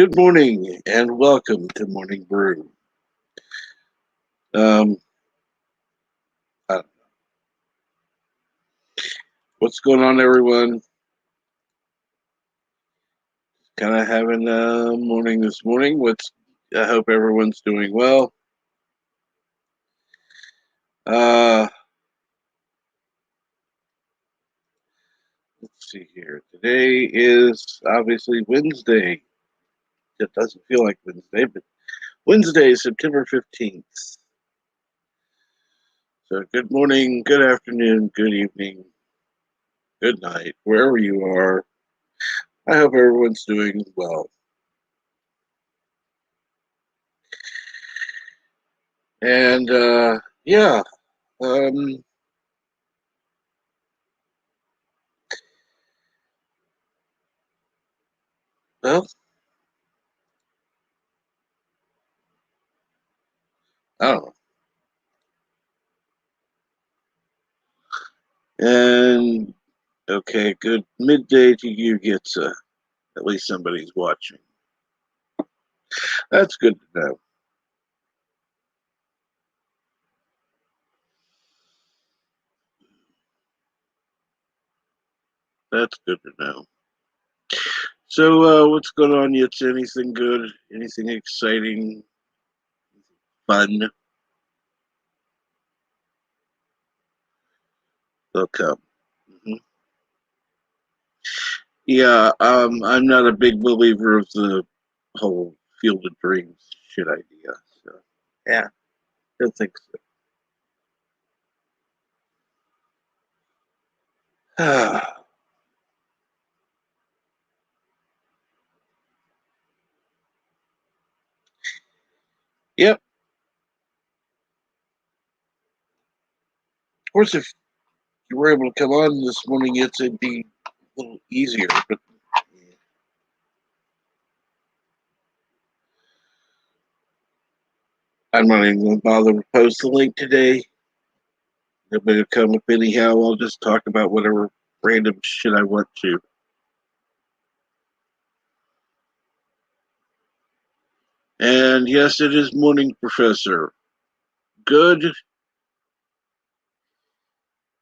Good morning and welcome to Morning Brew. Um, uh, what's going on, everyone? Kind of having a morning this morning. I hope everyone's doing well. Uh, let's see here. Today is obviously Wednesday. It doesn't feel like Wednesday, but Wednesday, September 15th. So good morning, good afternoon, good evening, good night, wherever you are. I hope everyone's doing well. And yeah, um, well, I don't know. And okay, good midday to you, Gitsa. At least somebody's watching. That's good to know. That's good to know. So, what's going on, Yitsa? Anything good? Anything exciting? Fun? They'll come. Hmm. Yeah, I'm not a big believer of the whole Field of Dreams shit idea. So, yeah, don't think so. Yep. Of course, if you were able to come on this morning, it'd be a little easier. But I'm not even going to bother to post the link today. Nobody will come up anyhow. I'll just talk about whatever random shit I want to. And yes, it is morning, Professor. Good.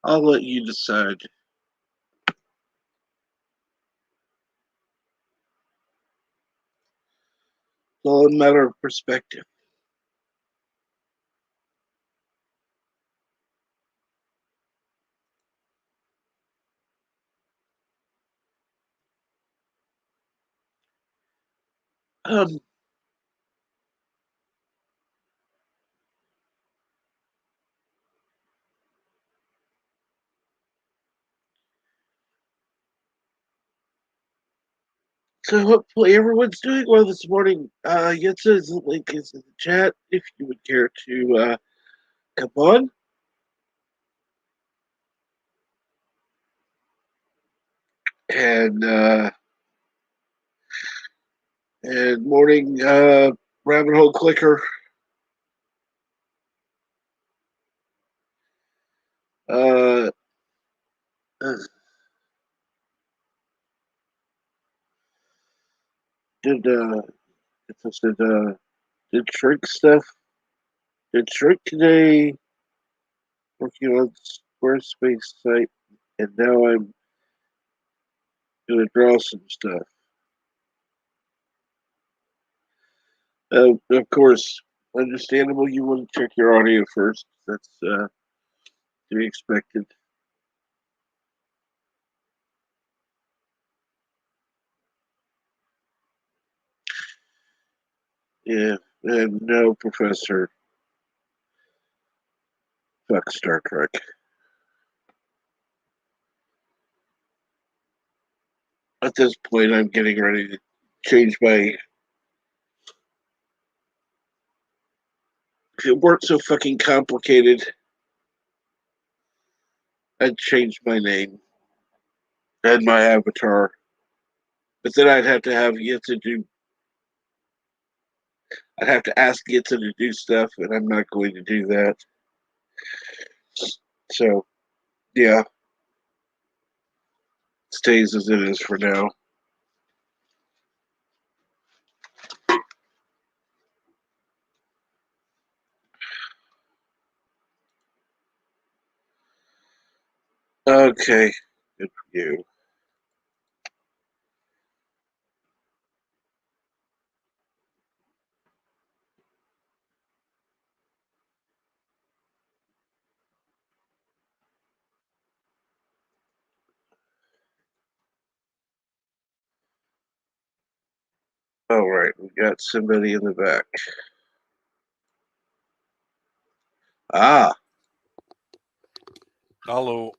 I'll let you decide. It's all a matter of perspective. Um, so hopefully everyone's doing well this morning. Yetsa's link is in the chat if you would care to come on. And morning rabbit hole clicker. Uh, uh, did did shrink stuff? Did shrink today? Working on Squarespace site, and now I'm gonna draw some stuff. Of course, understandable. You want to check your audio first. That's to be expected. Yeah, and no, Professor. Fuck Star Trek. At this point, I'm getting ready to change my. If it weren't so fucking complicated, I'd change my name and my avatar. But then I'd have to have yet to do. I'd have to ask Gitsa to do stuff, and I'm not going to do that. So, yeah, stays as it is for now. Okay, good for you. All right, we got somebody in the back. Ah, Hello.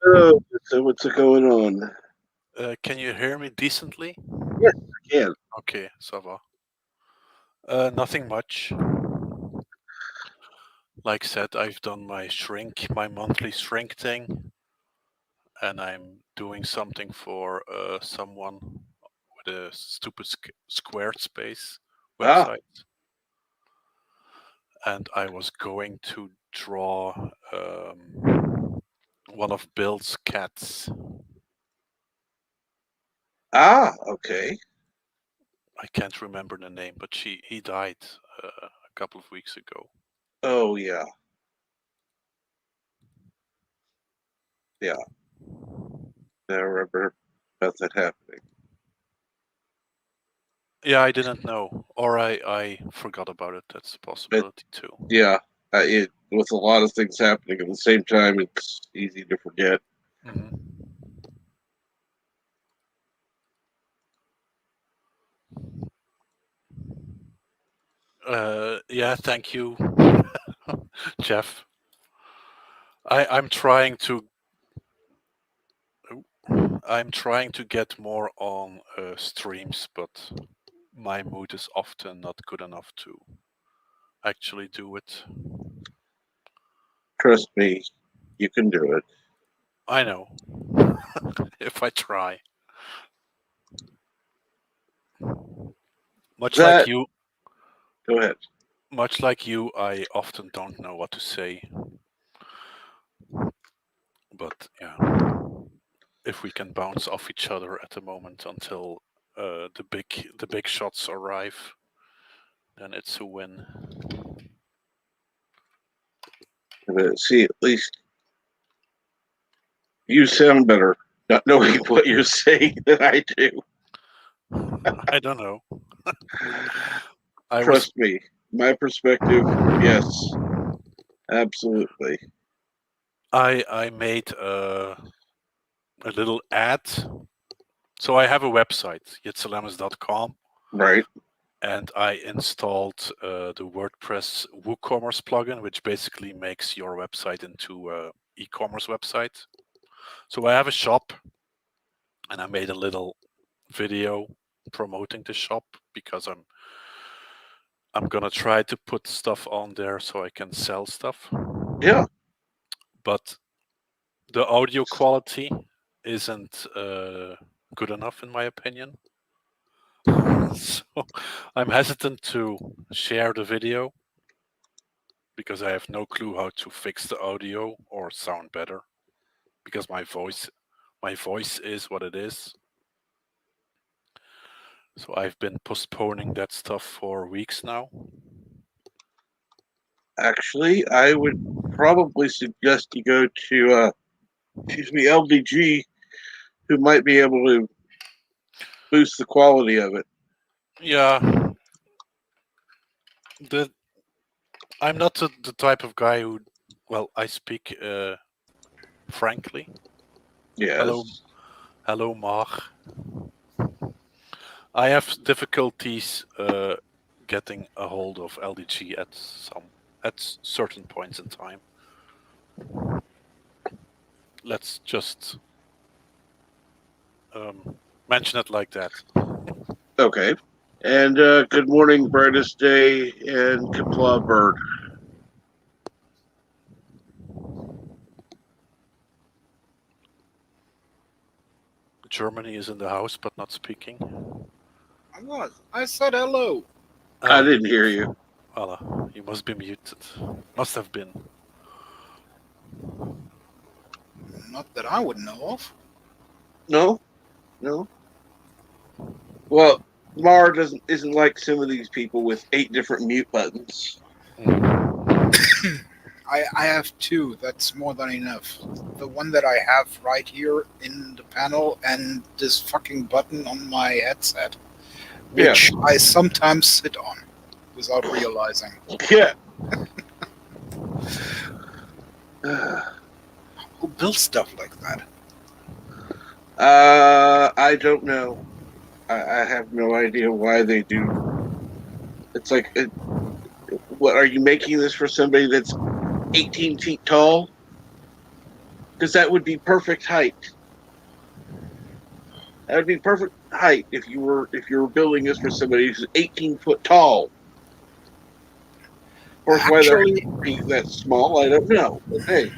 oh, so what's going on? Can you hear me decently? Yes, I can. Okay, ça va. Nothing much. Like said, I've done my monthly shrink thing, and I'm doing something for someone with a stupid Squarespace Ah, website, and I was going to draw one of Bill's cats. okay. I can't remember the name, but he died a couple of weeks ago. Oh, yeah, yeah. I remember about that happening. Yeah, I didn't know, or I forgot about it. That's a But possibility too. yeah, with a lot of things happening at the same time, it's easy to forget. Hmm. Yeah, thank you, Jeff. I'm trying to I'm trying to get more on streams, but my mood is often not good enough to actually do it. Trust me, you can do it. I know if I try. Much like That, you, go ahead. I often don't know what to say. But yeah, if we can bounce off each other at the moment until the big shots arrive, then it's a win. But see, at least you sound better not knowing what you're saying than I do. I don't know. I was Trust me, my perspective, yes, absolutely. I made a little ad. So I have a website, yitsalamis.com, Right. and I installed the WordPress WooCommerce plugin, which basically makes your website into a e-commerce website. So I have a shop, and I made a little video promoting the shop because I'm gonna try to put stuff on there so I can sell stuff. Yeah. But the audio quality isn't good enough in my opinion. So I'm hesitant to share the video because I have no clue how to fix the audio or sound better because my voice is what it is. So I've been postponing that stuff for weeks now. Actually, I would probably suggest you go to, LDG, who might be able to boost the quality of it. Yeah, the I'm not the type of guy who, well, I speak frankly. Hello, Yes. hello, Mark. I have difficulties getting a hold of LDG at certain points in time. Let's just mention it like that. Okay. And good morning, brightest day, and Kapla Bird. Germany is in the house, but not speaking. I was. I said hello. I Oh, didn't hear you. voila, you must be muted. Must have been. Not that I would know of. No, no. Well, Mar doesn't isn't like some of these people with 8 different mute buttons. Mm. I have two. That's more than enough. The one that I have right here in the panel, and this fucking button on my headset, which I sometimes sit on without realizing. Yeah. Who builds stuff like that? I don't know. I have no idea why they do. It's like, what are you making this for somebody that's 18 feet tall? Because that would be perfect height. That would be perfect height if you were building this for somebody who's 18 foot tall. Of course, why they're Actually, being that small, I don't know. But hey,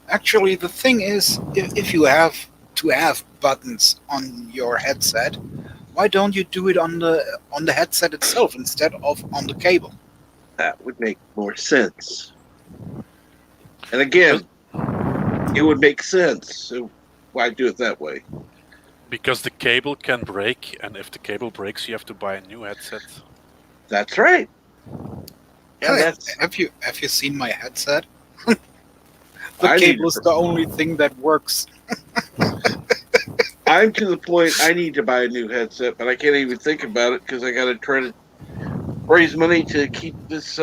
actually, the thing is, if you have to have buttons on your headset, why don't you do it on the headset itself instead of on the cable? that would make more sense. And again, it would make sense. So why do it that way? Because the cable can break, and if the cable breaks, you have to buy a new headset. That's right. Yeah, that's. Have you seen my headset? The cable is the only thing that works. I'm to the point I need to buy a new headset, but I can't even think about it because I got to try to raise money to keep this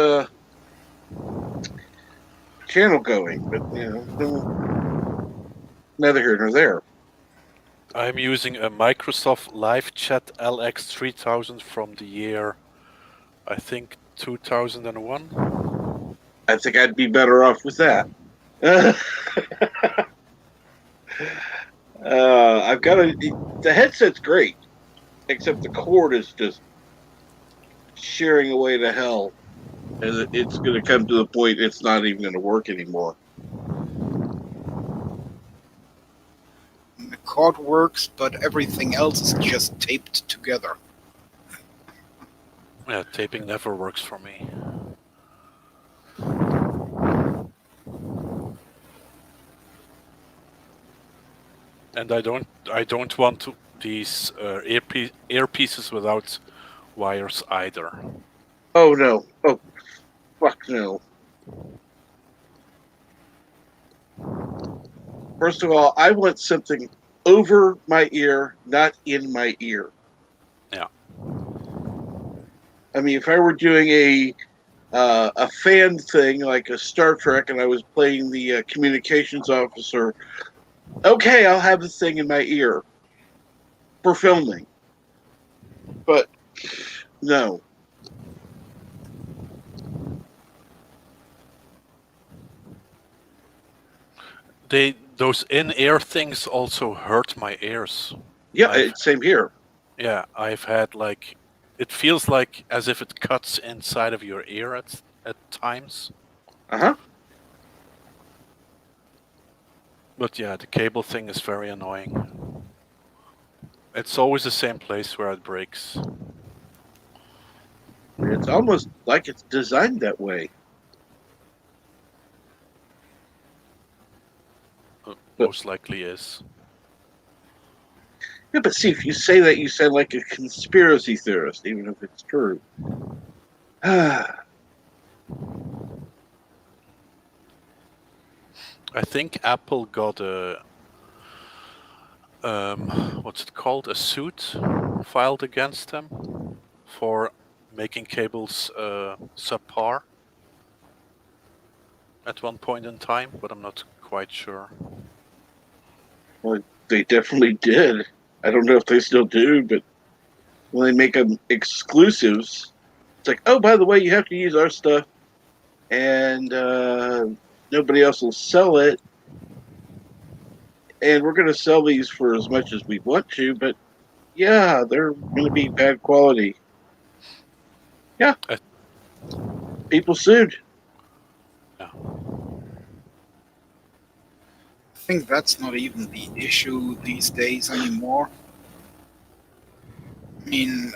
channel going. But neither here nor there. I'm using a Microsoft Live Chat LX3000 from the year, I think, 2001. I think I'd be better off with that. I've got the headset's great, except the cord is just shearing away to hell, and it's going to come to the point it's not even going to work anymore. The cord works, but everything else is just taped together. Yeah, taping never works for me. And I don't want these earpieces without wires either. Oh no! Oh fuck no! First of all, I want something over my ear, not in my ear. Yeah. I mean, if I were doing a fan thing like a Star Trek, and I was playing the communications officer, okay, I'll have the thing in my ear for filming. But no. Those in-ear things also hurt my ears. Yeah, same here. Yeah, I've had it feels like as if it cuts inside of your ear at times. Uh-huh. But yeah, the cable thing is very annoying. It's always the same place where it breaks. It's almost like it's designed that way. Most likely is. Yeah, but see, if you say that, you sound like a conspiracy theorist, even if it's true. I think Apple got a what's it called? A suit filed against them for making cables subpar at one point in time, but I'm not quite sure. Well, they definitely did. I don't know if they still do, but when they make them exclusives, it's like, oh, by the way, you have to use our stuff, and nobody else will sell it. And we're going to sell these for as much as we want to, but yeah, they're going to be bad quality. Yeah. People sued. Yeah. I think that's not even the issue these days anymore. I mean,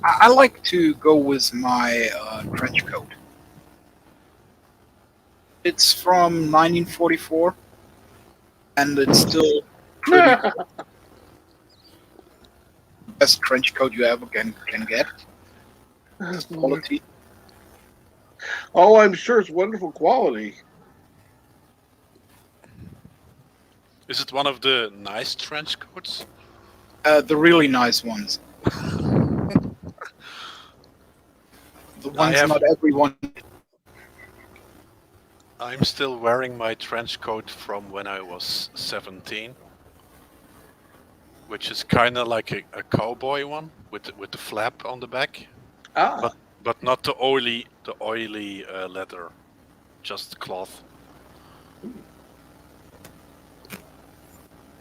I like to go with my trench coat. It's from 1944, and it's still pretty cool. Best trench coat you ever can get. Quality. Oh, I'm sure it's wonderful quality. Is it one of the nice trench coats? The really nice ones. The I ones have. not everyone. I'm still wearing my trench coat from when I was 17, which is kind of like a cowboy one with the flap on the back, Ah, but not the oily leather, just cloth.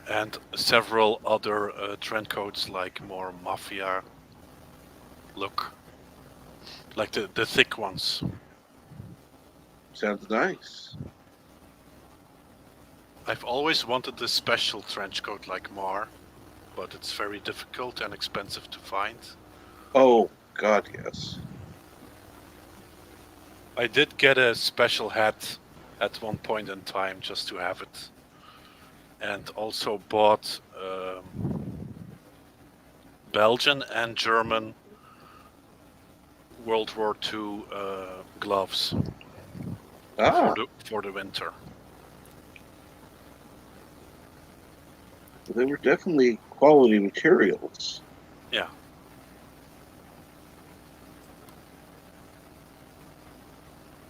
And several other trench coats, like more mafia look, like the thick ones. sounds nice. I've always wanted this special trench coat like Mar, but it's very difficult and expensive to find. Oh, God, yes. I did get a special hat at one point in time just to have it, and also bought Belgian and German World War II gloves Ah, for the winter. they were definitely quality materials. Yeah.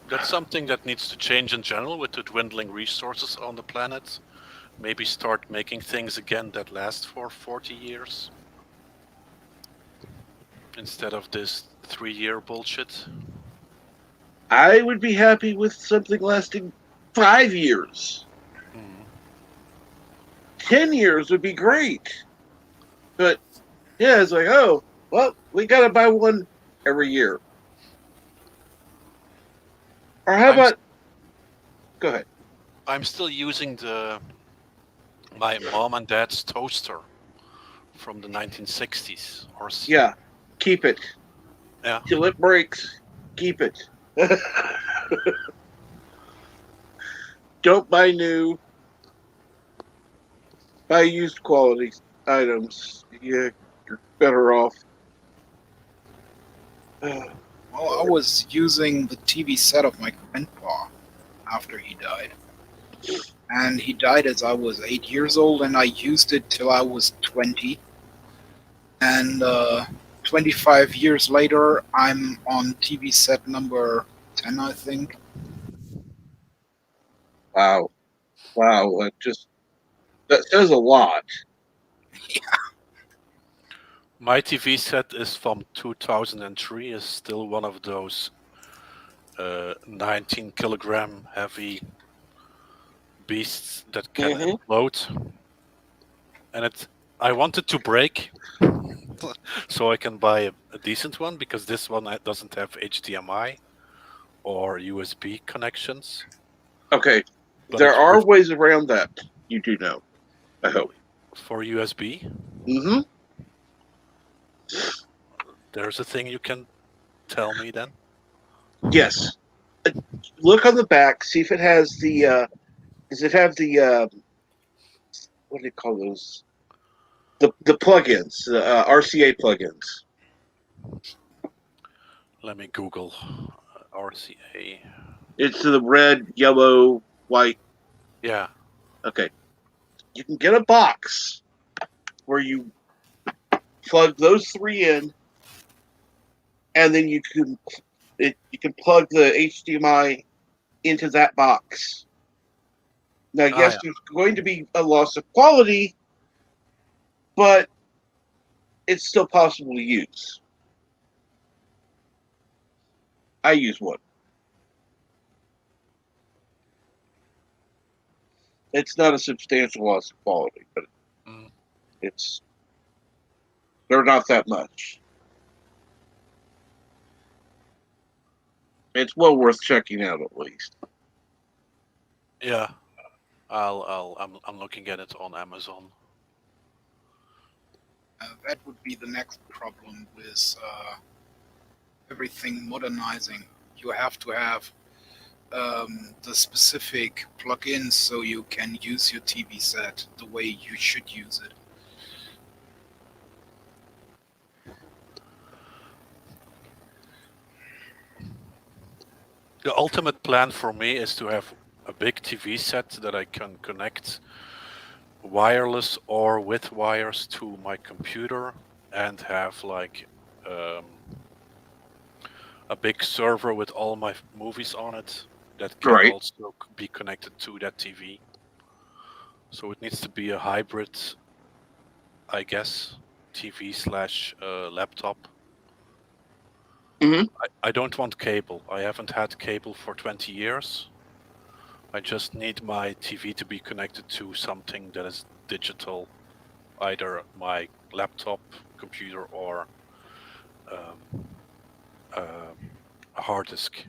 That's something that needs to change in general with the dwindling resources on the planet. Maybe start making things again that last for 40 years instead of this 3-year bullshit. I would be happy with something lasting 5 years. Mm. 10 years would be great. But yeah, it's like, oh, well, we got to buy one every year. Or how I'm about, go ahead. I'm still using my mom and dad's toaster from the 1960s Yeah, keep it. yeah. Till it breaks, keep it. Don't buy new, buy used quality items. Yeah, you're better off. Well, I was using the TV set of my grandpa after he died. And he died as I was 8 years old, and I used it till I was 20. And 25 years later, I'm on TV set number 10, I think. Wow. Wow. That says a lot. My TV set is from 2003, is still one of those 19 kilogram heavy beasts that can Mm-hmm. implode. And I wanted to break so I can buy a decent one, because this one doesn't have HDMI or USB connections. Okay. But There it are with ways around that. You do know. I hope. for USB, Mm-hmm. there's a thing you can tell me then. Yes. Look on the back. See if it has the. Does it have the? What do you call those? The plugins. RCA plugins. Let me Google RCA. It's the red, yellow, white. Yeah. Okay. You can get a box where you plug those three in, and then you can plug the HDMI into that box. Now, Ah, yes, yeah. there's going to be a loss of quality, but it's still possible to use. I use one. It's not a substantial loss of quality, but Mm. it's they're not that much. It's well worth checking out at least. Yeah. I'm looking at it on Amazon. That would be the next problem with everything modernizing. You have to have the specific plugins so you can use your TV set the way you should use it. The ultimate plan for me is to have a big TV set that I can connect wireless or with wires to my computer and have like a big server with all my movies on it that can Right. also be connected to that TV. So it needs to be a hybrid, I guess, TV slash laptop. Mhm. I don't want cable. I haven't had cable for 20 years. I just need my TV to be connected to something that is digital, either my laptop, computer, or a hard disk.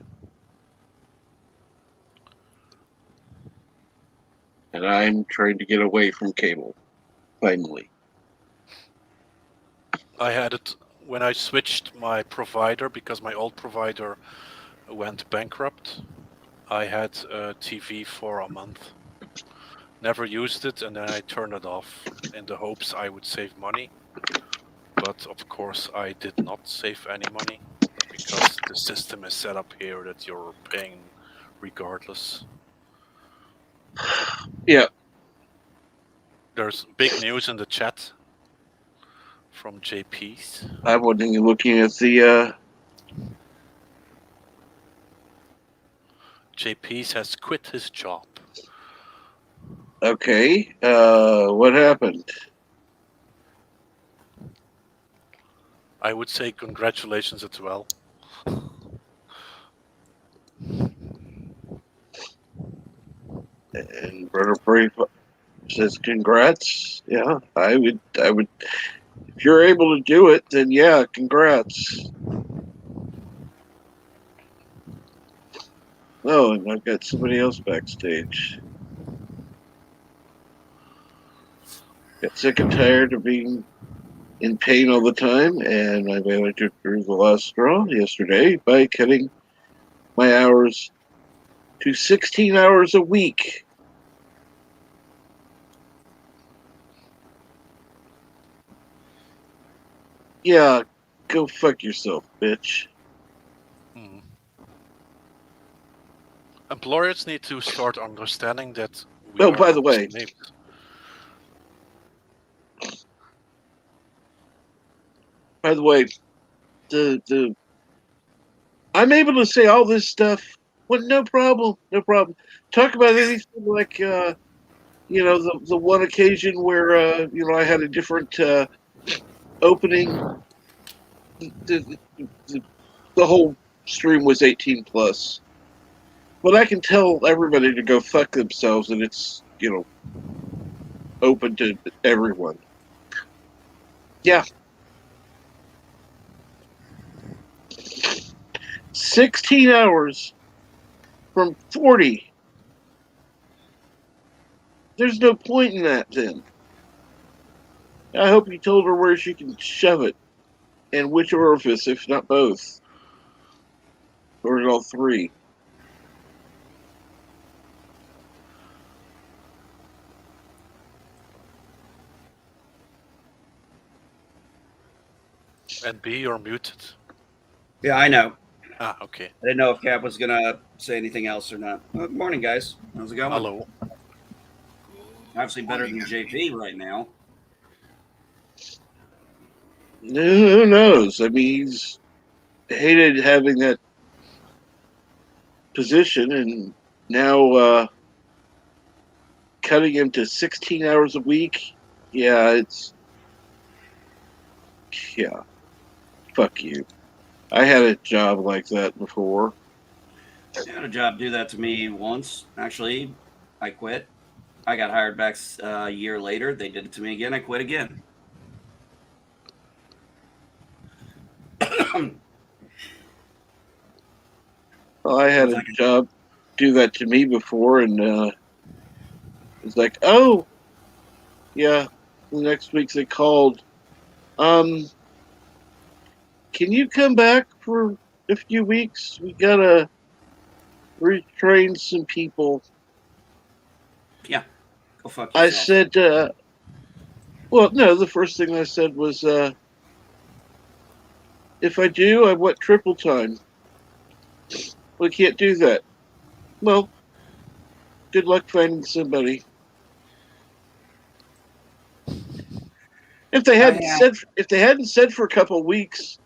And I'm trying to get away from cable, finally. I had it when I switched my provider because my old provider went bankrupt. I had a TV for a month. Never used it, and then I turned it off in the hopes I would save money. But of course, I did not save any money because the system is set up here that you're paying regardless. Yeah. There's big news in the chat from JP's. I wasn't even looking at the. JP's has quit his job. Okay. What happened? I would say congratulations as well. And Brother Brave says, "Congrats." Yeah, I would. If you're able to do it, then yeah, congrats. Oh, and I've got somebody else backstage. Got sick and tired of being in pain all the time, and I managed to through the last straw yesterday by cutting my hours to 16 hours a week. Yeah, go fuck yourself, bitch. Employers need to start understanding that we Oh, are by the not way, slaves. the I'm able to say all this stuff with no problem, no problem. Talk about anything like the one occasion where I had a different opening. The, the whole stream was 18 plus, but I can tell everybody to go fuck themselves, and it's open to everyone. Yeah, 16 hours from 40. There's no point in that. Then I hope you told her where she can shove it and which orifice, if not both, or all three. And B, you're muted. Yeah, I know. Ah, okay. I didn't know if Cap was gonna say anything else or not. Morning, guys. How's it going? Hello. Obviously better than JP right now. Who knows? I mean, he's hated having that position, and now cutting him to 16 hours a week. Yeah, fuck you. I had a job like that before. I had a job do that to me once. Actually, I quit. I got hired back a year later. They did it to me again. I quit again. Well, I had a job do that to me before, and it's like, oh, yeah. The next week they called. Can you come back for a few weeks? We gotta retrain some people. Yeah, go fuck yourself. I said, well, no, the first thing I said was, if I do, I want triple time. We can't do that. Well, good luck finding somebody. If they hadn't said for a couple of weeks,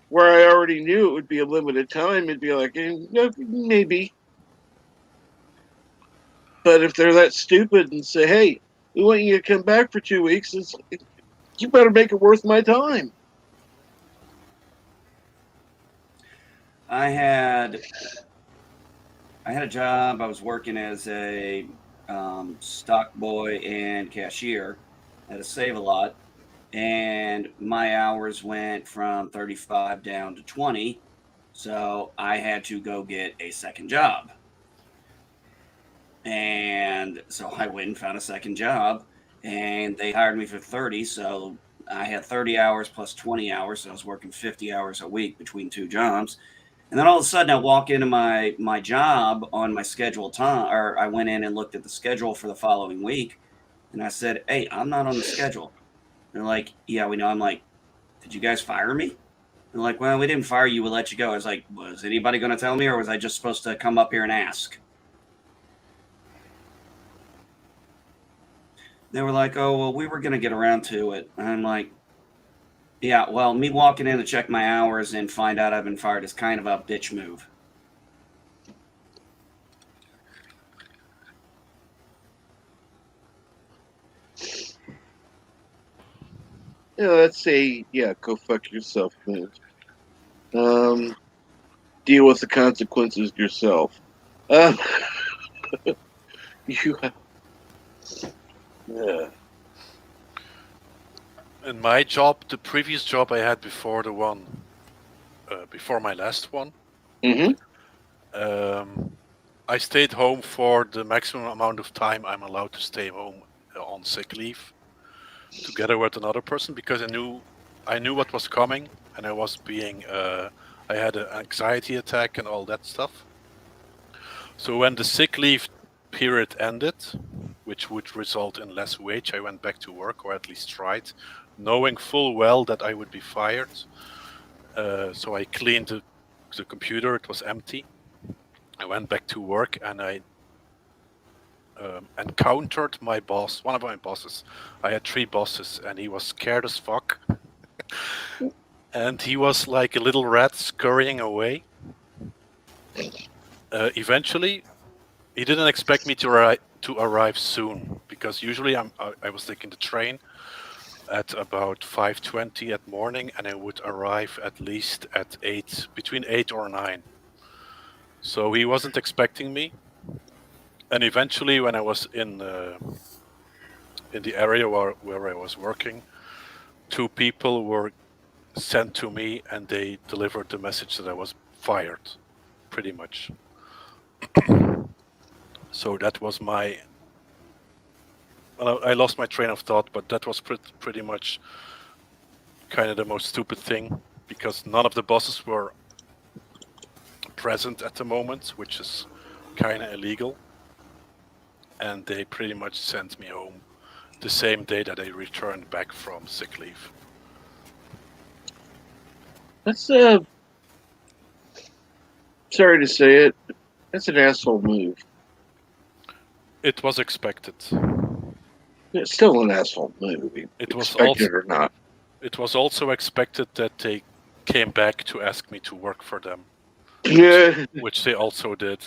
where I already knew it would be a limited time, it'd be like, no, maybe. But if they're that stupid and say, hey, we want you to come back for 2 weeks, you better make it worth my time. I had a job. I was working as a stock boy and cashier at a Save-A-Lot, and my hours went from 35 down to 20. So I had to go get a second job. And so I went and found a second job, and they hired me for 30. So I had 30 hours plus 20 hours. So I was working 50 hours a week between two jobs. And then all of a sudden I walk into my job on my scheduled time, or I went in and looked at the schedule for the following week, and I said, hey, I'm not on the schedule. They're like, yeah, we know. I'm like, did you guys fire me? They're like, well, we didn't fire you. We let you go. I was like, was anybody going to tell me, or was I just supposed to come up here and ask? They were like, oh, well, we were going to get around to it. And I'm like, yeah, well, me walking in to check my hours and find out I've been fired is kind of a bitch move. Let's say, go fuck yourself, man. Deal with the consequences yourself. You have... Yeah. In my job, the previous job I had before the one, before my last one, I stayed home for the maximum amount of time I'm allowed to stay home on sick leave, together with another person, because I knew what was coming, and I was being, I had an anxiety attack and all that stuff. So when the sick leave period ended, which would result in less wage, I went back to work, or at least tried, knowing full well that I would be fired. So I cleaned the computer, it was empty. I went back to work, and I encountered my boss, one of my bosses. I had 3 bosses, and he was scared as fuck. And he was like a little rat scurrying away. Eventually, he didn't expect me to arrive soon, because usually I was taking the train at about 5:20 at morning, and I would arrive at least at between 8 or 9. So he wasn't expecting me. And eventually, when I was in the area where I was working, 2 people were sent to me, and they delivered the message that I was fired, pretty much. So that was my... Well, I lost my train of thought, but that was pretty much kind of the most stupid thing, because none of the bosses were present at the moment, which is kind of illegal. And they pretty much sent me home the same day that I returned back from sick leave. That's sorry to say it, that's an asshole move. It was expected. It's still an asshole move, expected or not. It was also expected that they came back to ask me to work for them. Yeah. Which they also did.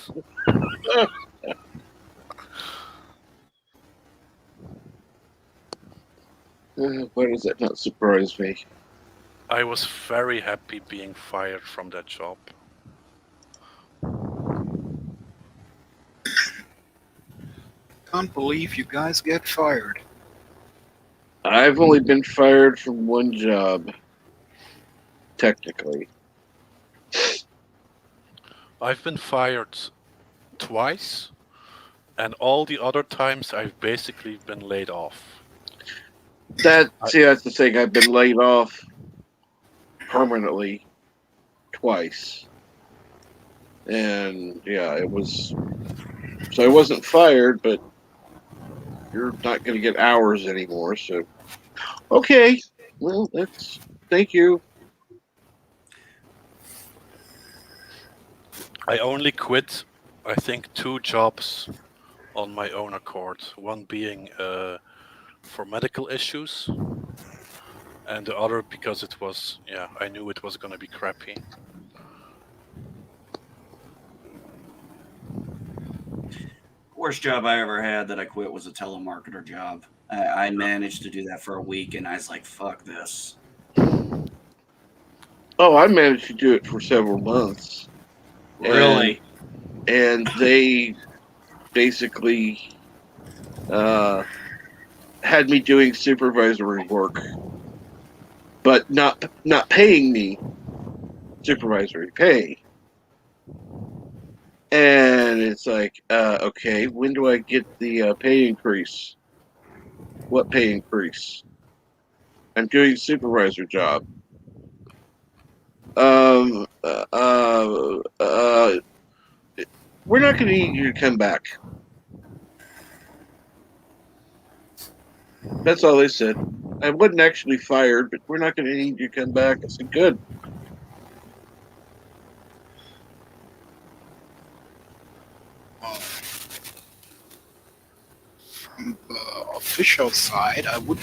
Why does that not surprise me? I was very happy being fired from that job. Can't believe you guys get fired. I've only been fired from one job, technically. I've been fired twice, and all the other times I've basically been laid off. That's the thing. I've been laid off permanently twice. And yeah, it was... So I wasn't fired, but you're not going to get hours anymore, so... Okay, well, thank you. I only quit, I think, 2 jobs on my own accord. One being for medical issues, and the other because it was, I knew it was going to be crappy. Worst job I ever had that I quit was a telemarketer job. I managed to do that for a week, and I was like, "Fuck this." Oh, I managed to do it for several months. Really? And they basically had me doing supervisory work, but not paying me supervisory pay. And it's like, okay, when do I get the pay increase? What pay increase? I'm doing supervisor job. We're not going to need you to come back. That's all they said. I wasn't actually fired, but we're not going to need you to come back. I said, good. From the official side, I would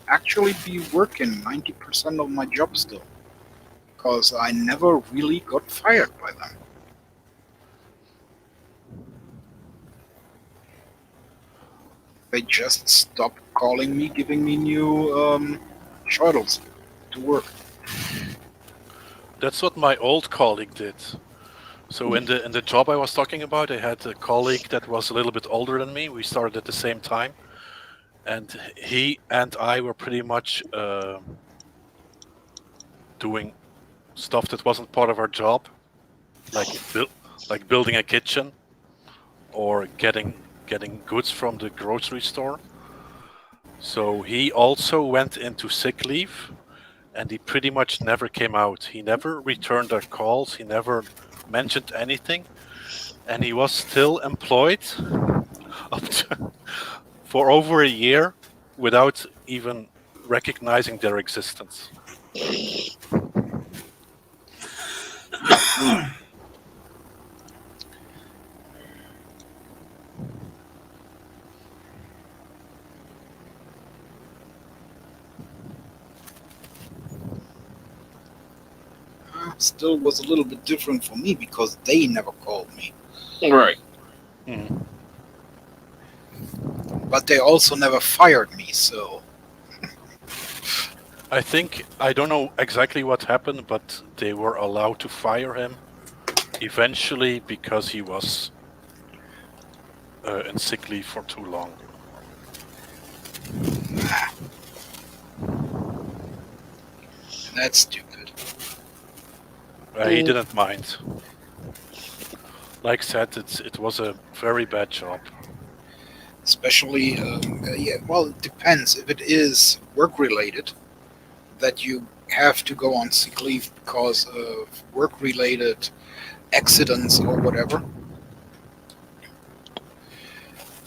actually be working 90% of my job still, because I never really got fired by them. They just stopped calling me, giving me new shuttles to work. That's what my old colleague did. So in the job I was talking about, I had a colleague that was a little bit older than me. We started at the same time, and he and I were pretty much doing stuff that wasn't part of our job, like building a kitchen or getting goods from the grocery store. So he also went into sick leave, and he pretty much never came out. He never returned our calls. He never mentioned anything, and he was still employed for over a year without even recognizing their existence. Still was a little bit different for me because they never called me. Right. Mm. But they also never fired me, so I think, I don't know exactly what happened, but they were allowed to fire him eventually because he was in sick leave for too long. that's stupid. He didn't mind. Like I said, it was a very bad job. Especially, well, it depends. If it is work-related, that you have to go on sick leave because of work-related accidents or whatever,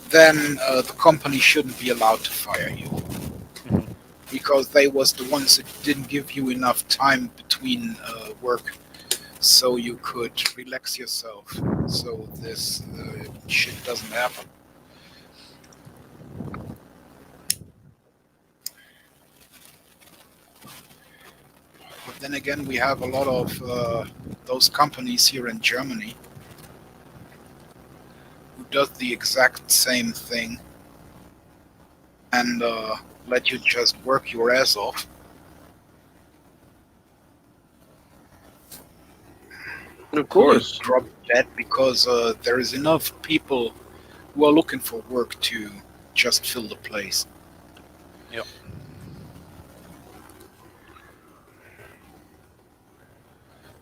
then the company shouldn't be allowed to fire you. Mhm. Because they was the ones that didn't give you enough time between work so you could relax yourself, so this shit doesn't happen. But then again, we have a lot of those companies here in Germany who does the exact same thing and let you just work your ass off. Of course. You drop dead because there is enough people who are looking for work to just fill the place. Yep.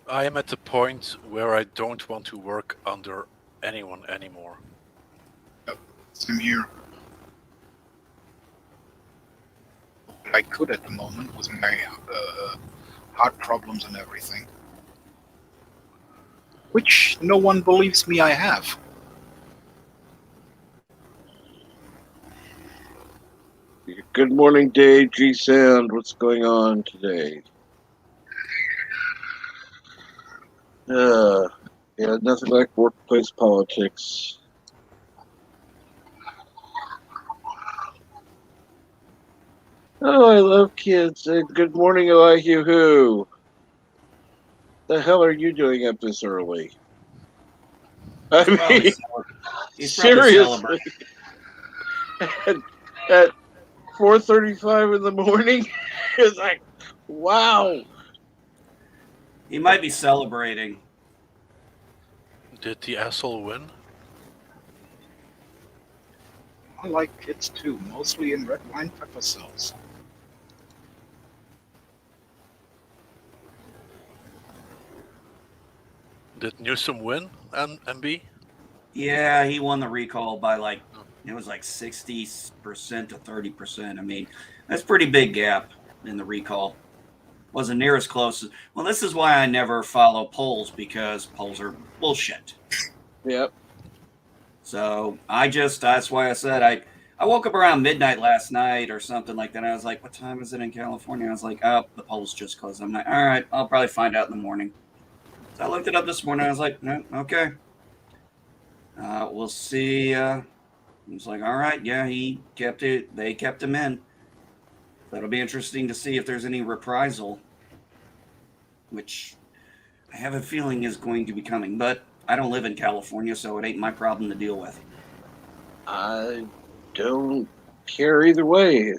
I am at the point where I don't want to work under anyone anymore. Same here. I could at the moment with my heart problems and everything, which no one believes me I have. Good morning, Dave. G Sound. What's going on today? Yeah, nothing like workplace politics. Oh, I love kids. Good morning, Elihu. Who? The hell are you doing up this early? I mean, He's probably seriously, celebrating. at 4:35 in the morning, it's like, wow. He might be celebrating. Did the asshole win? I like kids too, mostly in red wine pepper sauce. Did Newsom win, MB? Yeah, he won the recall by it was like 60% to 30%. I mean, that's a pretty big gap in the recall. Wasn't near as close as. Well, this is why I never follow polls, because polls are bullshit. Yep. So that's why I said I woke up around midnight last night or something like that. I was like, what time is it in California? I was like, oh, the polls just closed. I'm like, all right, I'll probably find out in the morning. So I looked it up this morning. I was like, no, okay. We'll see. I was like, all right, yeah, he kept it. They kept him in. That'll be interesting to see if there's any reprisal, which I have a feeling is going to be coming. But I don't live in California, so it ain't my problem to deal with. I don't care either way.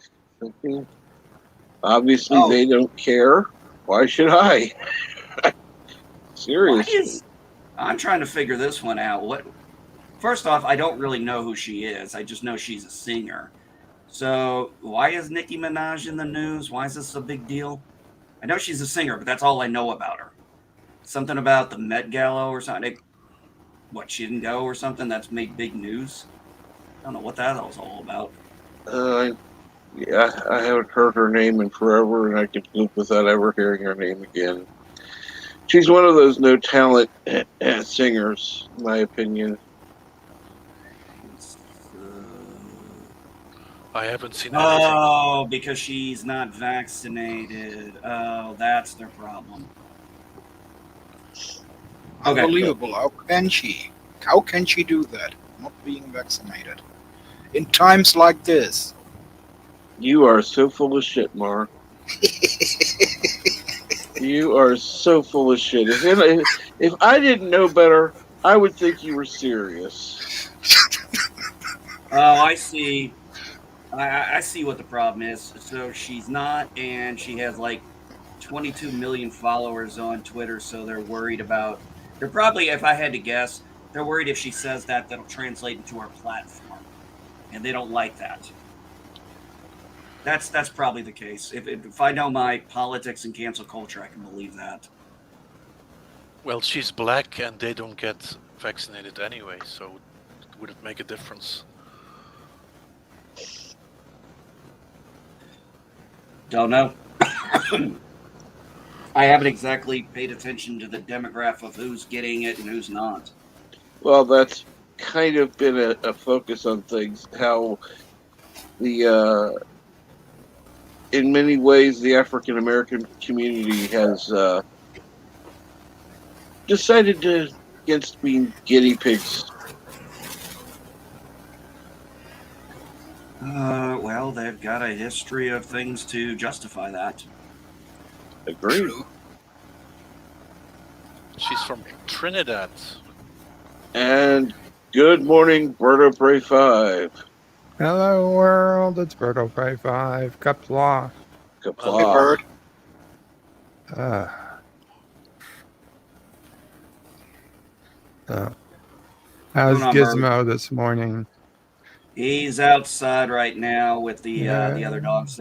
Obviously, they don't care. Why should I? Seriously. I'm trying to figure this one out. First off, I don't really know who she is. I just know she's a singer. So why is Nicki Minaj in the news? Why is this a big deal? I know she's a singer, but that's all I know about her. Something about the Met Gala or something. She didn't go or something? That's made big news. I don't know what that was all about. Yeah, I haven't heard her name in forever, and I can live without ever hearing her name again. She's one of those no talent singers, in my opinion. I haven't seen anything. Oh, because she's not vaccinated. Oh, that's their problem. Okay. Unbelievable. How can she? How can she do that? Not being vaccinated. In times like this. You are so full of shit, Mark. You are so full of shit. If I didn't know better, I would think you were serious. Oh, I see. I see what the problem is. So she's not, and she has like 22 million followers on Twitter, so they're worried about. They're probably, if I had to guess, they're worried if she says that'll translate into her platform, and they don't like that. That's probably the case. If I know my politics and cancel culture, I can believe that. Well, she's black, and they don't get vaccinated anyway, so would it make a difference? Don't know. I haven't exactly paid attention to the demographic of who's getting it and who's not. Well, that's kind of been a focus on things. How in many ways, the African American community has decided against being guinea pigs. Well, they've got a history of things to justify that. Agreed. She's from Trinidad. And good morning, Berto Bray 5. Hello, world. It's Berto Bray 5. Kapla. Kapla. How's Gizmo this morning? He's outside right now with the other dogs.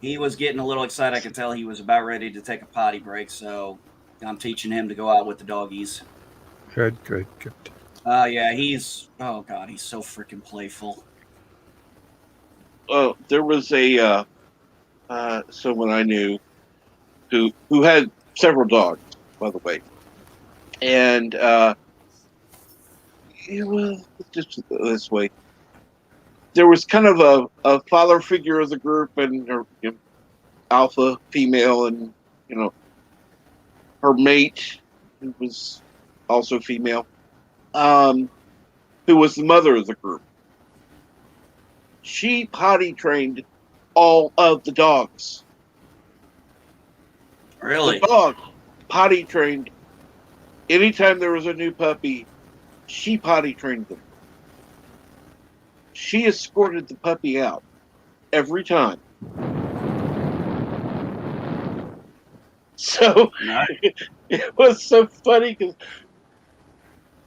He was getting a little excited. I could tell he was about ready to take a potty break, so I'm teaching him to go out with the doggies. Good. Yeah, he's so freaking playful. Oh, there was a someone I knew who had several dogs, by the way, and just this way. There was kind of a father figure of the group, and her alpha female, and her mate, who was also female, who was the mother of the group. She potty trained all of the dogs. Really? The dog potty trained anytime there was a new puppy. She potty trained them. She escorted the puppy out every time. So it was so funny because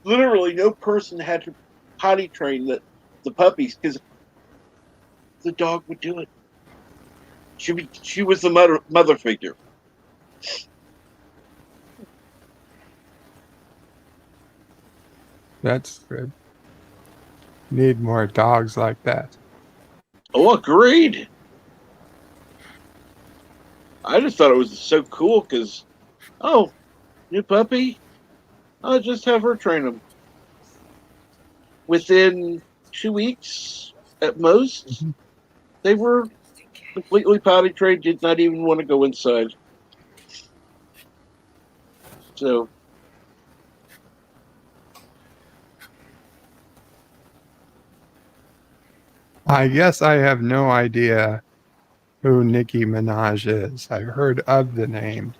literally no person had to potty train the puppies because the dog would do it. She was the mother figure. That's good. Need more dogs like that. Oh, agreed. I just thought it was so cool because, oh, new puppy, I'll just have her train them. Within 2 weeks at most, they were completely potty trained, did not even want to go inside. So, I guess I have no idea who Nicki Minaj is. I've heard of the name,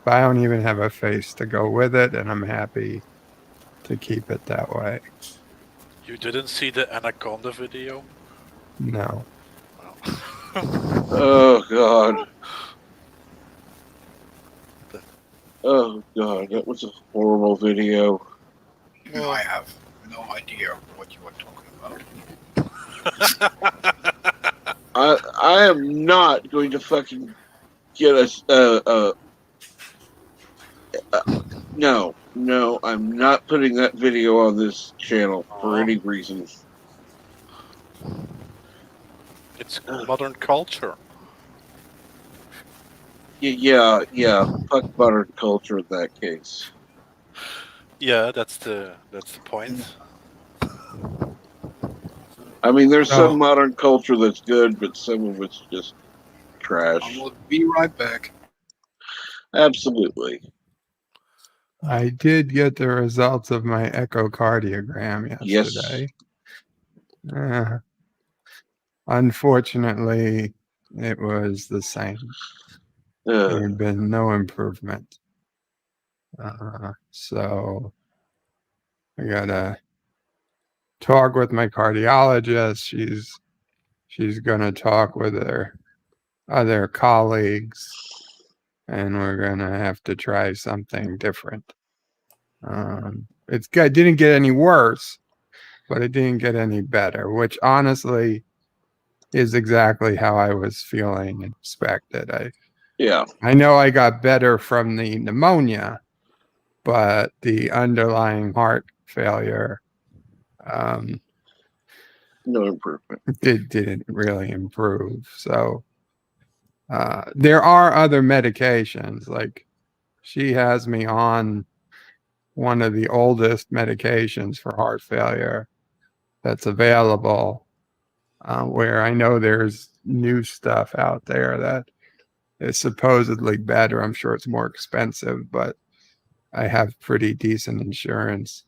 but I don't even have a face to go with it, and I'm happy to keep it that way. You didn't see the Anaconda video? No. oh God. Oh God, that was a horrible video. Even I have no idea what you are talking about. I am not going to fucking get us no, I'm not putting that video on this channel for any reason. It's modern culture. Yeah. Fuck modern culture in that case. Yeah, that's the point. I mean, there's Oh. some modern culture that's good, but some of it's just trash. I will be right back. Absolutely. I did get the results of my echocardiogram yesterday. Yes. Unfortunately, it was the same. There had been no improvement. So I gotta talk with my cardiologist. She's gonna talk with her other colleagues, and we're gonna have to try something different. It didn't get any worse, but it didn't get any better, which honestly is exactly how I was feeling and expected. I know I got better from the pneumonia, but the underlying heart failure no improvement. Didn't really improve. So there are other medications. Like she has me on one of the oldest medications for heart failure that's available, where I know there's new stuff out there that is supposedly better. I'm sure it's more expensive, but I have pretty decent insurance.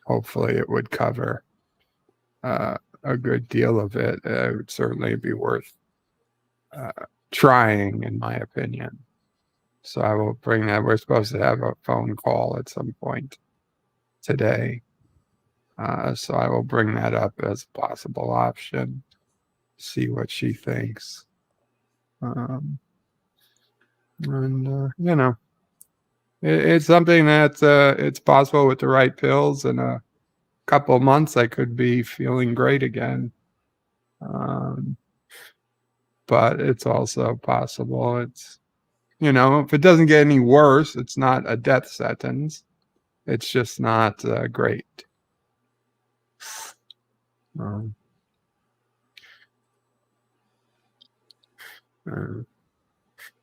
Hopefully it would cover a good deal of it. It would certainly be worth trying, in my opinion. So I will bring that. We're supposed to have a phone call at some point today. So I will bring that up as a possible option, see what she thinks. It's something that it's possible with the right pills in a couple of months I could be feeling great again. But it's also possible if it doesn't get any worse, it's not a death sentence. It's just not great.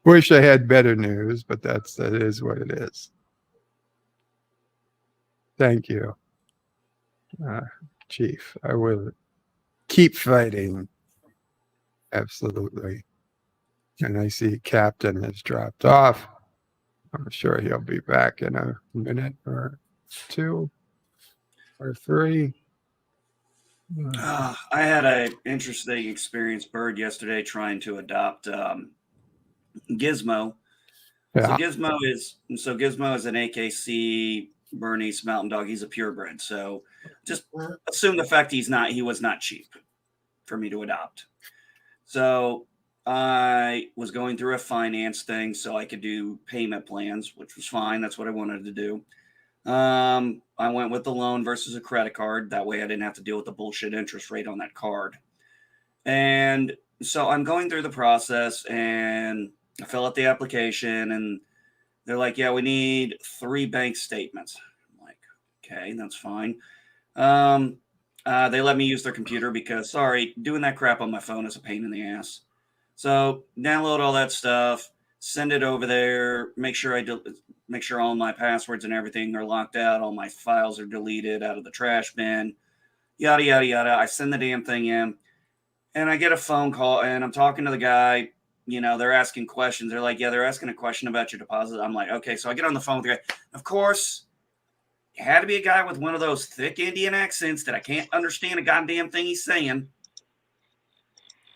Wish I had better news, but that is what it is. Thank you, Chief. I will keep fighting. Absolutely. And I see Captain has dropped off. I'm sure he'll be back in a minute or two or three. I had an interesting experience, Bird, yesterday trying to adopt Gizmo. So Yeah. Gizmo is an AKC Bernese Mountain Dog. He's a purebred. So just assume the fact he was not cheap for me to adopt. So I was going through a finance thing so I could do payment plans, which was fine. That's what I wanted to do. I went with the loan versus a credit card. That way I didn't have to deal with the bullshit interest rate on that card. And so I'm going through the process and I fill out the application and they're like, yeah, we need 3 bank statements. I'm like, okay, that's fine. They let me use their computer because, sorry, doing that crap on my phone is a pain in the ass. So download all that stuff, send it over there, make sure all my passwords and everything are locked out, all my files are deleted out of the trash bin, yada, yada, yada. I send the damn thing in, and I get a phone call, and I'm talking to the guy. You know, they're asking questions. They're like, yeah, they're asking a question about your deposit. I'm like, okay. So I get on the phone with the guy. Of course, it had to be a guy with one of those thick Indian accents that I can't understand a goddamn thing he's saying.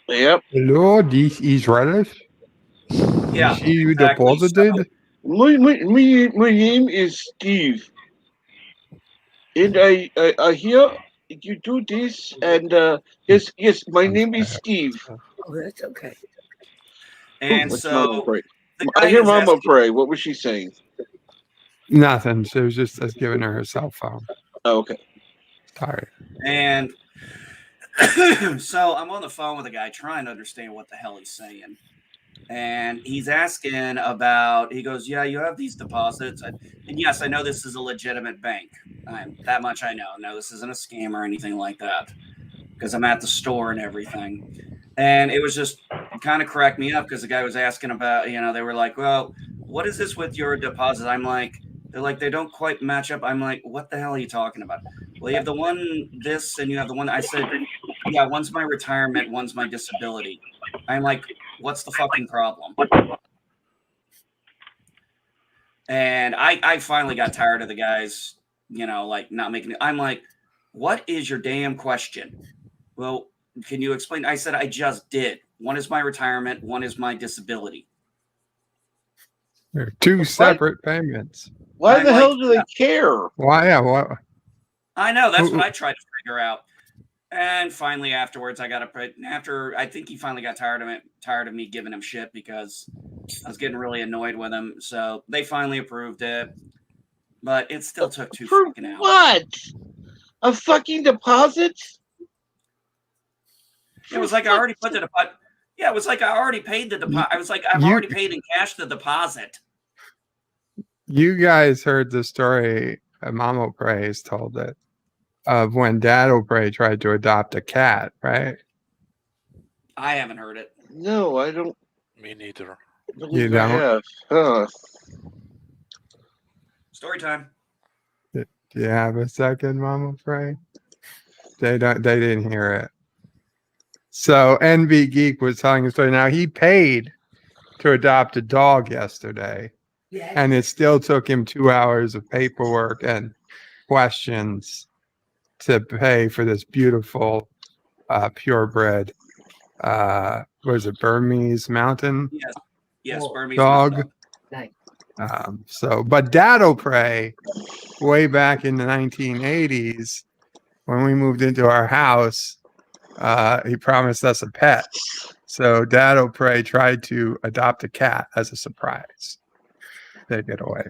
Yep. Hello, this is Relish. Yeah, See you exactly. deposited. My name is Steve, and I hear you do this, and yes, my name is Steve. Oh, that's okay. And What's so Mama pray? the I guy hear is Mama asking, pray. What was she saying? Nothing. She was just giving her cell phone. Oh, okay. Sorry. and so I'm on the phone with a guy trying to understand what the hell he's saying. And he's asking about, he goes, yeah, you have these deposits. And yes, I know this is a legitimate bank. That much I know. No, this isn't a scam or anything like that because I'm at the store and everything. And it was just kind of cracked me up because the guy was asking about, they were like, well, what is this with your deposit? They're like, they don't quite match up. I'm like, what the hell are you talking about? Well, you have the one this and you have the one. I said, yeah, one's my retirement, one's my disability. I'm like, what's the fucking problem? And I finally got tired of the guys, like not making it. I'm like, what is your damn question? Well, can you explain? I said, I just did. One is my retirement, one is my disability. They're 2 separate payments. Why I'm the hell like, do they care? Why? Yeah. What? I know. That's what I tried to figure out. And finally, afterwards, I think he finally got tired of me giving him shit because I was getting really annoyed with him. So they finally approved it, but it still took 2 fucking hours. What? A fucking deposit? It was like I already put the deposit. Yeah, it was like I already paid the deposit. I was like, I've already paid in cash the deposit. You guys heard the story Mama O'Pre's told it of when Dad O'Pre tried to adopt a cat, right? I haven't heard it. No, I don't. Me neither. Believe You I don't? have. Huh. Story time. Do you have a second, Mama O'Pre? They didn't hear it. So NB Geek was telling a story. Now he paid to adopt a dog yesterday. Yes. And it still took him 2 hours of paperwork and questions to pay for this beautiful purebred was it Burmese mountain Yes, Burmese dog. Nice. But Dad O'Pre, way back in the 1980s, when we moved into our house, he promised us a pet. So Dad O'Pre tried to adopt a cat as a surprise. Take it away.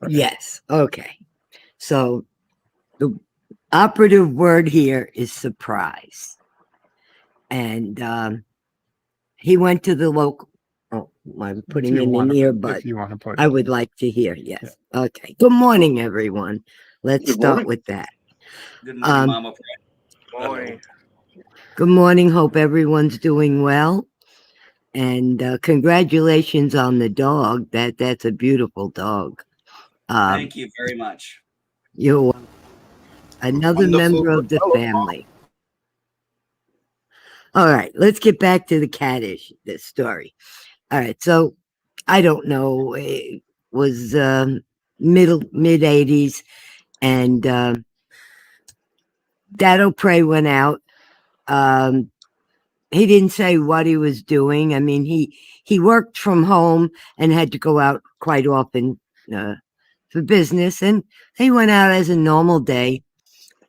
Yes. Okay. So the operative word here is surprise. And he went to the local. Oh, I'm putting in an earbud. If you want to put. I would like to hear. Yes. Yeah. Okay. Good morning, everyone. Let's start with that. Good morning, Mama. Morning. Good morning. Hope everyone's doing well. And congratulations on the dog. That's a beautiful dog. Thank you very much. You're another member of the family. All right, let's get back to the cat issue, this story. All right, so I don't know. was mid 80s, and Dad O'Prey went out. He didn't say what he was doing. I mean, he worked from home and had to go out quite often for business, and he went out as a normal day,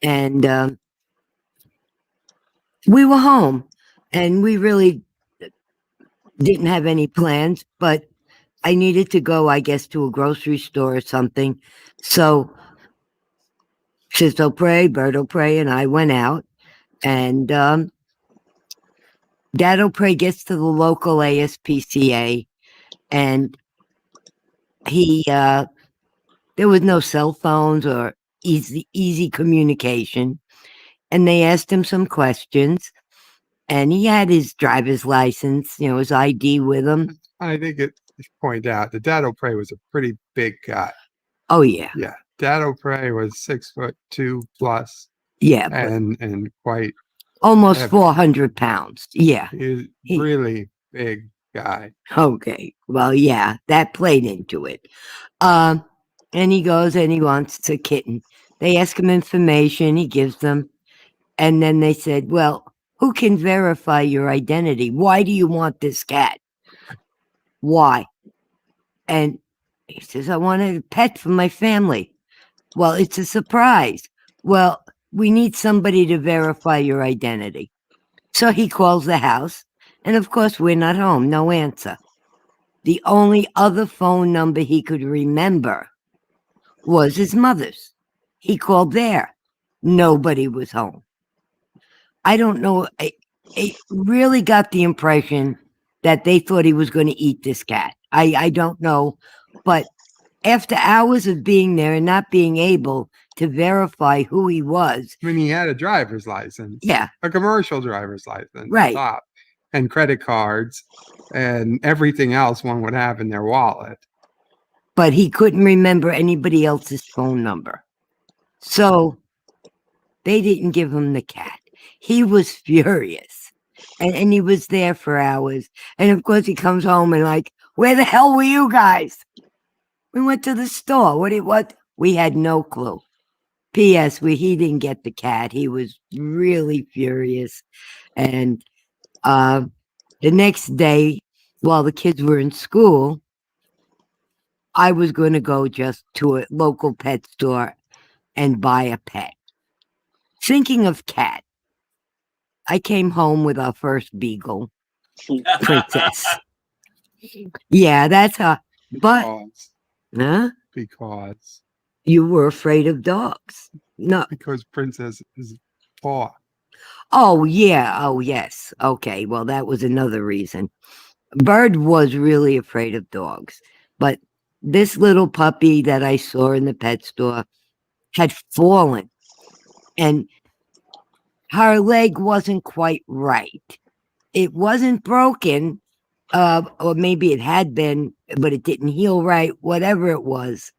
and we were home, and we really didn't have any plans, but I needed to go, I guess, to a grocery store or something. So Sis O'Prey, Bert O'Prey, and I went out, and Dad O'Prey gets to the local ASPCA, and he there was no cell phones or easy communication, and they asked him some questions, and he had his driver's license, his ID with him. I think it point out that Dad O'Prey was a pretty big guy. Oh yeah. Yeah. Dad O'Prey was 6'2" plus. Yeah. And quite almost heavy. 400 pounds. Yeah. He's really big guy. Okay. Well, yeah, that played into it. And he goes and he wants a kitten. They ask him information, he gives them. And then they said, well, who can verify your identity? Why do you want this cat? Why? And he says, I want a pet for my family. Well, it's a surprise. Well, we need somebody to verify your identity. So he calls the house. And of course, we're not home. No answer. The only other phone number he could remember was his mother's. He called there. Nobody was home. I don't know. It really got the impression that they thought he was going to eat this cat. I don't know. But after hours of being there and not being able to verify who he was. I mean, he had a driver's license. Yeah. A commercial driver's license. Right. Top, and credit cards and everything else one would have in their wallet. But he couldn't remember anybody else's phone number. So they didn't give him the cat. He was furious. And he was there for hours. And of course he comes home and like, where the hell were you guys? We went to the store. What? We had no clue. P.S. He didn't get the cat. He was really furious. And the next day, while the kids were in school, I was going to go just to a local pet store and buy a pet. Thinking of cat, I came home with our first beagle, Princess. Yeah, that's her. But, Because you were afraid of dogs. No. Because Princess is paw. Oh, yeah. Oh, yes. Okay. Well, that was another reason. Bird was really afraid of dogs. But this little puppy that I saw in the pet store had fallen. And her leg wasn't quite right. It wasn't broken. Or maybe it had been, but it didn't heal right. Whatever it was.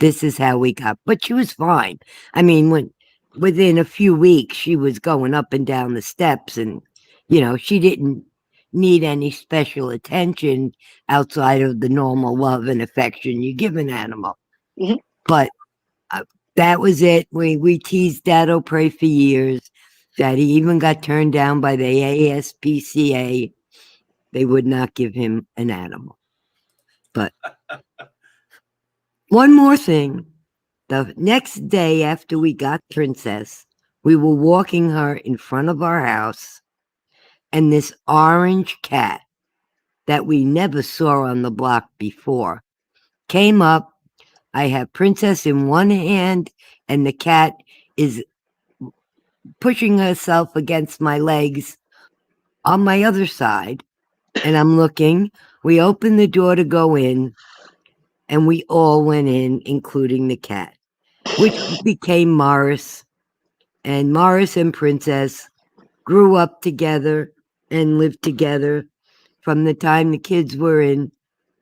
This is how we got. But she was fine. I mean, within a few weeks, she was going up and down the steps, and she didn't need any special attention outside of the normal love and affection you give an animal. Mm-hmm. But that was it. We teased Dad O'Prey for years. That he even got turned down by the ASPCA. They would not give him an animal. But one more thing. The next day after we got Princess, we were walking her in front of our house, and this orange cat that we never saw on the block before came up. I have Princess in one hand, and the cat is pushing herself against my legs on my other side, and I'm looking. We opened the door to go in, and we all went in, including the cat, which became Morris. And Morris and Princess grew up together and lived together from the time the kids were in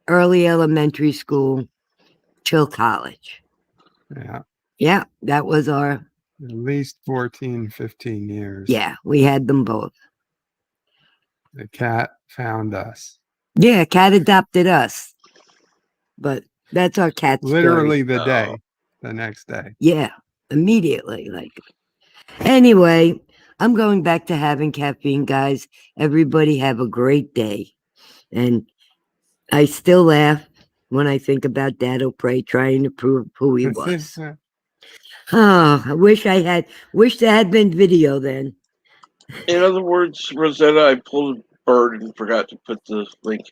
early elementary school till college. Yeah. Yeah, that was our... At least 14, 15 years. Yeah, we had them both. The cat found us. Yeah, cat adopted us. But That's our cat story. Literally the next day. Yeah, immediately. Like, anyway, I'm going back to having caffeine, guys. Everybody have a great day. And I still laugh when I think about Dad O'Prey trying to prove who he was. Oh, I wish there had been video then. In other words, Rosetta, I pulled a bird and forgot to put the link.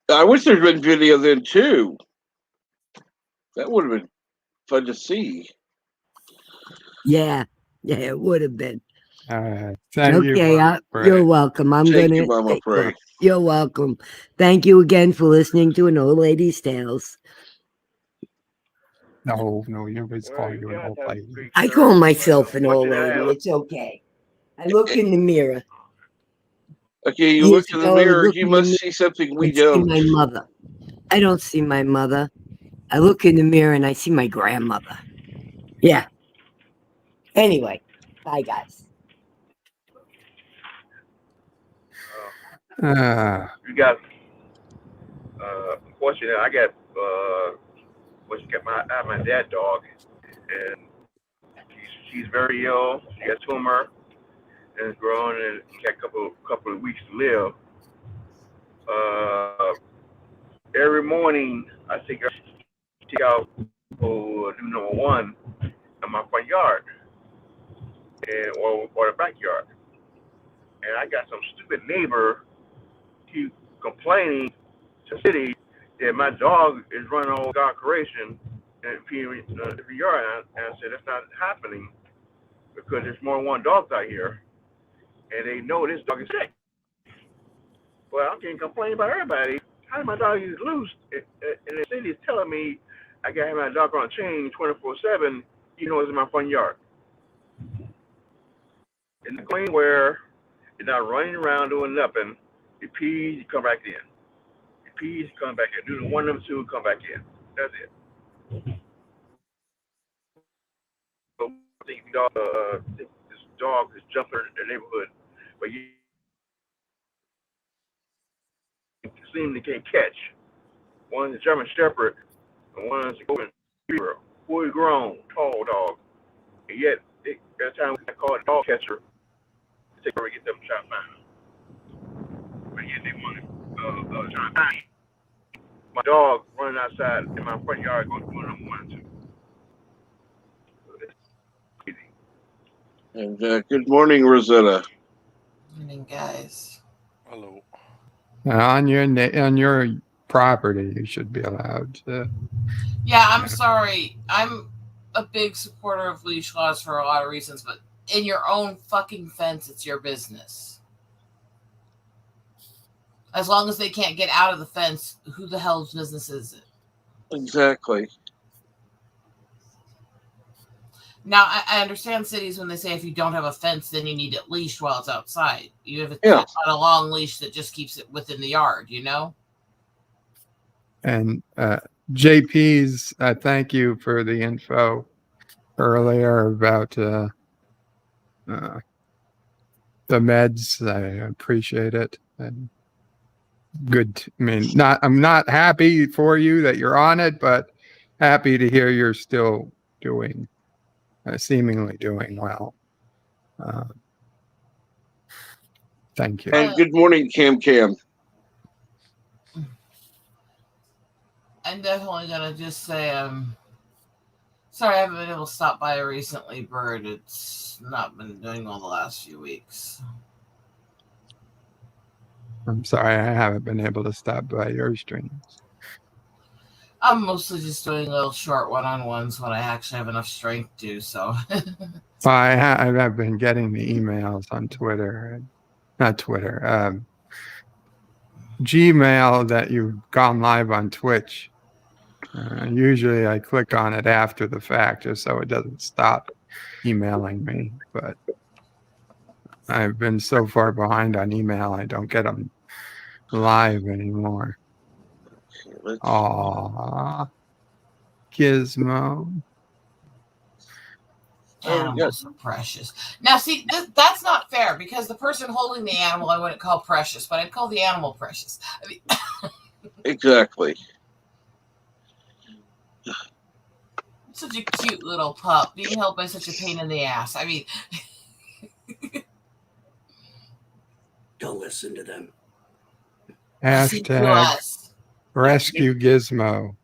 I wish there'd been video then too. That would have been fun to see. Yeah, it would have been. Thank you. You're welcome. Thank you, Mama Pray. You're welcome. Thank you again for listening to An Old Lady's Tales. No, you always call you an old lady. I call myself an old lady. It's okay. I look in the mirror. Okay, you look in the mirror, you must see something we don't. See my mother. I don't see my mother. I look in the mirror and I see my grandmother. Yeah. Anyway, bye, guys. You got, unfortunately, I got, I have my dad dog, and she's very ill. She got a tumor, and it's growing, and she got a couple of weeks to live. Every morning, I take her out for do number one in my front yard, or the backyard. And I got some stupid neighbor keep complaining to the city that my dog is running all dog creation in the yard. And I said, that's not happening because there's more than one dog out here, and they know this dog is sick. Well, I'm getting complained by everybody. How my dog is loose? And the city is telling me I got to have my dog on a chain 24/7, you know, it's in my front yard. In the clean where you're not running around doing nothing, you pee, you come back in. You pee, you come back in. Do the 1, number 2, come back in. That's it. So I think this dog is jumping in the neighborhood, but you seem to can't catch. One is a German Shepherd, and one is a Golden Retriever, fully grown, tall dog. And yet, every time I call a dog catcher, they take over to get them try to find them. But yet they want to try to find me. My dog running outside in my front yard going to do number 1 and 2. So it's crazy. And good morning, Rosetta. Good morning, guys. Hello. On your property, you should be allowed to. Yeah, I'm sorry. I'm a big supporter of leash laws for a lot of reasons, but in your own fucking fence, it's your business. As long as they can't get out of the fence, who the hell's business is it? Exactly. Now, I understand cities when they say if you don't have a fence, then you need it leashed while it's outside. You have not a long leash that just keeps it within the yard, you know? And JP's, thank you for the info earlier about the meds. I appreciate it. And good. I'm not happy for you that you're on it, but happy to hear you're still doing, seemingly doing well. Thank you. And good morning, Cam. I'm definitely gonna just say sorry I haven't been able to stop by recently, Bird. It's not been doing well the last few weeks. I'm sorry I haven't been able to stop by your streams. I'm mostly just doing little short one-on-ones when I actually have enough strength to, so. I've been getting the emails on Twitter, not Twitter, Gmail that you've gone live on Twitch. Usually I click on it after the fact just so it doesn't stop emailing me, but I've been so far behind on email I don't get them live anymore. Aww, Gizmo. Animals are precious. Now, see, that's not fair because the person holding the animal I wouldn't call precious, but I'd call the animal precious. I mean, Exactly. Such a cute little pup being held by such a pain in the ass. I mean, Don't listen to them. listen to Hashtag us. rescue Gizmo.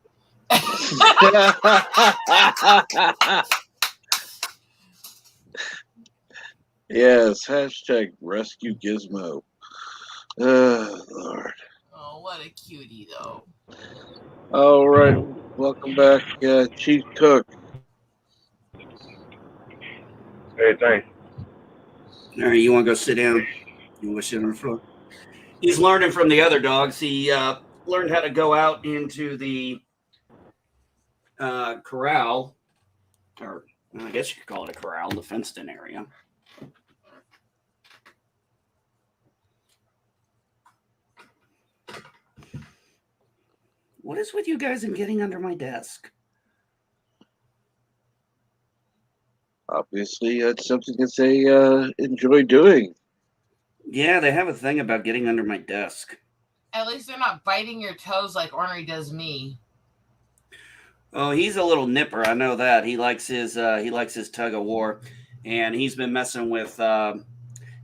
Yes, hashtag rescue Gizmo. Lord. Oh, what a cutie, though. All right, welcome back, Chief Cook. Hey, thanks. All right, you want to go sit down? You want to sit on the floor? He's learning from the other dogs. He learned how to go out into the corral, or I guess you could call it a corral, the fenced-in area. What is with you guys and getting under my desk? Obviously, that's something that they enjoy doing. Yeah, they have a thing about getting under my desk. At least they're not biting your toes like Ornery does me. Oh, he's a little nipper. I know that. He likes his tug of war, and he's been messing with.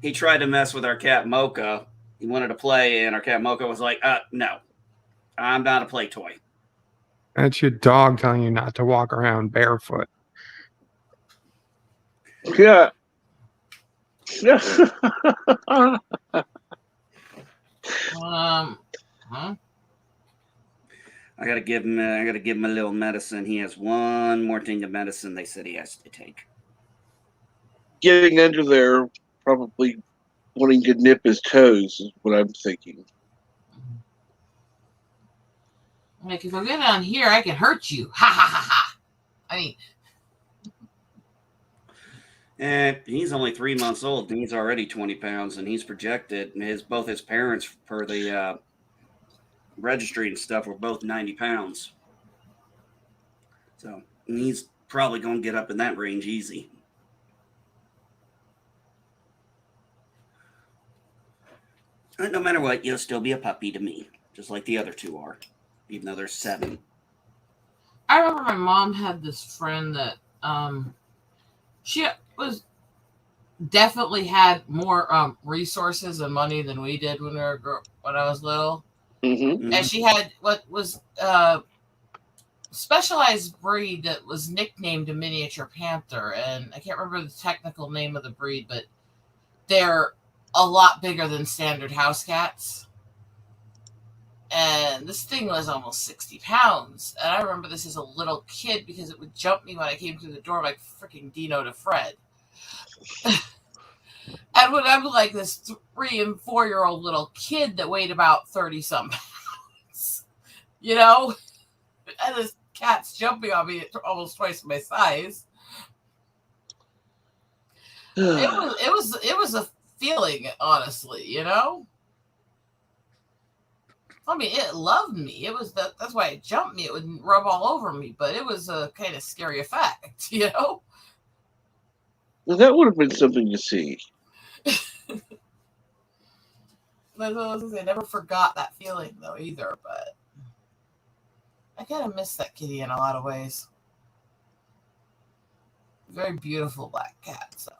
He tried to mess with our cat Mocha. He wanted to play, and our cat Mocha was like, "No, I'm not a play toy." That's your dog telling you not to walk around barefoot. Yeah. Huh? I gotta give him a little medicine. He has one more thing of medicine they said he has to take. Getting under there, probably wanting to nip his toes is what I'm thinking. Like, if I get on here, I can hurt you. Ha ha ha ha. I mean, And he's only 3 months old, and he's already 20 pounds, and he's projected. And both his parents, per the registry and stuff, were both 90 pounds. So he's probably going to get up in that range easy. And no matter what, you'll still be a puppy to me, just like the other two are, even though they're 7. I remember my mom had this friend that she was definitely had more resources and money than we did when I was little. Mm-hmm. And she had what was specialized breed that was nicknamed a miniature panther, and I can't remember the technical name of the breed, but they're a lot bigger than standard house cats. And this thing was almost 60 pounds. And I remember this as a little kid because it would jump me when I came through the door like freaking Dino to Fred. And when I'm like this 3 and 4-year-old little kid that weighed about 30-some pounds, you know, and this cat's jumping on me at almost twice my size. It was a feeling, honestly, you know. I mean, it loved me. It was that's why it jumped me. It would rub all over me, but it was a kind of scary effect, you know. Well, that would have been something to see. I never forgot that feeling though either, but I kind of miss that kitty in a lot of ways. Very beautiful black cat. So.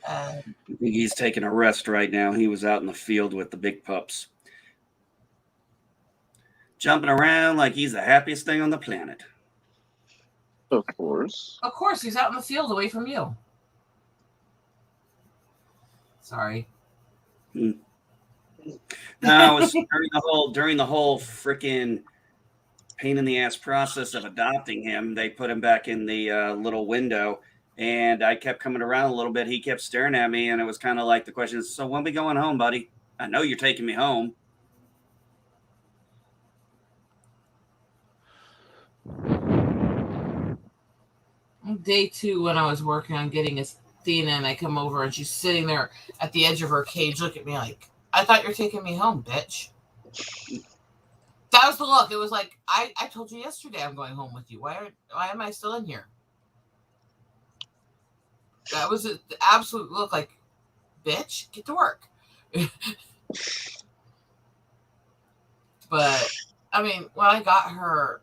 I think he's taking a rest right now. He was out in the field with the big pups, jumping around like he's the happiest thing on the planet. Of course. Of course, he's out in the field away from you. Sorry. No, it was during the whole freaking pain in the ass process of adopting him. They put him back in the little window, and I kept coming around a little bit. He kept staring at me, and it was kind of like the question is, so when we going home, buddy? I know you're taking me home. Day 2, when I was working on getting Athena, and I come over, and she's sitting there at the edge of her cage, look at me like, I thought you were taking me home, bitch. That was the look. It was like, I told you yesterday I'm going home with you. Why am I still in here? That was the absolute look like, bitch, get to work. But I mean, when I got her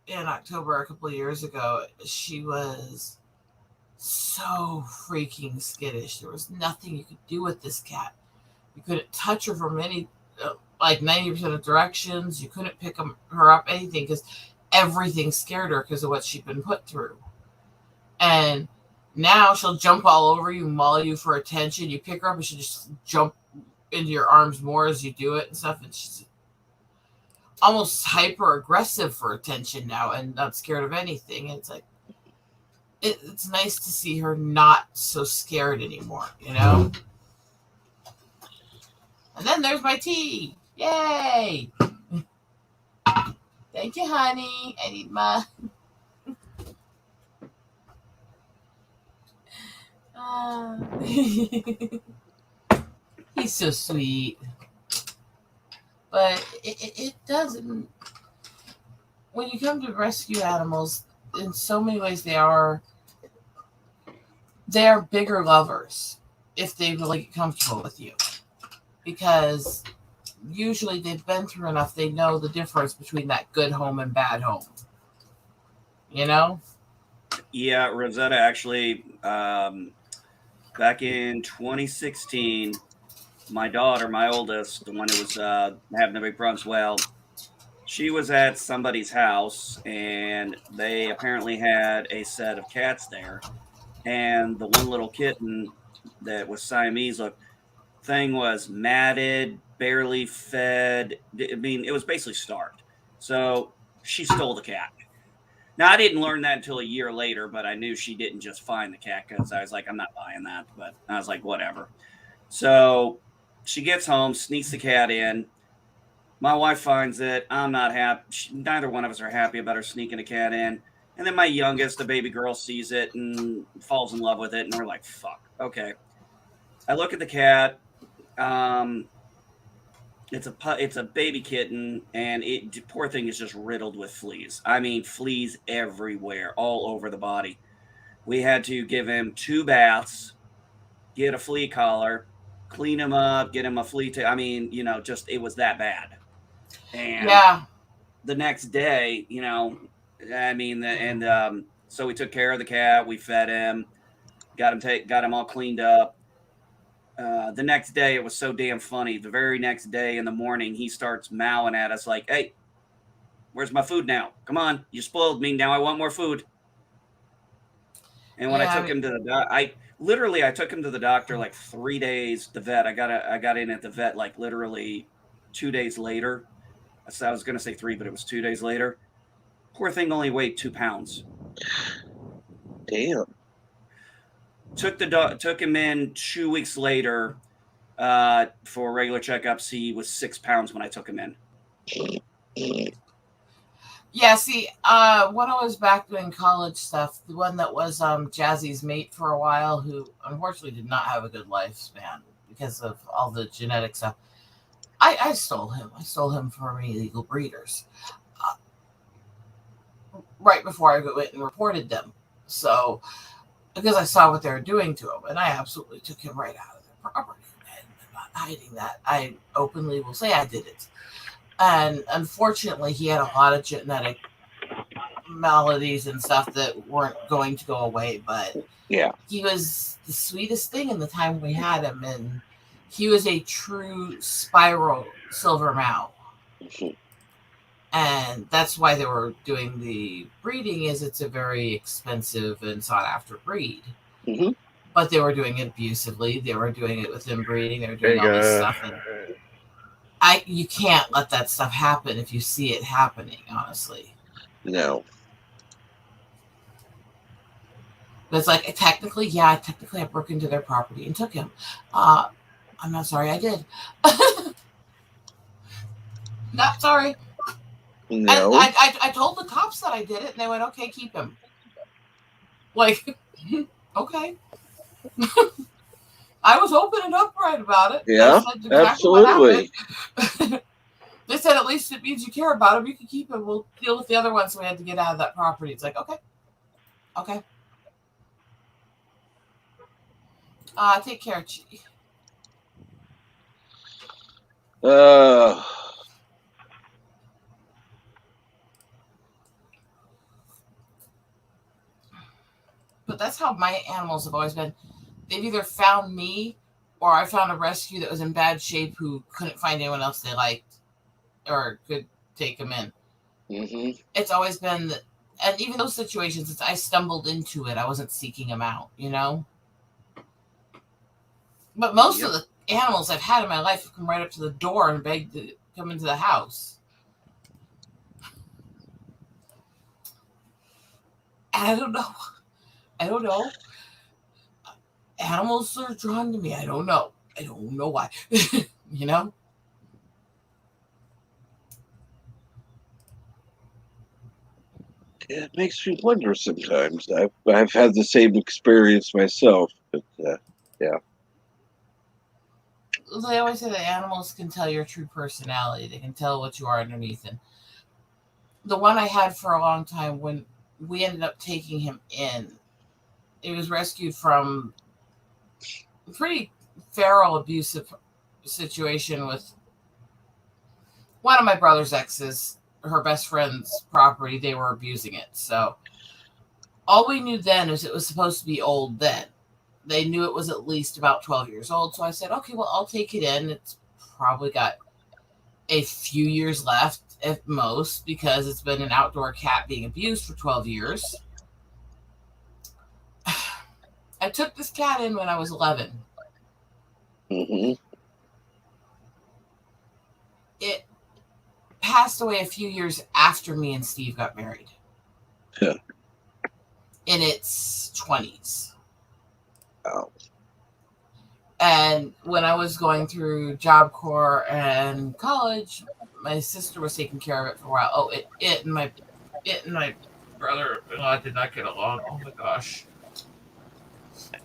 in October a couple of years ago, she was so freaking skittish. There was nothing you could do with this cat. You couldn't touch her from any, like 90% of directions. You couldn't pick her up, anything, because everything scared her because of what she'd been put through. And now she'll jump all over you, maul you for attention. You pick her up and she'll just jump into your arms more as you do it and stuff. And she's almost hyper aggressive for attention now and not scared of anything. And it's like, it's nice to see her not so scared anymore, you know? And then there's my tea. Yay! Thank you, honey. I need my... He's so sweet. But it doesn't... When you come to rescue animals, in so many ways they are bigger lovers if they really get comfortable with you. Because usually they've been through enough, they know the difference between that good home and bad home. You know? Yeah, Rosetta actually, back in 2016, my daughter, my oldest, the one who was having the big problems, well, she was at somebody's house and they apparently had a set of cats there. And the one little kitten that was Siamese look thing was matted, barely fed. I mean, it was basically starved. So she stole the cat. Now, I didn't learn that until a year later, but I knew she didn't just find the cat because I was like, I'm not buying that. But I was like, whatever. So she gets home, sneaks the cat in. My wife finds it. I'm not happy. Neither one of us are happy about her sneaking a cat in. And then my youngest, the baby girl, sees it and falls in love with it. And we're like, fuck. Okay. I look at the cat. It's a baby kitten, and poor thing is just riddled with fleas. I mean, fleas everywhere, all over the body. We had to give him 2 baths, get a flea collar, clean him up, get him a flea I mean, just it was that bad. And yeah, the next day, I mean, so we took care of the cat, we fed him, got him all cleaned up. The next day, it was so damn funny. The very next day in the morning, he starts mowing at us like, "Hey, where's my food now? Come on, you spoiled me. Now I want more food." And when I took him to the I took him to the doctor like 3 days. The vet, I got in at the vet like literally 2 days later. I was gonna say 3, but it was 2 days later. Poor thing only weighed 2 pounds. Damn. Took him in 2 weeks later for regular checkups. He was 6 pounds when I took him in. Yeah, see, when I was back doing college stuff, the one that was Jazzy's mate for a while, who unfortunately did not have a good lifespan because of all the genetic stuff, I stole him. I stole him from illegal breeders right before I went and reported them. So, because I saw what they were doing to him, and I absolutely took him right out of their property. And I'm not hiding that. I openly will say I did it. And unfortunately, he had a lot of genetic maladies and stuff that weren't going to go away. But yeah, he was the sweetest thing in the time we had him. And he was a true spiral silver Mao. Mhm. And that's why they were doing the breeding, is it's a very expensive and sought after breed. Mhm. But they were doing it abusively. They were doing it with inbreeding. They were doing all this stuff. And you can't let that stuff happen if you see it happening, honestly. No. But it's like, technically I broke into their property and took him. I'm not sorry I did. Not sorry. No. I told the cops that I did it, and they went, okay, keep him. Like, okay. I was open and upright about it. Yeah, exactly absolutely. They said, at least it means you care about him. You can keep him. We'll deal with the other ones. So we had to get out of that property. It's like, okay. Take care, Chi. Uh, But that's how my animals have always been. They've either found me or I found a rescue that was in bad shape who couldn't find anyone else they liked or could take them in. mm-hmm. It's always been, and even those situations, I stumbled into it. I wasn't seeking them out, you know? But most of the animals I've had in my life have come right up to the door and begged to come into the house. I don't know. I don't know. Animals are drawn to me. I don't know. I don't know why. You know? It makes me wonder sometimes. I've had the same experience myself, but yeah. They always say that animals can tell your true personality. They can tell what you are underneath. And the one I had for a long time, when we ended up taking him in, he was rescued from a pretty feral, abusive situation with one of my brother's exes, her best friend's property. They were abusing it. So all we knew then is it was supposed to be old then. They knew it was at least about 12 years old. So I said, okay, well, I'll take it in. It's probably got a few years left at most because it's been an outdoor cat being abused for 12 years. I took this cat in when I was 11. Mm-hmm. It passed away a few years after me and Steve got married. Yeah. In its 20s. Oh. And when I was going through Job Corps and college, my sister was taking care of it for a while. Oh, it and my brother-in-law did not get along. Oh my gosh.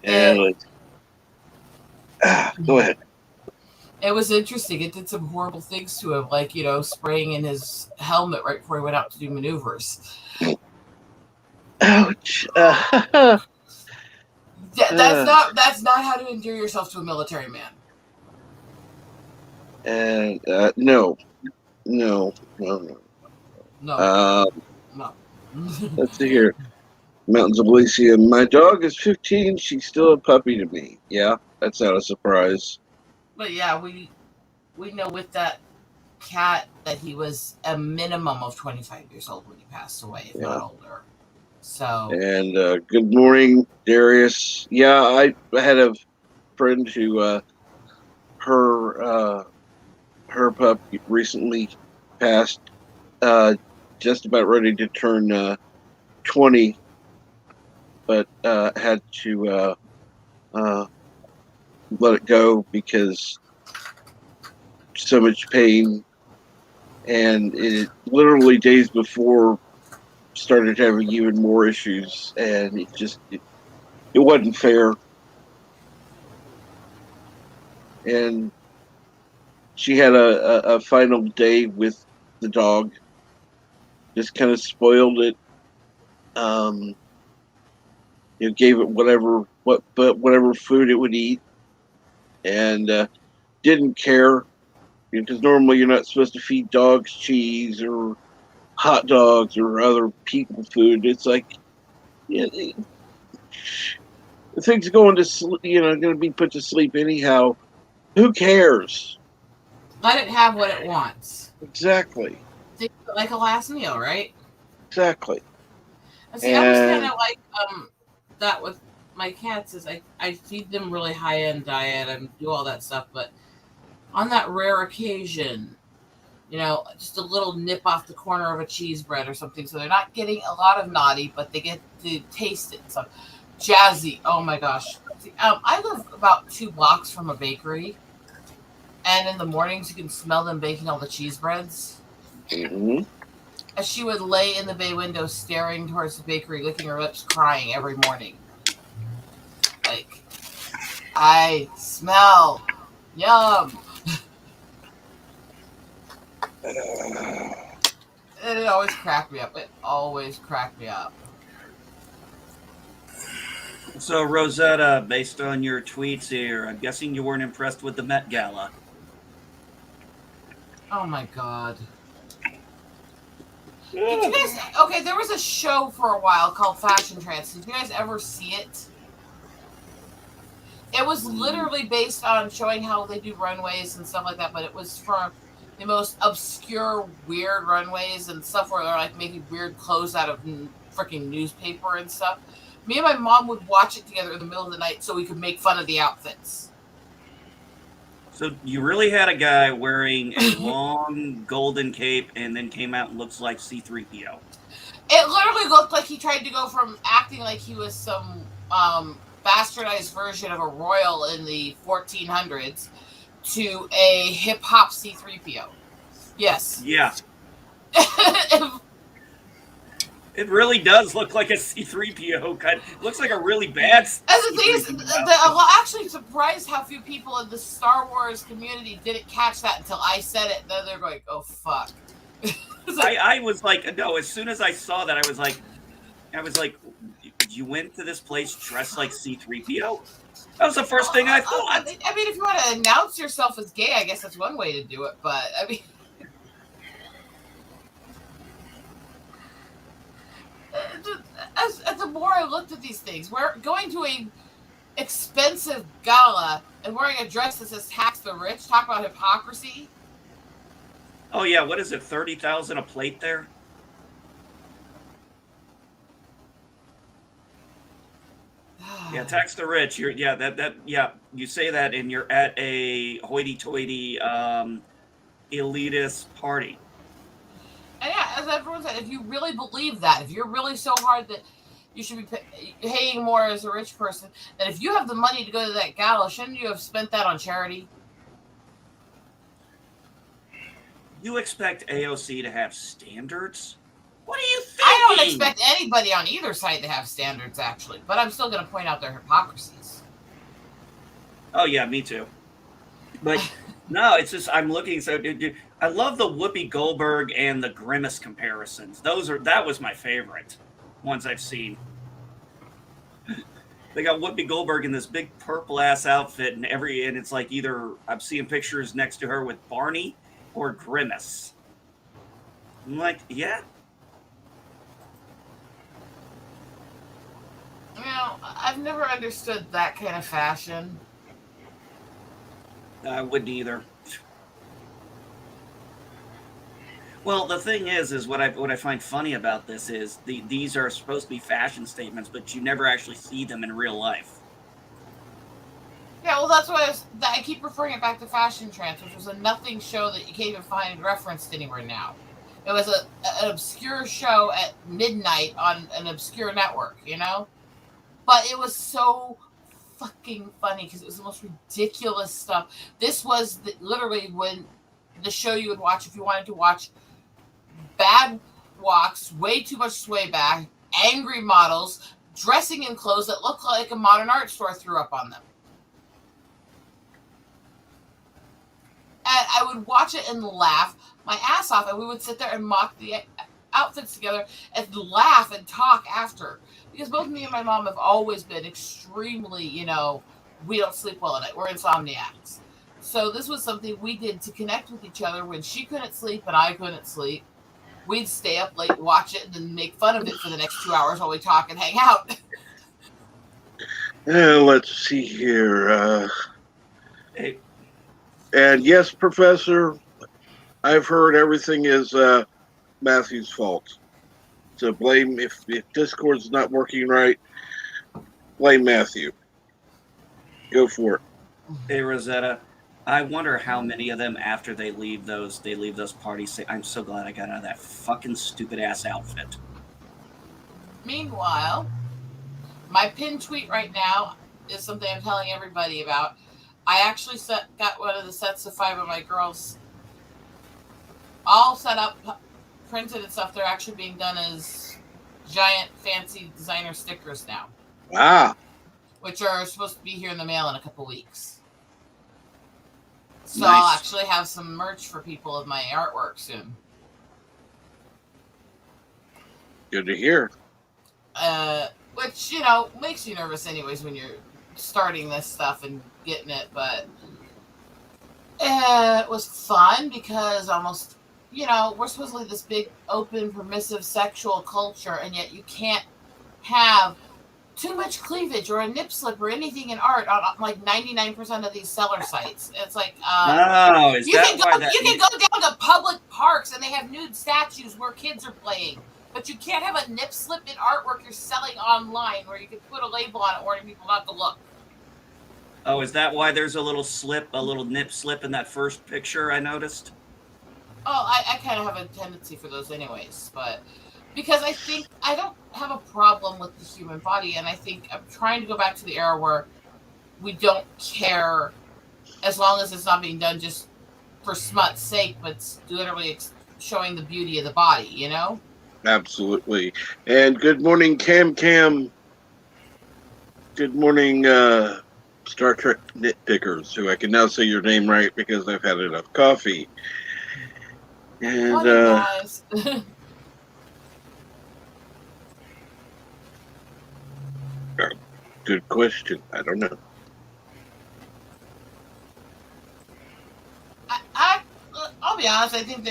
And go ahead. It was interesting. It did some horrible things to him, like, spraying in his helmet right before he went out to do maneuvers. Ouch. That's not how to endear yourself to a military man. And no. No. Let's see here. Mountains of Elysium. My dog is 15. She's still a puppy to me. Yeah, that's not a surprise. But yeah, we know with that cat that he was a minimum of 25 years old when he passed away, if not older. So. And good morning, Darius. Yeah, I had a friend who her pup recently passed, just about ready to turn 20, but had to let it go because so much pain, and it literally days before started having even more issues, and it wasn't fair. And she had a final day with the dog, just kind of spoiled it. Gave it whatever food it would eat, and didn't care, because normally you're not supposed to feed dogs cheese or hot dogs or other people food. It's like, the thing's going to sleep, going to be put to sleep anyhow. Who cares? Let it have what it wants. Exactly. Think like a last meal, right? Exactly. See, I was kind of like that with my cats. Is I feed them really high-end diet and do all that stuff, but on that rare occasion, just a little nip off the corner of a cheese bread or something, so they're not getting a lot of naughty, but they get to taste it. So Jazzy, oh my gosh. See, I live about 2 blocks from a bakery, and in the mornings you can smell them baking all the cheese breads. Mm-hmm. As she would lay in the bay window staring towards the bakery, licking her lips, crying every morning. Like, I smell yum. And it always cracked me up. It always cracked me up. So, Rosetta, based on your tweets here, I'm guessing you weren't impressed with the Met Gala. Oh my god. Did you guys? Okay, there was a show for a while called Fashion Trance. Did you guys ever see it? It was literally based on showing how they do runways and stuff like that, but it was from the most obscure, weird runways and stuff where they're like making weird clothes out of freaking newspaper and stuff. Me and my mom would watch it together in the middle of the night so we could make fun of the outfits. So you really had a guy wearing a long golden cape and then came out and looks like C-3PO. It literally looked like he tried to go from acting like he was some bastardized version of a royal in the 1400s to a hip-hop C-3PO. Yes. Yeah. It really does look like a C-3PO cut. It looks like a really bad And the thing is, I'm actually surprised how few people in the Star Wars community didn't catch that until I said it. Then they're going, oh, fuck. I was like, no, as soon as I saw that, I was like, you went to this place dressed like C-3PO? That was the first thing I thought. I mean, if you want to announce yourself as gay, I guess that's one way to do it. But, I mean... As the more I looked at these things, we're going to a expensive gala and wearing a dress that says tax the rich. Talk about hypocrisy. Oh yeah, what is it? 30,000 a plate there? Yeah, tax the rich. You're you say that and you're at a hoity-toity elitist party. And yeah, as everyone said, if you really believe that, if you're really so hard that you should be paying more as a rich person, then if you have the money to go to that gala, shouldn't you have spent that on charity? You expect AOC to have standards? What are you thinking? I don't expect anybody on either side to have standards, actually, but I'm still going to point out their hypocrisies. Oh yeah, me too. But no, it's just I'm looking. So I love the Whoopi Goldberg and the Grimace comparisons. That was my favorite ones I've seen. They got Whoopi Goldberg in this big purple ass outfit, and it's like either I'm seeing pictures next to her with Barney or Grimace. I'm like, yeah. You know, I've never understood that kind of fashion. I wouldn't either. Well, the thing is what I find funny about this is these are supposed to be fashion statements, but you never actually see them in real life. Yeah, well, that's why I keep referring it back to Fashion Trance, which was a nothing show that you can't even find referenced anywhere now. It was an obscure show at midnight on an obscure network, you know? But it was so fucking funny because it was the most ridiculous stuff. This was literally when the show you would watch if you wanted to watch bad walks, way too much sway back, angry models, dressing in clothes that look like a modern art store threw up on them. And I would watch it and laugh my ass off, and we would sit there and mock the outfits together and laugh and talk after. Because both me and my mom have always been extremely, we don't sleep well at night. We're insomniacs. So this was something we did to connect with each other when she couldn't sleep and I couldn't sleep. We'd stay up late, watch it, and then make fun of it for the next 2 hours while we talk and hang out. Let's see here. Hey. And yes, Professor, I've heard everything is Matthew's fault. So blame, if Discord's not working right, blame Matthew. Go for it. Hey, Rosetta, I wonder how many of them after they leave those parties say, I'm so glad I got out of that fucking stupid ass outfit. Meanwhile, my pinned tweet right now is something I'm telling everybody about. I actually got one of the sets of 5 of my girls all set up, printed and stuff. They're actually being done as giant fancy designer stickers now. Wow. Which are supposed to be here in the mail in a couple weeks. So Nice. I'll actually have some merch for people of my artwork soon. Good to hear. Which, makes you nervous anyways when you're starting this stuff and getting it, but It was fun because almost, we're supposedly this big, open, permissive sexual culture, and yet you can't have too much cleavage or a nip slip or anything in art on like 99% of these seller sites. It's like, Oh, is you that can go, why that? you can go down to public parks and they have nude statues where kids are playing, but you can't have a nip slip in artwork you're selling online where you can put a label on it warning people not to look. Oh, is that why there's a little nip slip in that first picture I noticed? Oh, I kind of have a tendency for those anyways, but because I think I don't have a problem with the human body, and I think I'm trying to go back to the era where we don't care as long as it's not being done just for smut's sake, but it's literally showing the beauty of the body, you know? Absolutely. And good morning, Cam Cam. Good morning, Star Trek nitpickers, who I can now say your name right because I've had enough coffee. And Morning, guys. good question. I don't know. I'll be honest. I think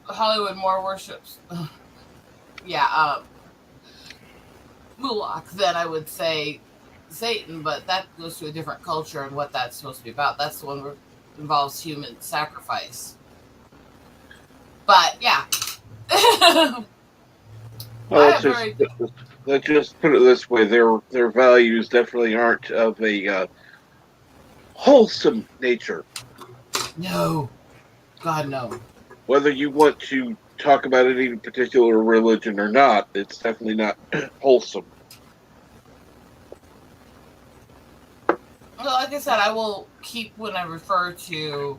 Hollywood more worships, Mulak than I would say Satan, but that goes to a different culture and what that's supposed to be about. That's the one where it involves human sacrifice. But yeah. Well, let's just put it this way: their values definitely aren't of a wholesome nature. No, God no. Whether you want to talk about any particular religion or not, it's definitely not wholesome. Well, like I said, I will keep when I refer to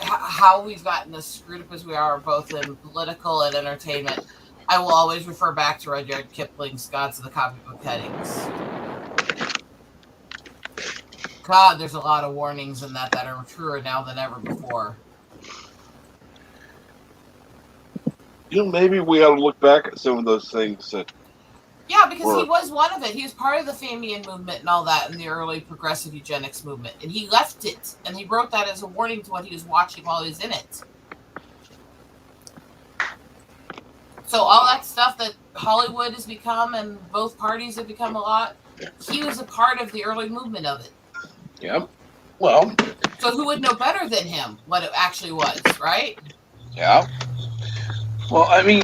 how we've gotten as screwed up as we are, both in political and entertainment. I will always refer back to Rudyard Kipling's Gods of the Copybook Headings. God, there's a lot of warnings in that are truer now than ever before. Maybe we ought to look back at some of those things that. Yeah, because he was one of it. He was part of the Famian movement and all that in the early progressive eugenics movement. And he left it. And he wrote that as a warning to what he was watching while he was in it. So all that stuff that Hollywood has become and both parties have become a lot, he was a part of the early movement of it. Yep. Well. So who would know better than him what it actually was, right? Yeah. Well, I mean,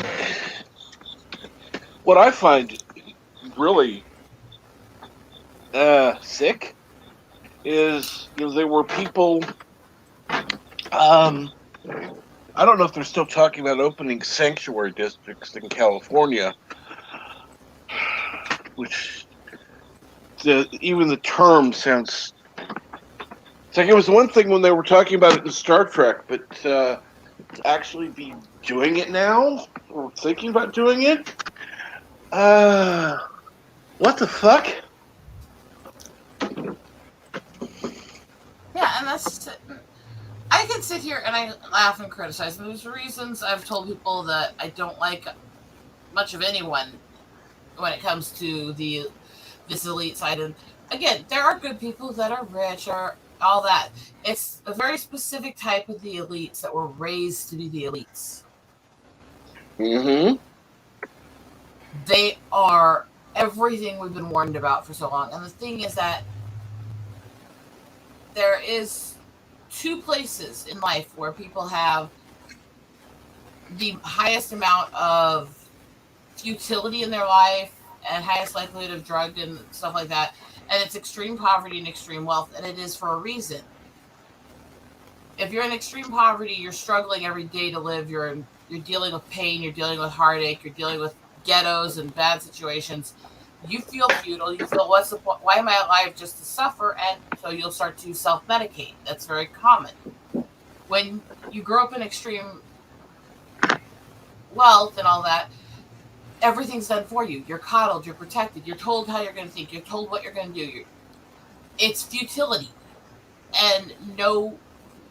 what I find really sick is there were people. I don't know if they're still talking about opening sanctuary districts in California, which even the term sounds. It's like it was one thing when they were talking about it in Star Trek, but to actually be doing it now or thinking about doing it, what the fuck? Yeah, and that's. I can sit here and I laugh and criticize. And there's reasons I've told people that I don't like much of anyone when it comes to this elite side. And again, there are good people that are rich or all that. It's a very specific type of the elites that were raised to be the elites. Mm-hmm. They are everything we've been warned about for so long. And the thing is that there is two places in life where people have the highest amount of futility in their life and highest likelihood of drug and stuff like that. And it's extreme poverty and extreme wealth. And it is for a reason. If you're in extreme poverty, you're struggling every day to live. You're dealing with pain. You're dealing with heartache. You're dealing with ghettos and bad situations. You feel futile. You feel, what's the point? Why am I alive just to suffer? And so you'll start to self-medicate. That's very common. When you grow up in extreme wealth and all that, everything's done for you. You're coddled. You're protected. You're told how you're going to think. You're told what you're going to do. It's futility and no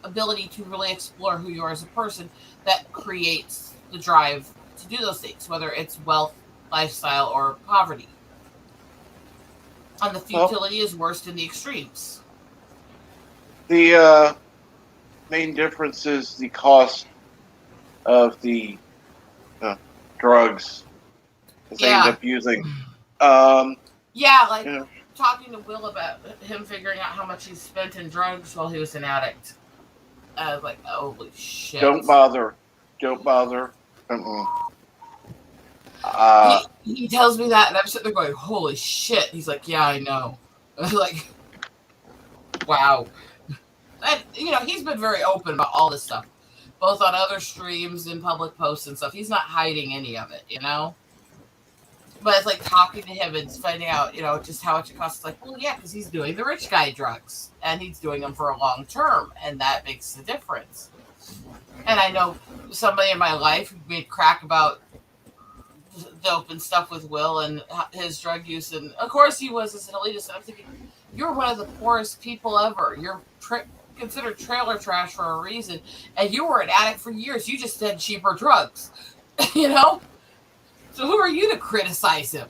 ability to really explore who you are as a person that creates the drive to do those things, whether it's wealth, lifestyle, or poverty. And the futility is worst in the extremes. The main difference is the cost of the drugs that they end Yeah. up using. Yeah, like You know, talking to Will about him figuring out how much he spent in drugs while he was an addict. I was like, holy shit. don't bother. Don't bother. Uh, He tells me that, and I'm sitting there going, holy shit. He's like, yeah, I know. Like, wow. And, he's been very open about all this stuff, both on other streams and public posts and stuff. He's not hiding any of it, But it's like talking to him and finding out, just how much it costs. It's like, well, yeah, because he's doing the rich guy drugs, and he's doing them for a long term, and that makes a difference. And I know somebody in my life who made crack about dope and stuff with Will and his drug use, and of course he was as an elitist. And I'm thinking, you're one of the poorest people ever. You're considered trailer trash for a reason, and you were an addict for years. You just had cheaper drugs, So who are you to criticize him?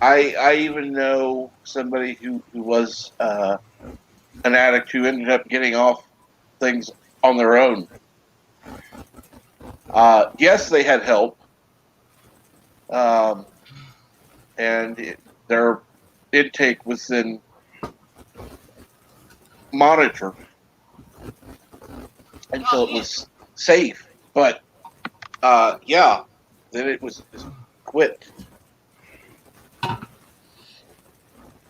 I even know somebody who was an addict who ended up getting off things on their own. Yes, they had help, and their intake was then monitored until it was safe. But yeah, then it was quit.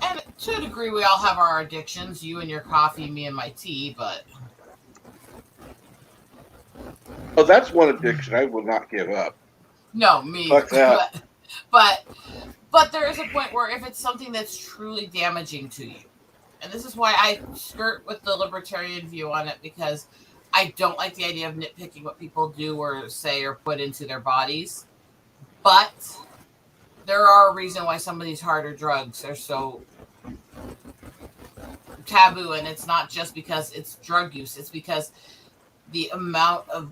And to a degree, we all have our addictions. You and your coffee, me and my tea, but... Oh, that's one addiction I will not give up. No, me. Fuck that. But there is a point where if it's something that's truly damaging to you, and this is why I skirt with the libertarian view on it, because I don't like the idea of nitpicking what people do or say or put into their bodies. But there are a reason why some of these harder drugs are so taboo, and it's not just because it's drug use. It's because the amount of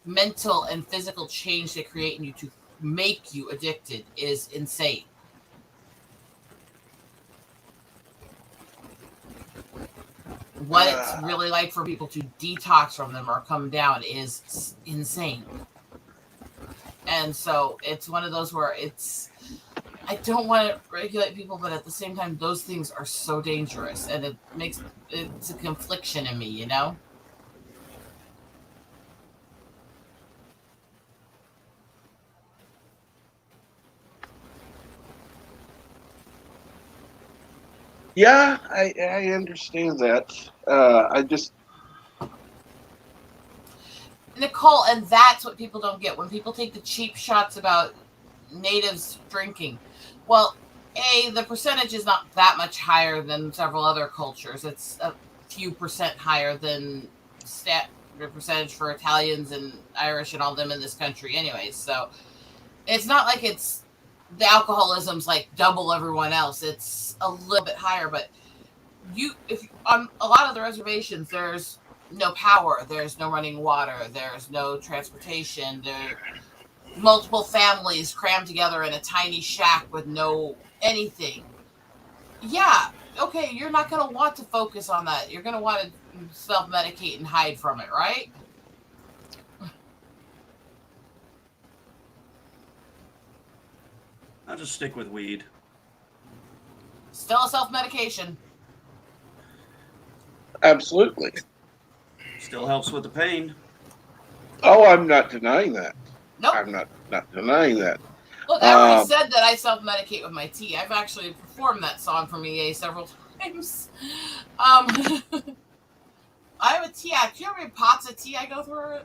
mental and physical change they create in you to make you addicted is insane. What it's really like for people to detox from them or come down is insane. And so it's one of those where I don't want to regulate people, but at the same time, those things are so dangerous, and it's a confliction in me, Yeah, I understand that. I just... Nicole, and that's what people don't get when people take the cheap shots about natives drinking. Well, the percentage is not that much higher than several other cultures. It's a few percent higher than the percentage for Italians and Irish and all them in this country anyways. So it's not like the alcoholism's like double everyone else. It's a little bit higher, but if on a lot of the reservations, there's no power, there's no running water, there's no transportation, there multiple families crammed together in a tiny shack with no anything. Yeah, okay, you're not going to want to focus on that. You're going to want to self-medicate and hide from it, right? I'll just stick with weed. Still a self-medication. Absolutely. Still helps with the pain. Oh, I'm not denying that. Nope. I'm not denying that. Look, I already said that I self-medicate with my tea. I've actually performed that song from EA several times. I have a tea act. Do you know how many pots of tea I go through?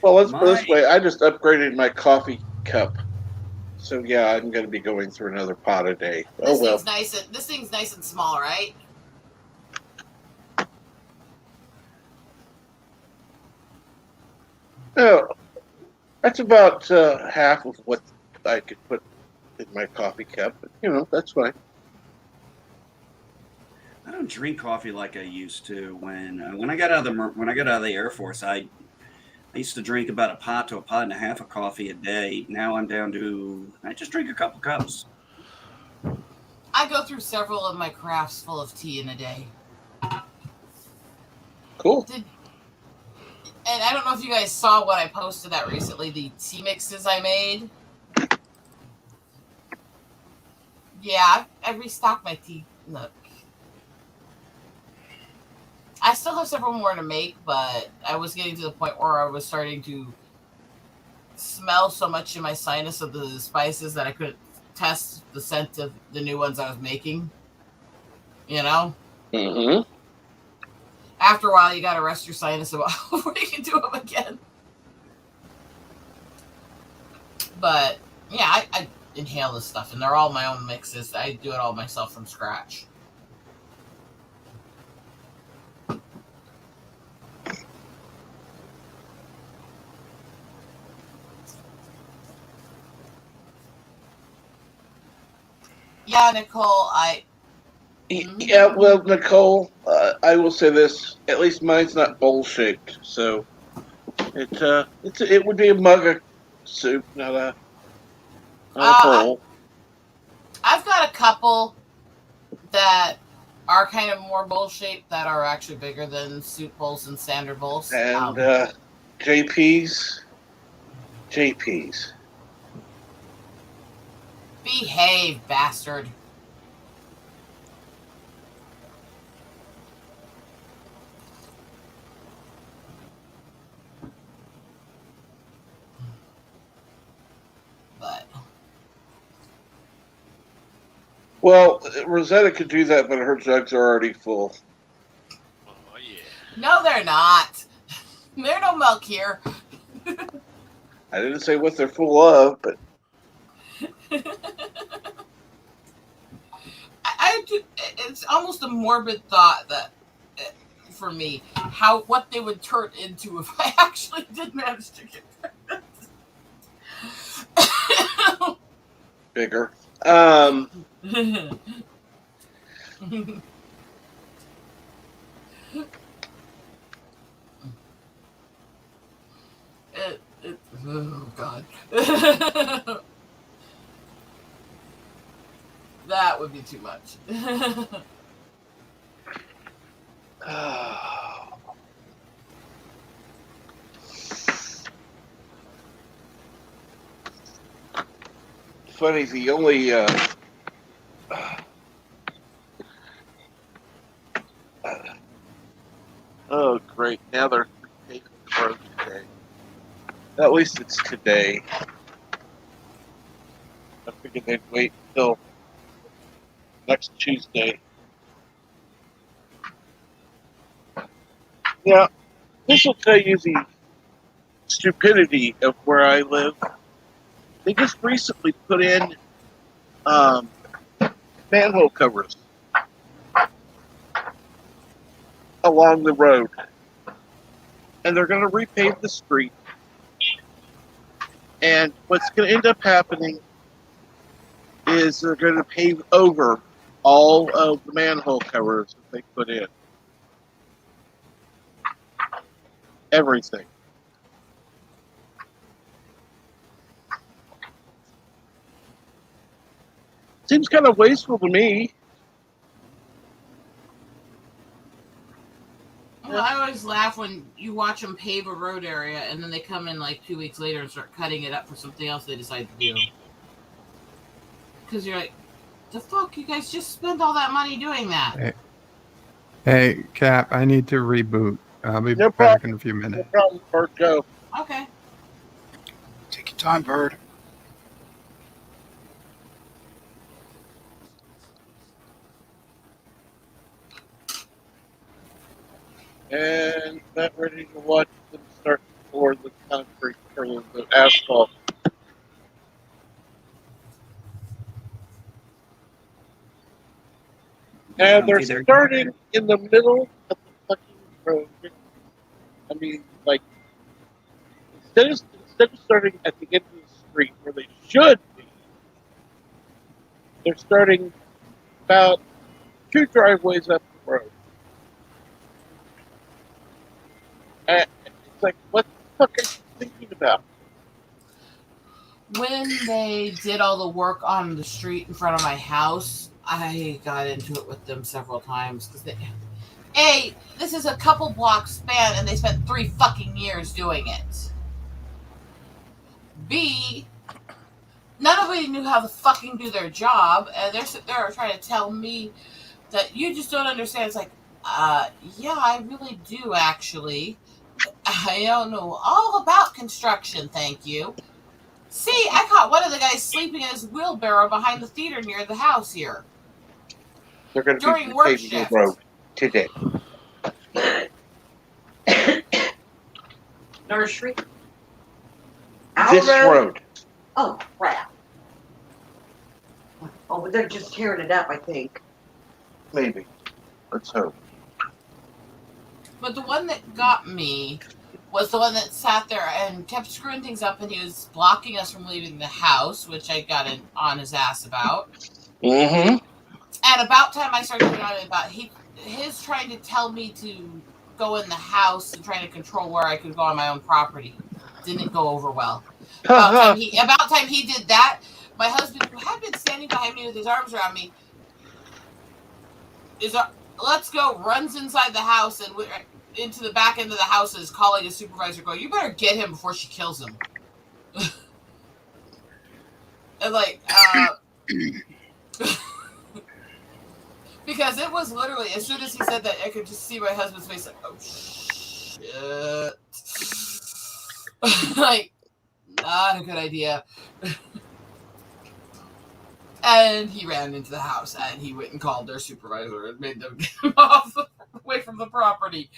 Well, let's put it this way. I just upgraded my coffee cup. So, yeah, I'm going to be going through another pot a day. This thing's nice and small, right? No, that's about half of what I could put in my coffee cup. But, that's fine. I don't drink coffee like I used to. When I got out of the Air Force, I I used to drink about a pot to a pot and a half of coffee a day. Now I'm down to, I just drink a couple cups. I go through several of my crafts full of tea in a day. Cool. And I don't know if you guys saw what I posted that recently, the tea mixes I made. Yeah, I restocked my tea nook. I still have several more to make, but I was getting to the point where I was starting to smell so much in my sinus of the spices that I couldn't test the scent of the new ones I was making. You know? Mm-hmm. After a while, you gotta rest your sinus before you can do them again. But, yeah, I inhale this stuff, and they're all my own mixes. I do it all myself from scratch. Yeah, Nicole, Yeah, well, Nicole, I will say this. At least mine's not bowl-shaped, so it would be a mug of soup, not a bowl. I've got a couple that are kind of more bowl-shaped that are actually bigger than soup bowls and standard bowls. And JP's. Behave, bastard. But Well, Rosetta could do that, but her jugs are already full. Oh yeah. no, they're not. There's no milk here. I didn't say what they're full of, but It's almost a morbid thought that, for me, what they would turn into if I actually did manage to get pregnant. bigger. Oh God. That would be too much. Funny, the only oh great! Now they're taking the road today. At least it's today. I figured they'd wait until next Tuesday. Yeah, this will tell you the stupidity of where I live. They just recently put in manhole covers along the road, and they're going to repave the street. And what's going to end up happening is they're going to pave over all of the manhole covers that they put in. Everything. Seems kind of wasteful to me. Well, I always laugh when you watch them pave a road area and then they come in like 2 weeks later and start cutting it up for something else they decide to do. Because you're like, the fuck? You guys just spend all that money doing that. Hey, Cap, I need to reboot. I'll be No back problem. in a few minutes. No problem, Bert. Go. Okay. Take your time, Bird. And not ready to watch them start to pour the concrete or the asphalt. And they're starting in the middle of the fucking road. I mean, like, instead of starting at the end of the street where they should be, they're starting about 2 driveways up the road. And it's like, what fuck are you thinking about? When they did all the work on the street in front of my house, I got into it with them several times because A, this is a couple blocks span and they spent 3 fucking years doing it. B, nobody knew how to fucking do their job, and they're sitting there trying to tell me that you just don't understand. It's like, yeah, I really do actually. I don't know all about construction, thank you. See, I caught one of the guys sleeping in his wheelbarrow behind the theater near the house here. They're going to During be work repaving the shift. road today. Nursery? This road. Oh, crap. Oh, but they're just tearing it up, I think. Maybe. Let's hope. But the one that got me was the one that sat there and kept screwing things up, and he was blocking us from leaving the house, which I got on his ass about. Mm-hmm. And about time I started getting on it about his trying to tell me to go in the house and trying to control where I could go on my own property. Didn't go over well. About time he did that, my husband, who had been standing behind me with his arms around me, let's go, runs inside the house and into the back end of the house and is calling his supervisor, going, you better get him before she kills him. And like, because it was literally, as soon as he said that, I could just see my husband's face like, oh shit. Like, not a good idea. And he ran into the house and he went and called their supervisor and made them get him away from the property.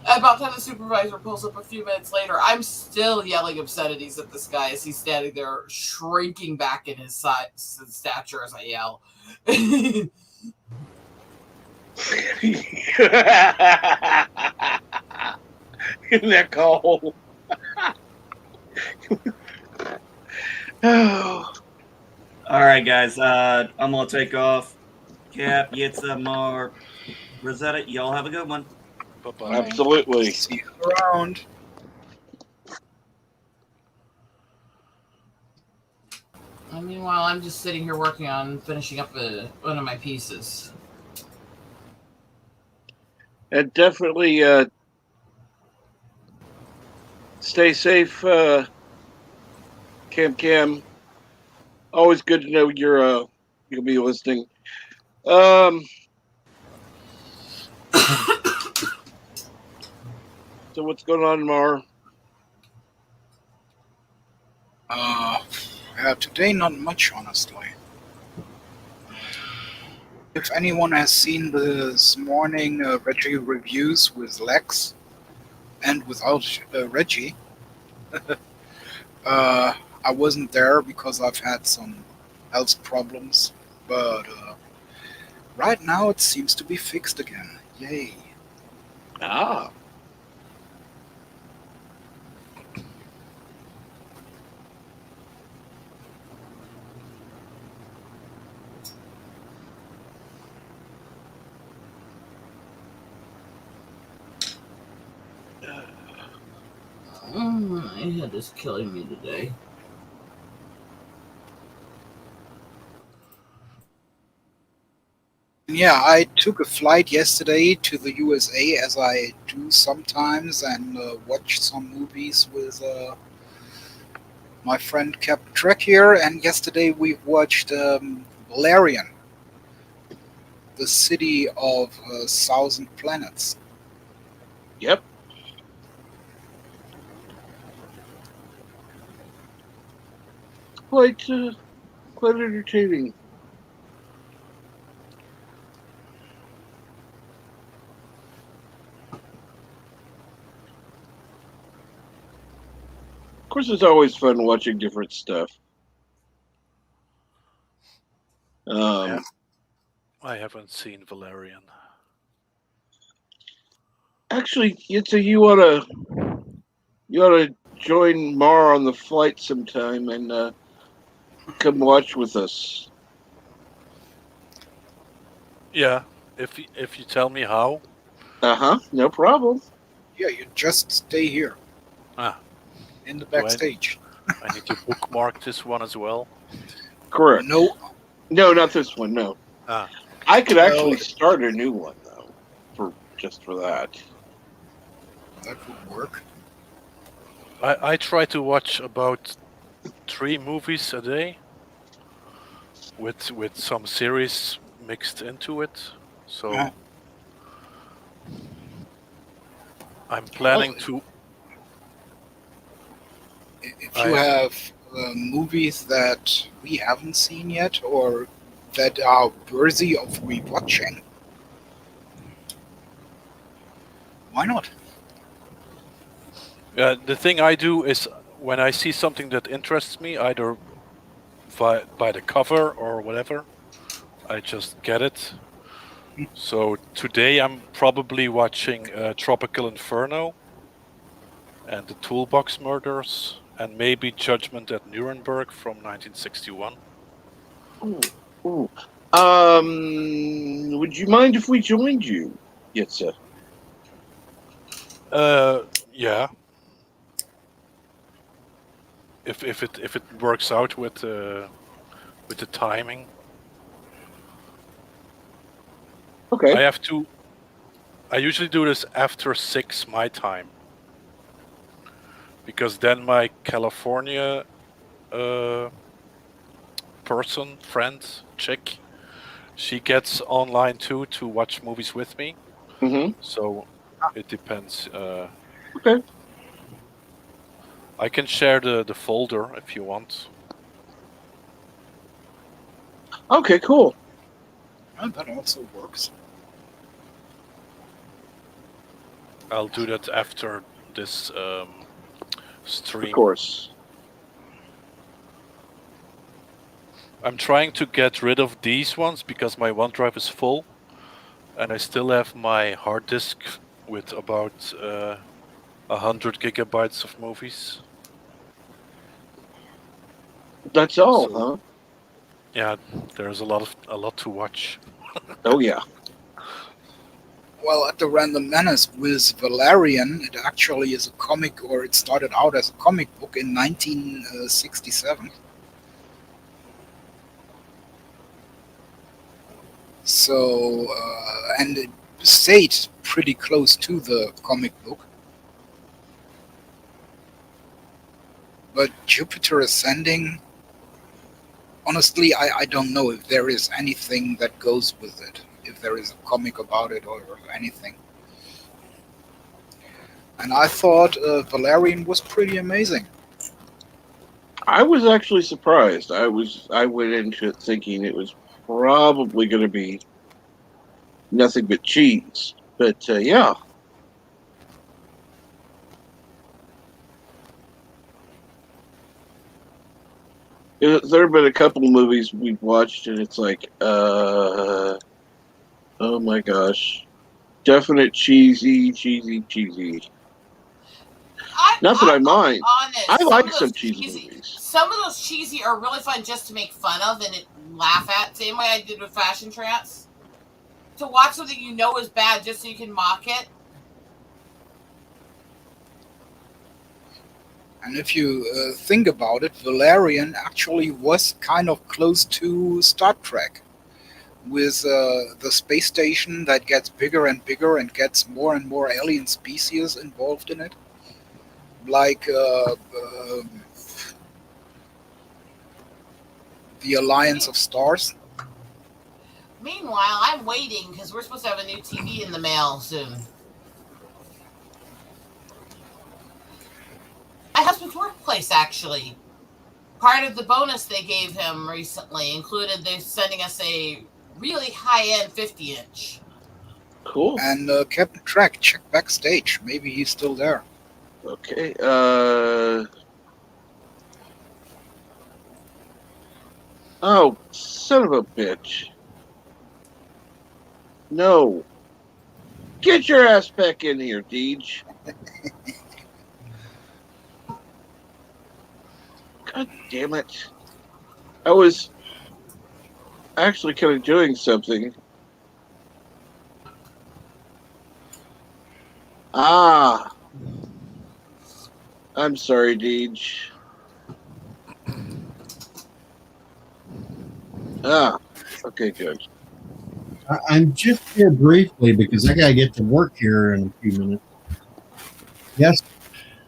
And about the time the supervisor pulls up a few minutes later, I'm still yelling obscenities at this guy as he's standing there shrinking back in his stature as I yell. Isn't that cold? Oh. All right, guys. I'm gonna take off. Cap, Yitza, Mar, Rosetta, y'all have a good one. Bye-bye. Absolutely. See you around. And meanwhile, I'm just sitting here working on finishing up one of my pieces. And definitely stay safe, Cam. Always good to know you'll be listening. So what's going on, Mar? Today not much, honestly. If anyone has seen this morning Reggie reviews with Lex and without Reggie, I wasn't there because I've had some health problems, but right now it seems to be fixed again. Yay. Ah. My head is killing me today. Yeah, I took a flight yesterday to the USA, as I do sometimes, and watched some movies with my friend Captain Trek here. And yesterday we watched Valerian, the city of 1,000 planets. Yep. Quite entertaining. Of course, it's always fun watching different stuff. I haven't seen Valerian. Actually, you ought to join Mar on the flight sometime and come watch with us. Yeah, if you tell me how. No problem. Yeah, you just stay here. Ah, in the Do I- backstage. I need to bookmark this one as well. Correct. No, No, not this one. No. Ah, I could Well- actually start a new one though, for that. that would work. I try to watch about 3 movies a day with some series mixed into it. So Uh-huh. I'm planning Well, to. If you have movies that we haven't seen yet or that are worthy of rewatching, why not? The thing I do is when I see something that interests me, either by the cover or whatever, I just get it. So today I'm probably watching Tropical Inferno and the Toolbox Murders and maybe Judgment at Nuremberg from 1961. Ooh, ooh. Would you mind if we joined you, Yitza? Yeah. If it works out with the timing. Okay. I usually do this after 6 my time. Because then my California friend, chick, she gets online too to watch movies with me. Mm-hmm. So it depends. Okay. I can share the folder if you want. Okay. Cool. Oh, that also works. I'll do that after this Of stream. course. I'm trying to get rid of these ones because my OneDrive is full, and I still have my hard disk with about 100 gigabytes of movies. That's all, So- huh? Yeah, there's a lot to watch. Oh yeah. Well, at the Random Menace with Valerian, it actually is a comic, or it started out as a comic book in 1967. So, and it stayed pretty close to the comic book. But Jupiter Ascending, honestly, I don't know if there is anything that goes with it, if there is a comic about it or anything. And I thought Valerian was pretty amazing. I was actually surprised. I went into it thinking it was probably going to be nothing but cheese, but yeah. There have been a couple of movies we've watched, and it's like, oh my gosh, definite cheesy. Not that I mind. Honest, I some like of those some cheesy movies. Some of those cheesy are really fun just to make fun of and laugh at. Same way I did with Fashion Trance. To watch something you know is bad just so you can mock it. And if you think about it, Valerian actually was kind of close to Star Trek, with the space station that gets bigger and bigger and gets more and more alien species involved in it. Like the Alliance of Stars. Meanwhile, I'm waiting because we're supposed to have a new TV in the mail soon. My husband's workplace, actually. Part of the bonus they gave him recently included they're sending us a really high-end 50-inch. Cool. And Captain Trek, check backstage. Maybe he's still there. Okay. Oh, son of a bitch. No. Get your ass back in here, Deej. God damn it. I was actually kind of doing something. Ah. I'm sorry, Deej. Ah, okay, good. I'm just here briefly because I got to get to work here in a few minutes. Yes,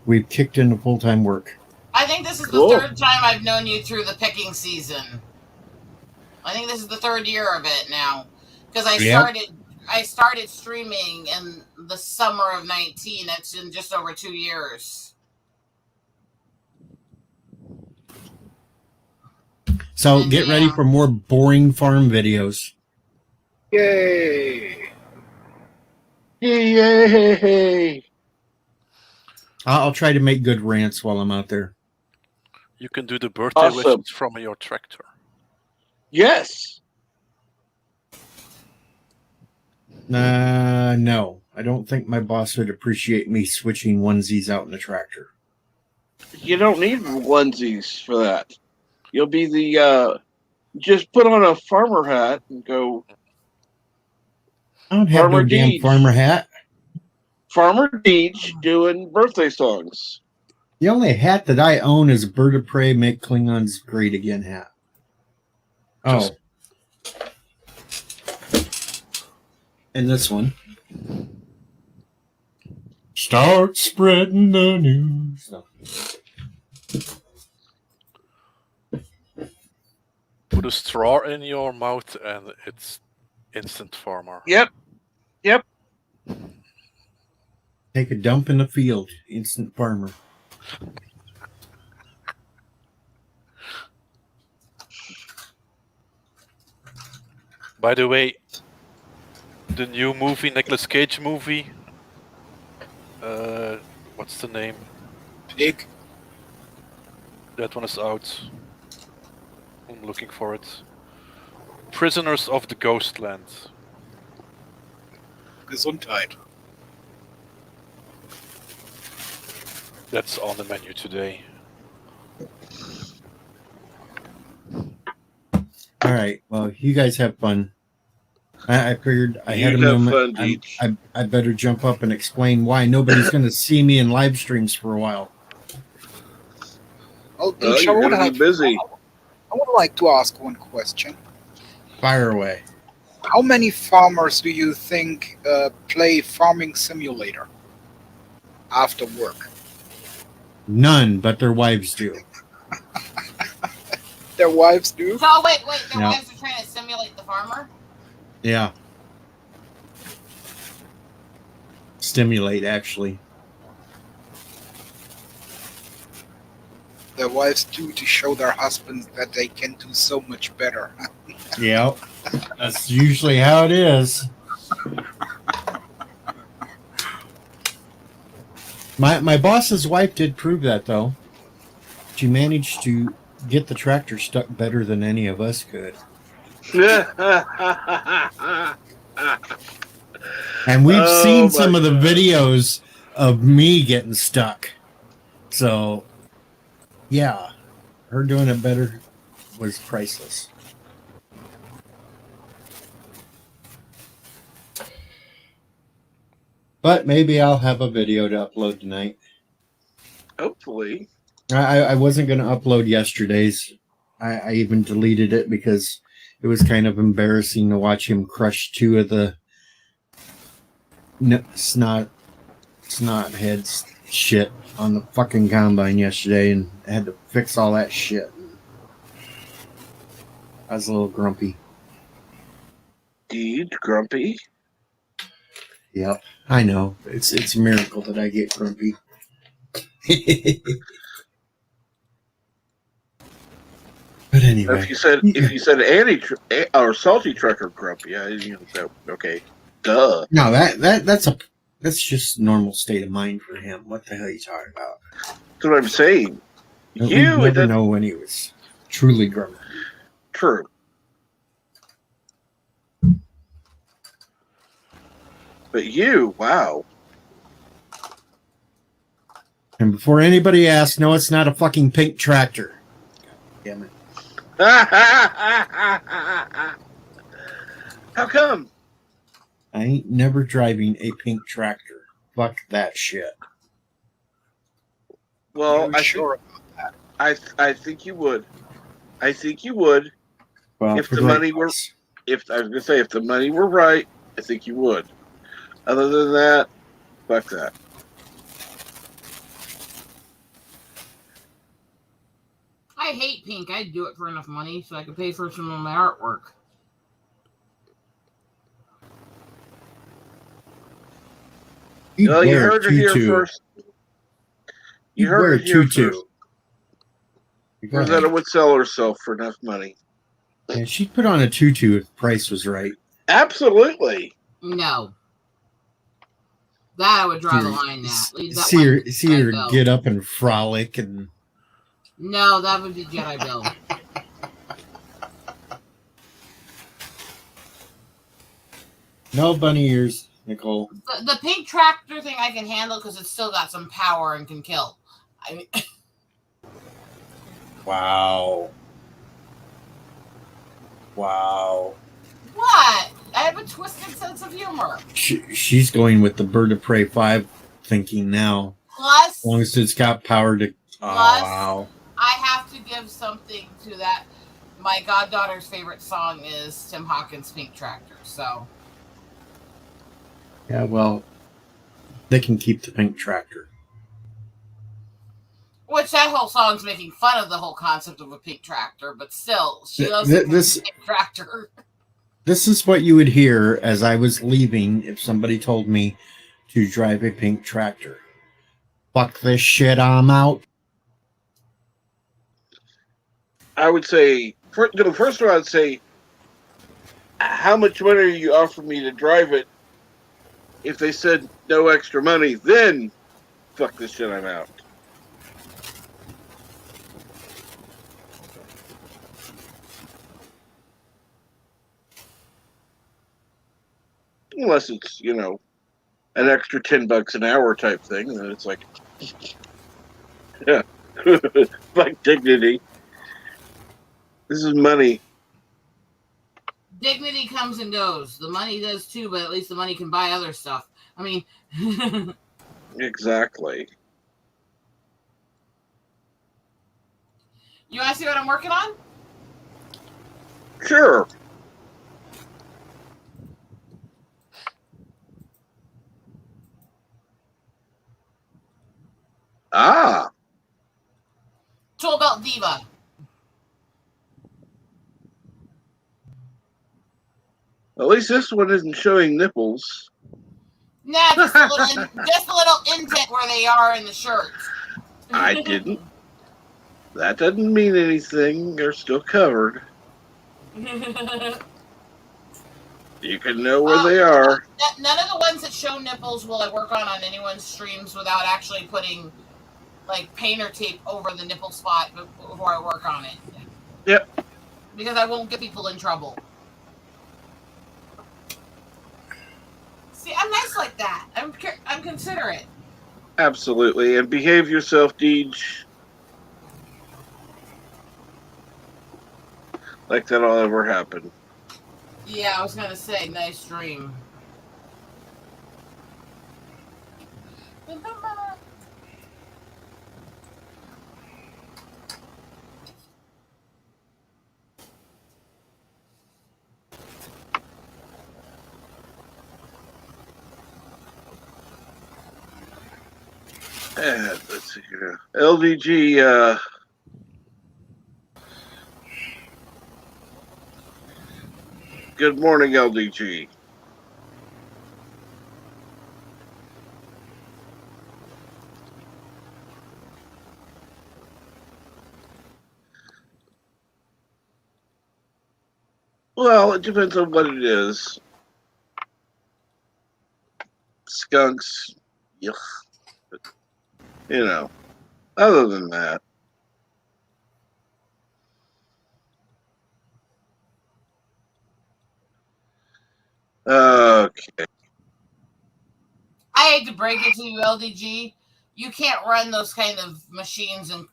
we've kicked into full-time work. I think this is Cool. the third time I've known you through the picking season. I think this is the third year of it now. Because I started streaming in the summer of 19. That's in just over 2 years. So And get ready for more boring farm videos. Yay! Yay! I'll try to make good rants while I'm out there. You can do the birthday Awesome. wishes from your tractor. Yes. No, I don't think my boss would appreciate me switching onesies out in the tractor. You don't need onesies for that. You'll be the just put on a farmer hat and go. I don't have Farmer no damn Deej. farmer hat. Farmer Deej doing birthday songs. The only hat that I own is a Bird of Prey Make Klingons Great Again hat. Just- Oh. And this one. Start spreading the news. No. Put a straw in your mouth and it's instant farmer. Yep. Take a dump in the field. Instant farmer. By the way, the new movie, Nicolas Cage movie, what's the name? Pig. That one is out. I'm looking for it. Prisoners of the Ghostland. Gesundheit. That's on the menu today. All right. Well, you guys have fun. I figured I had a You have moment. fun, Deej. I better jump up and explain why nobody's going to see me in live streams for a while. Oh, Oh, Deej, you're gonna be busy. I would like to ask one question. Fire away. How many farmers do you think play Farming Simulator after work? None, but their wives do. Their wives do? Oh, wait. Their Yeah. wives are trying to simulate the farmer? Yeah. Stimulate, actually. Their wives do to show their husbands that they can do so much better. Yeah. That's usually how it is. My boss's wife did prove that, though. She managed to get the tractor stuck better than any of us could. And we've Oh, seen some my of the God. videos of me getting stuck. So, yeah, her doing it better was priceless. But maybe I'll have a video to upload tonight. Hopefully. I wasn't going to upload yesterday's. I even deleted it because it was kind of embarrassing to watch him crush two of the snot heads shit on the fucking combine yesterday, and I had to fix all that shit. I was a little grumpy. Deej, grumpy. Yep, I know. It's a miracle that I get grumpy. But anyway, If you said or salty trucker grumpy, okay, duh. no, that's just normal state of mind for him. What the hell are you talking about? That's what I'm saying. We You never know when he was truly grumpy. True. But you, wow. And before anybody asks, no, it's not a fucking pink tractor. God damn it. How come? I ain't never driving a pink tractor. Fuck that shit. Well, Are you sure about that? I think you would. I think you would. Well, If for the the right money were, price. if I was gonna say, if the money were right, I think you would. Other than that, fuck that. I hate pink. I'd do it for enough money so I could pay for some of my artwork. You'd Well, you wear a heard it here tutu. first. You You'd heard wear it a here tutu. first. Go ahead. Rosetta would sell herself for enough money. Yeah, she'd put on a tutu if the price was right. Absolutely. No. That I would draw the line at. Leave that See one her, to see Jedi her Bill. get up and frolic and No, that would be Jedi Bill. no bunny ears, Nicole. The pink tractor thing I can handle because it's still got some power and can kill. I mean, Wow. Wow. what? I have a twisted sense of humor. She's going with the Bird of Prey 5 thinking now. Plus, As long as it's got power to. Plus- Wow. I have to give something to that. My goddaughter's favorite song is Tim Hawkins' Pink Tractor. So, Yeah, well, they can keep the pink tractor. which that whole song's making fun of the whole concept of a pink tractor, but still, she loves This pink tractor. this is what you would hear as I was leaving if somebody told me to drive a pink tractor. Fuck this shit, I'm out. I would say, first of all, I'd say, how much money are you offering me to drive it? If they said no extra money, then fuck this shit, I'm out. Unless it's, an extra $10 an hour type thing, then it's like, yeah, like dignity. This is money. Dignity comes and goes. The money does too, but at least the money can buy other stuff. I mean, Exactly. you want to see what I'm working on? Sure. Ah, Tool Belt Diva. at least this one isn't showing nipples. Nah, just a little indent where they are in the shirt. I didn't. That doesn't mean anything. They're still covered. You can know where they are. None of the ones that show nipples will I work on anyone's streams without actually putting like painter tape over the nipple spot before I work on it. Yep. Because I won't get people in trouble. See, I'm nice like that. I'm considerate. Absolutely. And behave yourself, Deej. Like that'll ever happen. Yeah, I was gonna say, nice dream. And let's see here. LDG, good morning, LDG. Well, it depends on what it is. Skunks, yuck. But, other than that. Okay. I hate to break it to you, LDG. You can't run those kind of machines and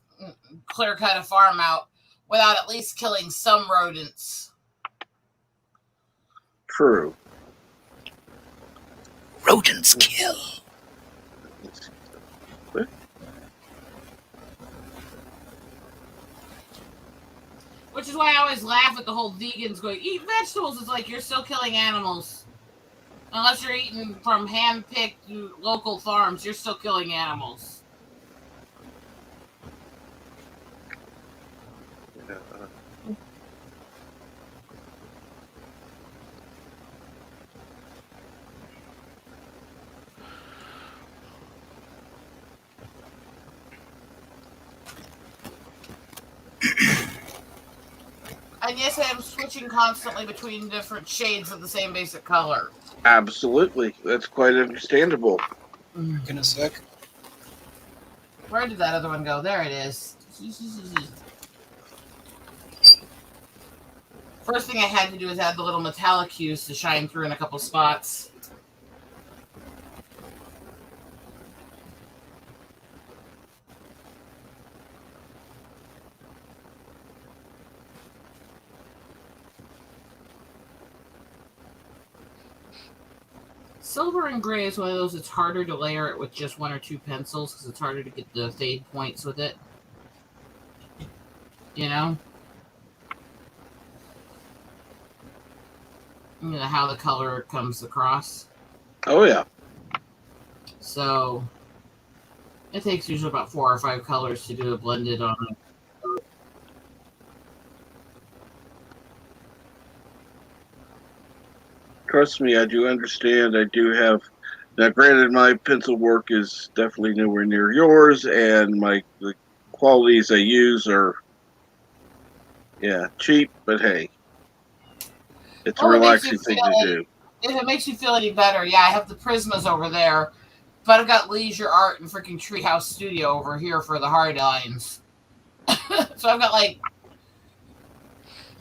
clear cut a farm out without at least killing some rodents. True. Rodents kill. Which is why I always laugh at the whole vegans going, eat vegetables. It's like you're still killing animals. Unless you're eating from hand-picked local farms, you're still killing animals. Yeah. And yes, I am switching constantly between different shades of the same basic color. Absolutely. That's quite understandable. In a sec. Where did that other one go? There it is. First thing I had to do is add the little metallic hues to shine through in a couple spots. Silver and gray is one of those, it's harder to layer it with just one or two pencils because it's harder to get the fade points with it. You know? You know how the color comes across. Oh, yeah. So it takes usually about 4 or 5 colors to do a blended on it. Trust me, I do understand. I do have. Now, granted, my pencil work is definitely nowhere near yours, and the qualities I use are, cheap, but hey, it's a Well, it makes you relaxing thing feel to it. do. If it makes you feel any better, yeah, I have the Prismas over there, but I've got Leisure Art and freaking Treehouse Studio over here for the hard lines. So I've got like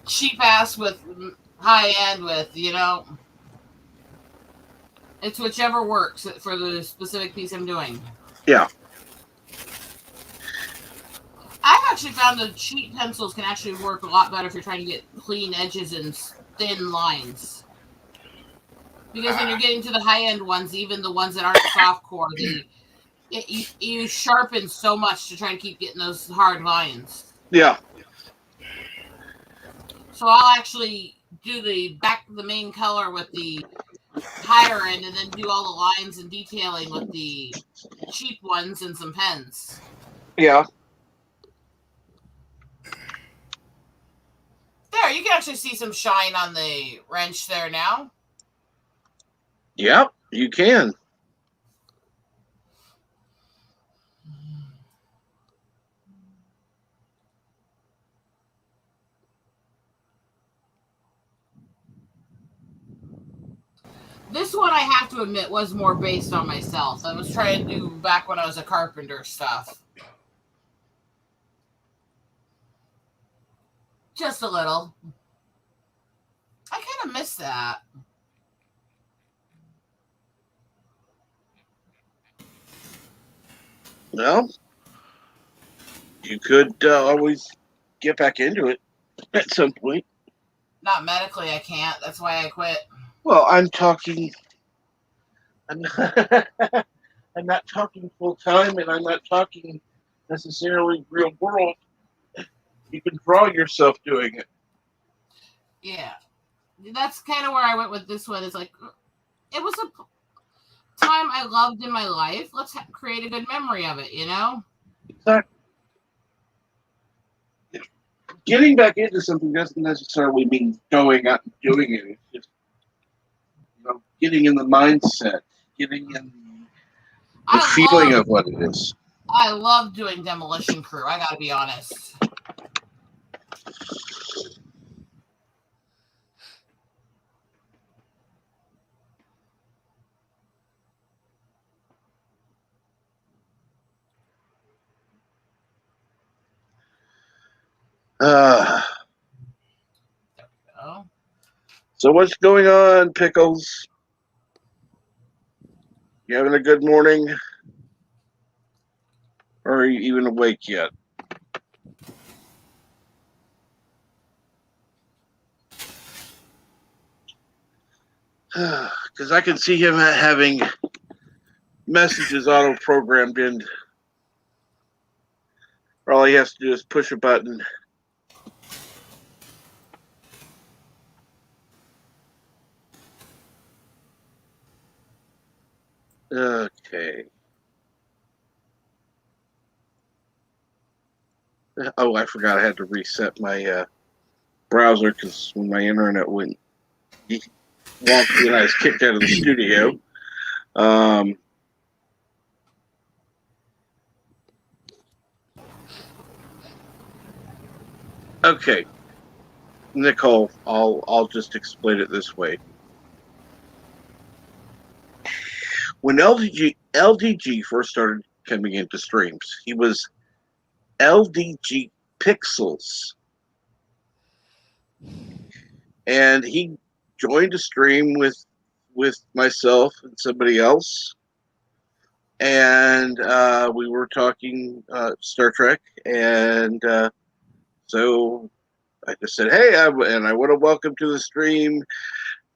cheap ass with high end with, you know. It's whichever works for the specific piece I'm doing. Yeah. I've actually found that cheap pencils can actually work a lot better if you're trying to get clean edges and thin lines. Because when you're getting to the high-end ones, even the ones that aren't softcore, you sharpen so much to try and keep getting those hard lines. Yeah. So I'll actually do the main color with the higher end and then do all the lines and detailing with the cheap ones and some pens. Yeah. There, you can actually see some shine on the wrench there now. Yep, you can. This one, I have to admit, was more based on myself. I was trying to do back when I was a carpenter stuff. Just a little. I kind of miss that. Well, you could always get back into it at some point. Not medically, I can't. That's why I quit. Well, I'm not talking full time, and I'm not talking necessarily real world. You can draw yourself doing it. Yeah. That's kind of where I went with this one. It's like, it was a time I loved in my life. Let's create a good memory of it, you know? Exactly. Getting back into something doesn't necessarily mean going out and doing it. It's just, getting in the mindset, getting in the feeling of what it is. I love doing Demolition Crew. I gotta be honest. Oh. So what's going on, Pickles? You having a good morning? Or are you even awake yet? Because I can see him having messages auto-programmed in. All he has to do is push a button. Okay. Oh, I forgot I had to reset my browser because when my internet went wonky and I was kicked out of the studio. Okay, Nicole, I'll just explain it this way. When LDG first started coming into streams, he was LDG Pixels, and he joined a stream with myself and somebody else, and we were talking Star Trek, and so I just said, "Hey, I want to welcome to the stream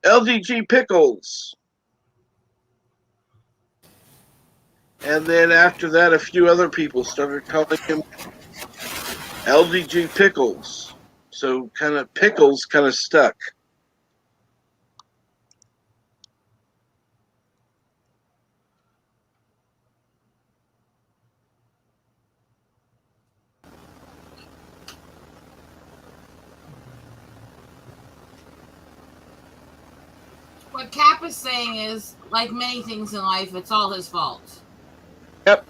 LDG Pickles." And then after that, a few other people started calling him LDG Pickles. So kind of Pickles kind of stuck. What Cap is saying is, like many things in life, it's all his fault. Yep.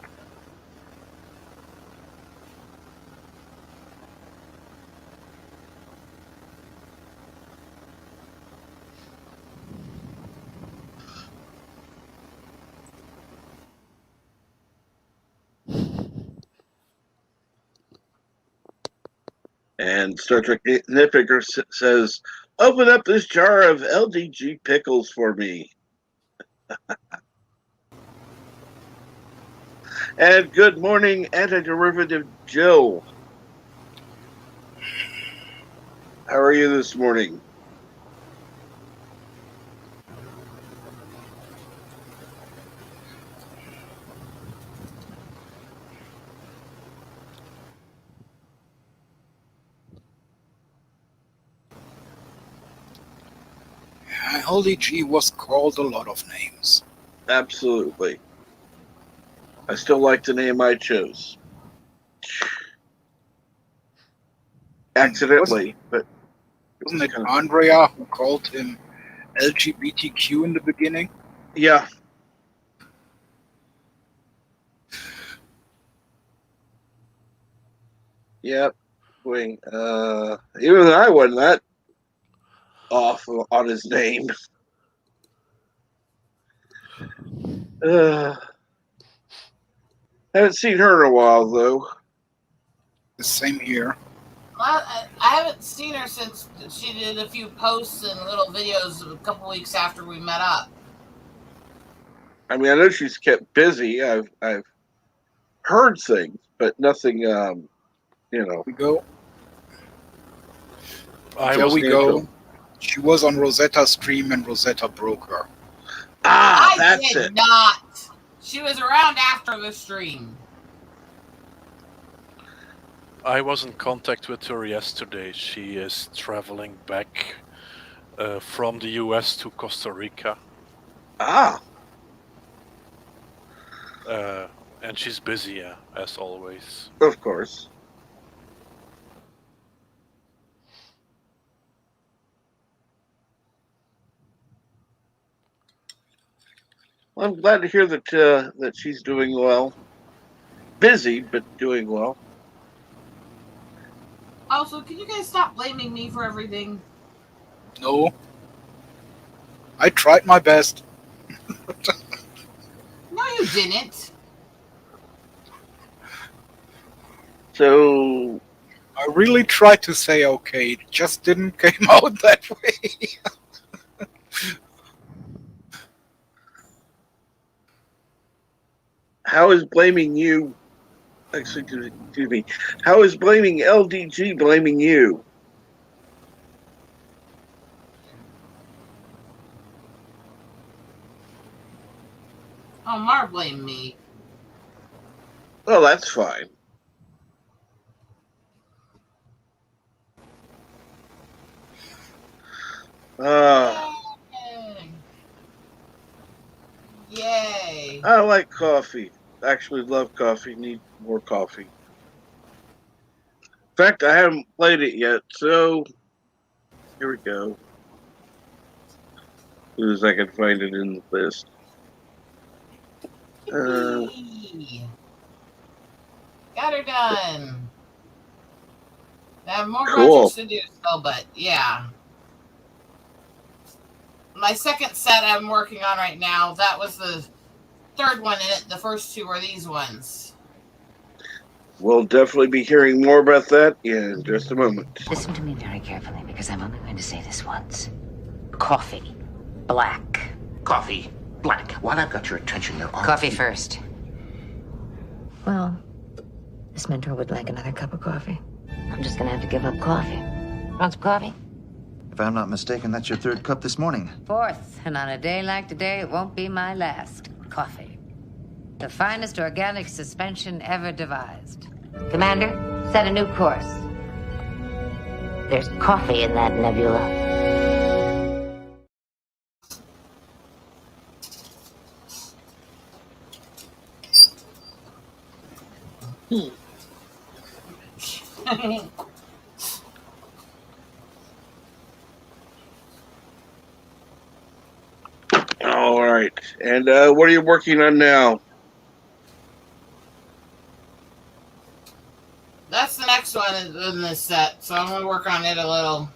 And Star Trek Nitpicker says, "Open up this jar of LDG Pickles for me." And good morning, Antiderivative Joe. How are you this morning? LDG was called a lot of names. Absolutely. I still like the name I chose. Accidentally, but Wasn't it Andrea who called him LGBTQ in the beginning? Yeah. Yep. Even I wasn't that off on his name. Haven't seen her in a while, though. The same here. I haven't seen her since she did a few posts and little videos a couple weeks after we met up. I mean, I know she's kept busy. I've heard things, but nothing. We go. There we go. She was on Rosetta's stream and Rosetta broke her. That's it. Not. She was around after the stream. I was in contact with her yesterday. She is traveling back from the US to Costa Rica. And she's busy, as always. Of course. Well, I'm glad to hear that that she's doing well. Busy, but doing well. Also, can you guys stop blaming me for everything? No. I tried my best. No, you didn't. So I really tried to say okay. It just didn't come out that way. how is blaming you? Excuse me. How is blaming LDG blaming you? Oh, Mar blamed me. Well, that's fine. Yay! I like coffee. Actually, love coffee. Need more coffee. In fact, I haven't played it yet, so here we go. As soon as I can find it in the list. Yippee! Got her done. I have more Cool. projects to do still, but yeah. My second set I'm working on right now, that was the third one in it. The first two are these ones. We'll definitely be hearing more about that in just a moment. Listen to me very carefully, because I'm only going to say this once. Coffee. Black. Coffee. Black. While I've got your attention, there are... Coffee first. Well, this mentor would like another cup of coffee. I'm just gonna have to give up coffee. Want some coffee? If I'm not mistaken, that's your third cup this morning. Fourth, and on a day like today, it won't be my last. Coffee. The finest organic suspension ever devised. Commander, set a new course. There's coffee in that nebula. All right. And what are you working on now? That's the next one in this set, so I'm going to work on it a little.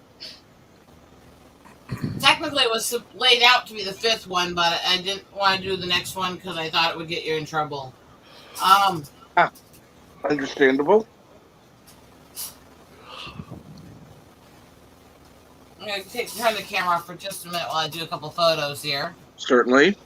Technically, it was laid out to be the fifth one, but I didn't want to do the next one because I thought it would get you in trouble. Understandable. I'm going to turn the camera off for just a minute while I do a couple photos here. Certainly.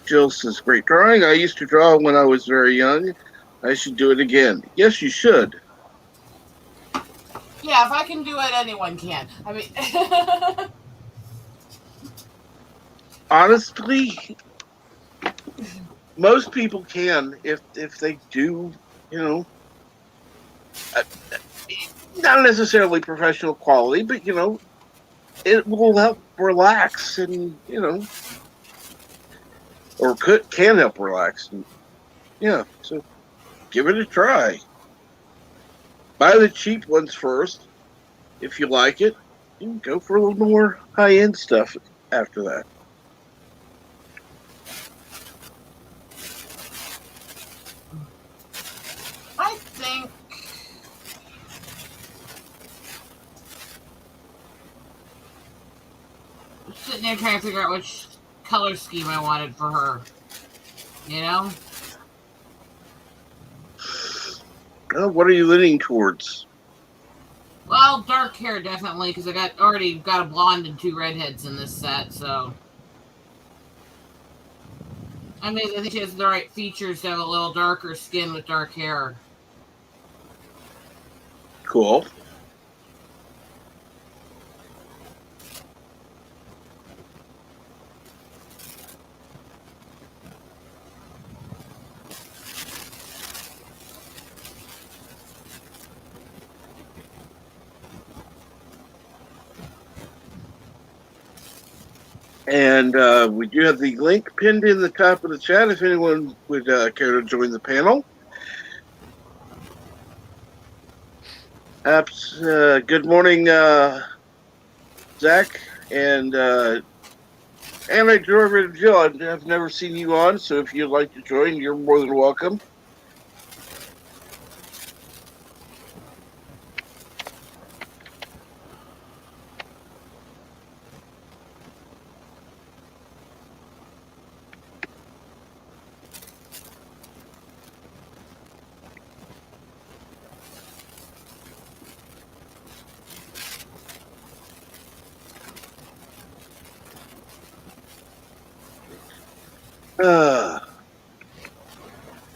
Jill says, great drawing. I used to draw when I was very young. I should do it again. Yes, you should. Yeah, if I can do it, anyone can. I mean... Honestly, most people can if they do, you know, not necessarily professional quality, but, you know, it will help relax and, you know, or can help relax. And, yeah, so give it a try. Buy the cheap ones first. If you like it, you can go for a little more high-end stuff after that. I think... I'm sitting there trying to figure out which color scheme I wanted for her. You know? What are you leaning towards? Well, dark hair definitely, because I already got a blonde and two redheads in this set, so... I mean, I think she has the right features to have a little darker skin with dark hair. Cool. And we do have the link pinned in the top of the chat if anyone would care to join the panel. Good morning, Zach, and George and Jill. I've never seen you on, so if you'd like to join, you're more than welcome.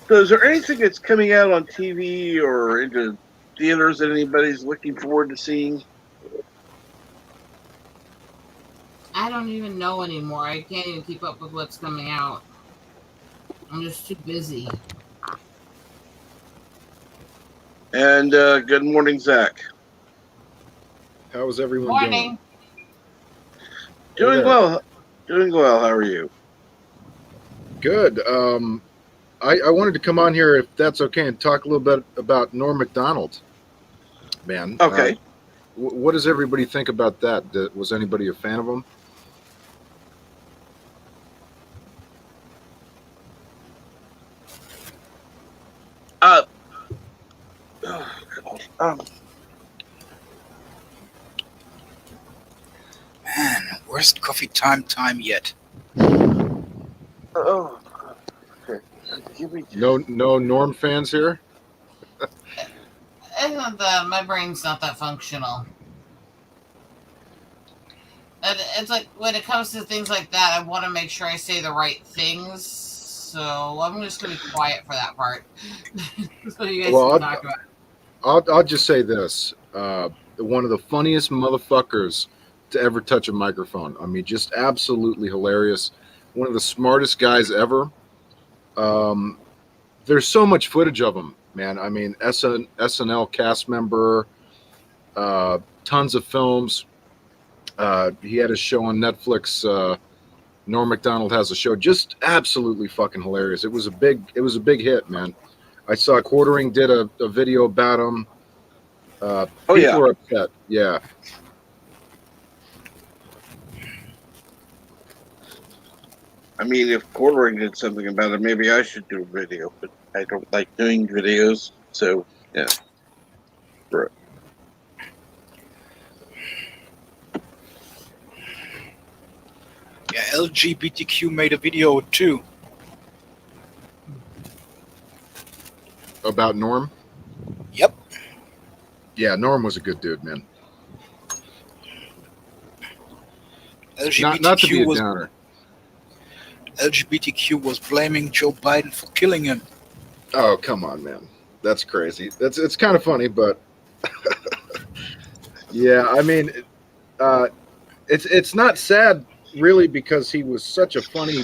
So is there anything that's coming out on TV or into theaters that anybody's looking forward to seeing? I don't even know anymore. I can't even keep up with what's coming out. I'm just too busy. And good morning, Zach. How's everyone Morning. Doing there. well. Doing well. How are you? Good. I wanted to come on here, if that's okay, and talk a little bit about Norm Macdonald. Man. Okay. What does everybody think about that? Was anybody a fan of him? Man, worst coffee time yet. Oh, okay. Give me No Norm fans here? It's not that my brain's not that functional. And it's like when it comes to things like that, I want to make sure I say the right things. So I'm just gonna be quiet for that part. So you guys can talk about it. I'll just say this: one of the funniest motherfuckers to ever touch a microphone. I mean, just absolutely hilarious. One of the smartest guys ever. There's so much footage of him, man. I mean, SNL cast member, tons of films. He had a show on Netflix. Norm Macdonald has a show, just absolutely fucking hilarious. It was a big hit, man. I saw Quartering did a video about him. People were upset. Yeah. I mean, if Quartering did something about it, maybe I should do a video, but I don't like doing videos, so yeah. Right. Yeah, LGBTQ made a video too. About Norm? Yep. Yeah, Norm was a good dude, man. LGBTQ Not to be a downer. LGBTQ was blaming Joe Biden for killing him. Oh, come on, man. That's crazy. It's kind of funny, but yeah, I mean, it's not sad really, because he was such a funny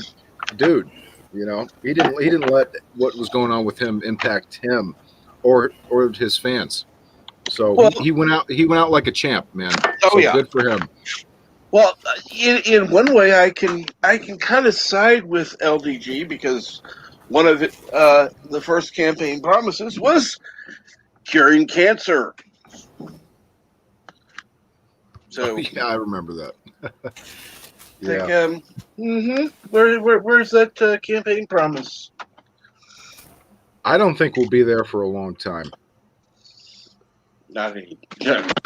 dude. You know, he didn't let what was going on with him impact him or his fans. So he went out like a champ, man. Oh, so yeah. Good for him. Well, in one way, I can kind of side with LDG, because one of the first campaign promises was curing cancer. So yeah, I remember that. yeah. Where's that campaign promise? I don't think we'll be there for a long time. Not anywhere.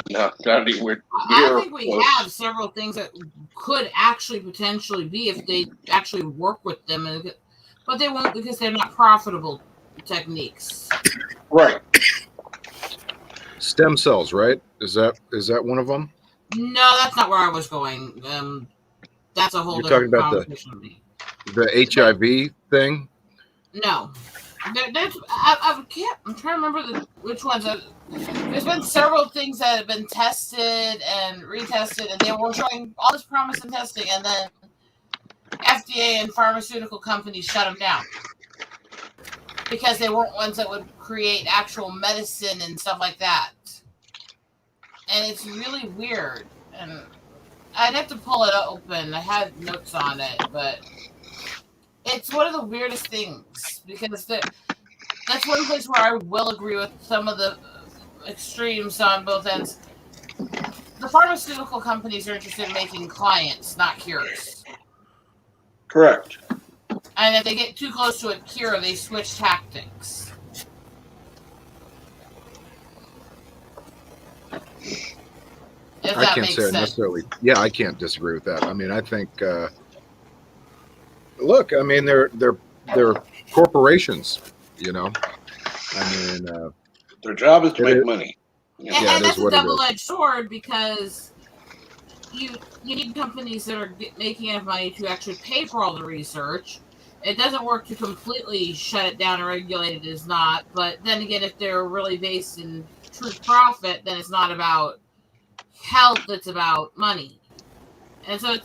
I think we have several things that could actually potentially be if they actually work with them, but they won't, because they're not profitable techniques. Right. Stem cells, right? Is that one of them? No, that's not where I was going. That's a whole You're different talking about conversation with me. The HIV thing? No. I'm trying to remember which ones. There's been several things that have been tested and retested, and they were showing all this promise in testing, and then FDA and pharmaceutical companies shut them down because they weren't ones that would create actual medicine and stuff like that. And it's really weird. And I'd have to pull it open. I had notes on it, but it's one of the weirdest things, because that's one place where I will agree with some of the extremes on both ends. The pharmaceutical companies are interested in making clients, not cures. Correct. And if they get too close to a cure, they switch tactics. If I that can't makes say sense. necessarily. Yeah, I can't disagree with that. I mean, I think. Look, I mean, they're corporations. You know, I mean, their job is to make money. Yeah, and that's a double-edged sword, because you need companies that are making enough money to actually pay for all the research. It doesn't work to completely shut it down or regulate it, is not. But then again, if they're really based in true profit, then it's not about health, it's about money. And so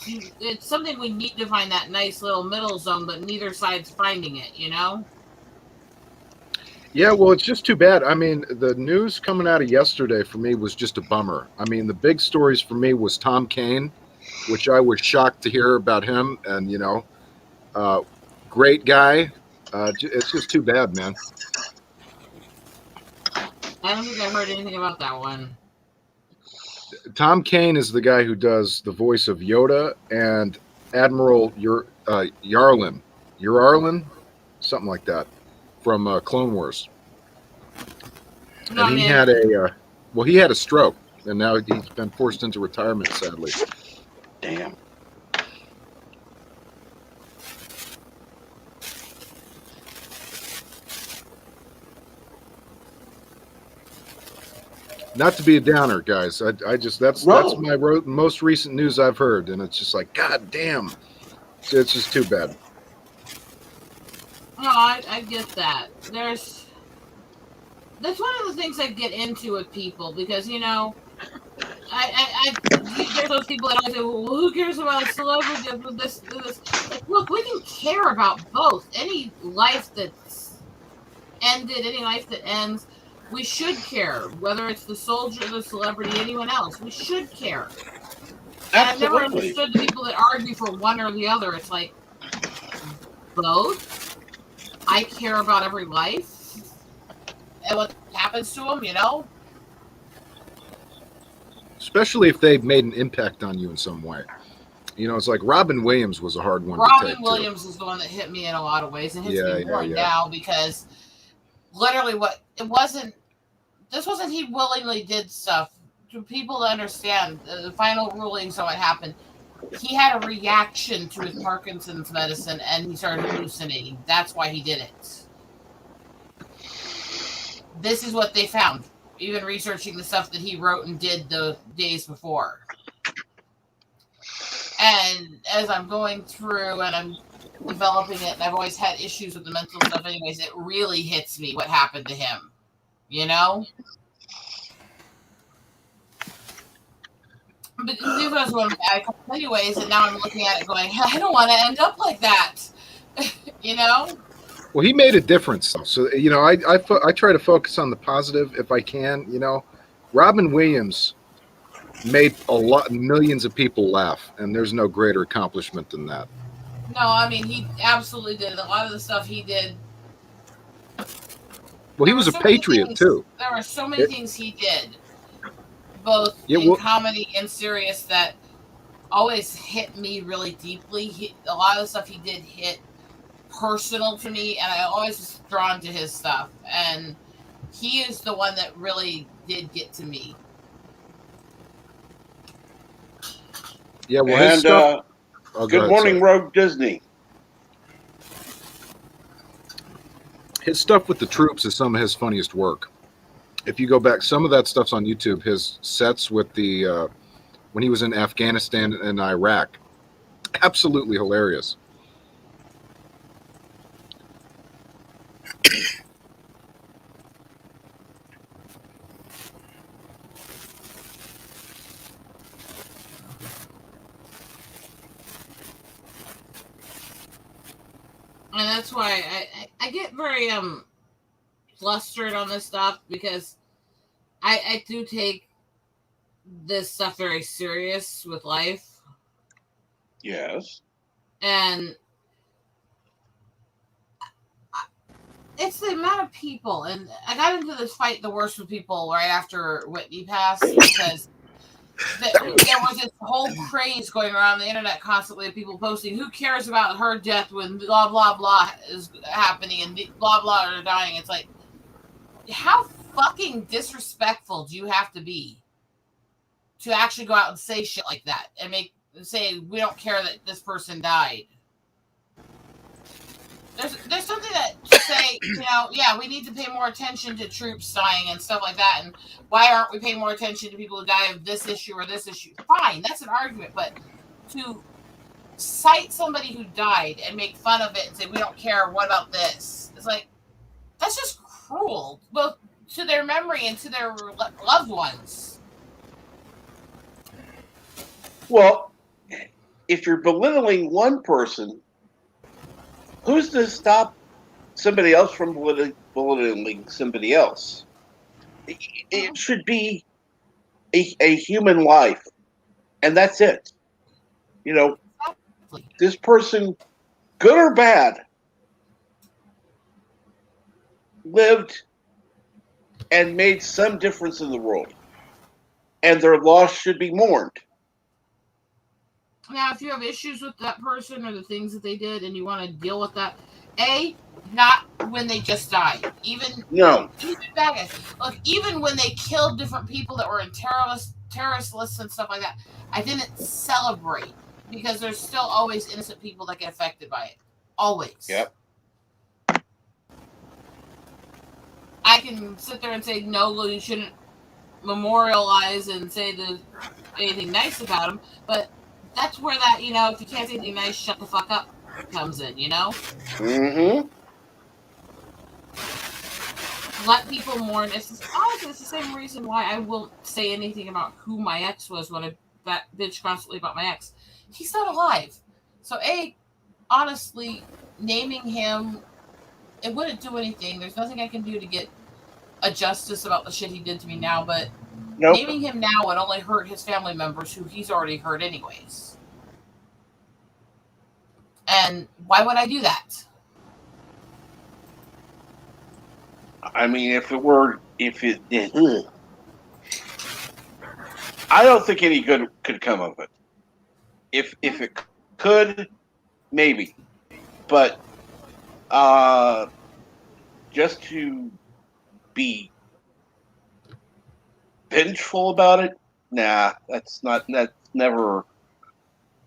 it's something we need to find that nice little middle zone, but neither side's finding it, you know? Yeah, well, it's just too bad. I mean, the news coming out of yesterday for me was just a bummer. I mean, the big stories for me was Tom Kane, which I was shocked to hear about him. And, great guy. It's just too bad, man. I don't think I've heard anything about that one. Tom Kane is the guy who does the voice of Yoda and Admiral Yarlin, something like that, from Clone Wars. No, And he had he had a stroke, and now he's been forced into retirement, sadly. Damn. Not to be a downer, guys. That's my most recent news I've heard, and it's just like, God damn, it's just too bad. No, I get that. That's one of the things I get into with people because there's those people that always say, well, who cares about a celebrity with this? Like, look, we can care about both. Any life that's ended, any life that ends, we should care. Whether it's the soldier, the celebrity, anyone else, we should care. And I've never understood the people that argue for one or the other. It's like, both? I care about every life and what happens to them, Especially if they've made an impact on you in some way. It's like Robin Williams was a hard one to take. Robin Williams is the one that hit me in a lot of ways and hits me more now because literally this wasn't he willingly did stuff. To people to understand the final ruling, so what happened. He had a reaction to his Parkinson's medicine and he started hallucinating. That's why he did it. This is what they found, even researching the stuff that he wrote and did the days before. And as I'm going through and I'm developing it, and I've always had issues with the mental stuff anyways, it really hits me what happened to him. But this was one anyways, and now I'm looking at it going, I don't want to end up like that. Well, he made a difference, though. So I try to focus on the positive if I can. Robin Williams made millions of people laugh, and there's no greater accomplishment than that. No, I mean he absolutely did. A lot of the stuff he did. Well, he was a patriot too. There were so many things he did, both in comedy and serious, that always hit me really deeply. A lot of the stuff he did hit personal to me, and I always was drawn to his stuff. And he is the one that really did get to me. Yeah, well, and his stuff. Good Morning, Rogue Disney. His stuff with the troops is some of his funniest work. If you go back, some of that stuff's on YouTube. His sets with the when he was in Afghanistan and Iraq, absolutely hilarious. And that's why I get very flustered on this stuff, because I do take this stuff very serious with life. Yes. And it's the amount of people, and I got into this fight the worst with people right after Whitney passed, because there was this whole craze going around the internet constantly of people posting, who cares about her death when blah blah blah is happening and blah blah are dying. It's like, how fucking disrespectful do you have to be to actually go out and say shit like that and say we don't care that this person died? There's something that to say, yeah, we need to pay more attention to troops dying and stuff like that, and why aren't we paying more attention to people who die of this issue or this issue? Fine, that's an argument, but to cite somebody who died and make fun of it and say we don't care, what about this? It's like, that's just cruel. Both to their memory and to their loved ones. Well, if you're belittling one person, who's to stop somebody else from belittling somebody else? It should be a human life, and that's it. This person, good or bad, lived and made some difference in the world, and their loss should be mourned. Now, if you have issues with that person or the things that they did, and you want to deal with that, not when they just died. Even back at, look, even when they killed different people that were in terrorist lists and stuff like that, I didn't celebrate because there's still always innocent people that get affected by it. Always. Yep. I can sit there and say no, you shouldn't memorialize and say anything nice about them, but that's where that, if you can't say anything nice, shut the fuck up comes in, Mm-hmm. Let people mourn. Honestly, it's the same reason why I won't say anything about who my ex was when I bitch constantly about my ex. He's not alive. So, honestly, naming him, it wouldn't do anything. There's nothing I can do to get a justice about the shit he did to me now, but naming him now would only hurt his family members who he's already hurt anyways. And why would I do that? I mean, I don't think any good could come of it. If it could, maybe, but just to be vengeful about it, nah, that's never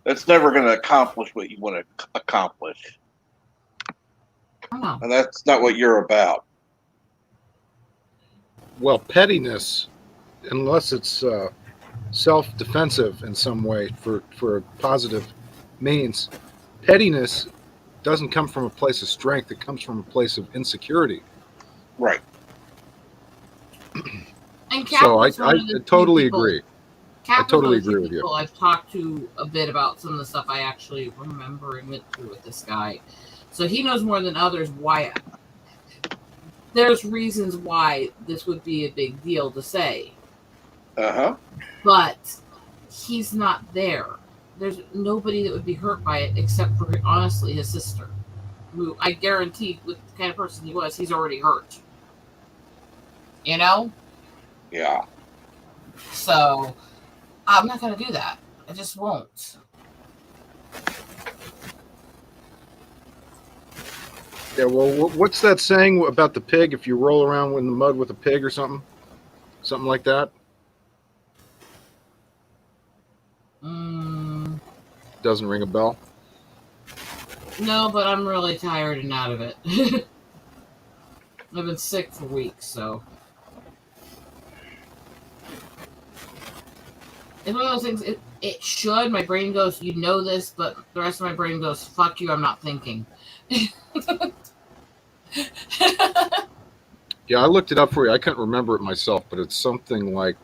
going to accomplish what you want to accomplish, and that's not what you're about. Well, pettiness, unless it's self-defensive in some way for a positive means, pettiness doesn't come from a place of strength. It comes from a place of insecurity. Right. And so I totally agree. I totally agree with you. I've talked to a bit about some of the stuff I actually remember and went through with this guy. So he knows more than others why. There's reasons why this would be a big deal to say. But he's not there. There's nobody that would be hurt by it except for, honestly, his sister. Who I guarantee, with the kind of person he was, he's already hurt. Yeah. So, I'm not going to do that. I just won't. Yeah, well, what's that saying about the pig? If you roll around in the mud with a pig or something? Something like that? Doesn't ring a bell? No, but I'm really tired and out of it. I've been sick for weeks, so. It's one of those things, it should. My brain goes, you know this, but the rest of my brain goes, fuck you, I'm not thinking. Yeah, I looked it up for you. I couldn't remember it myself, but it's something like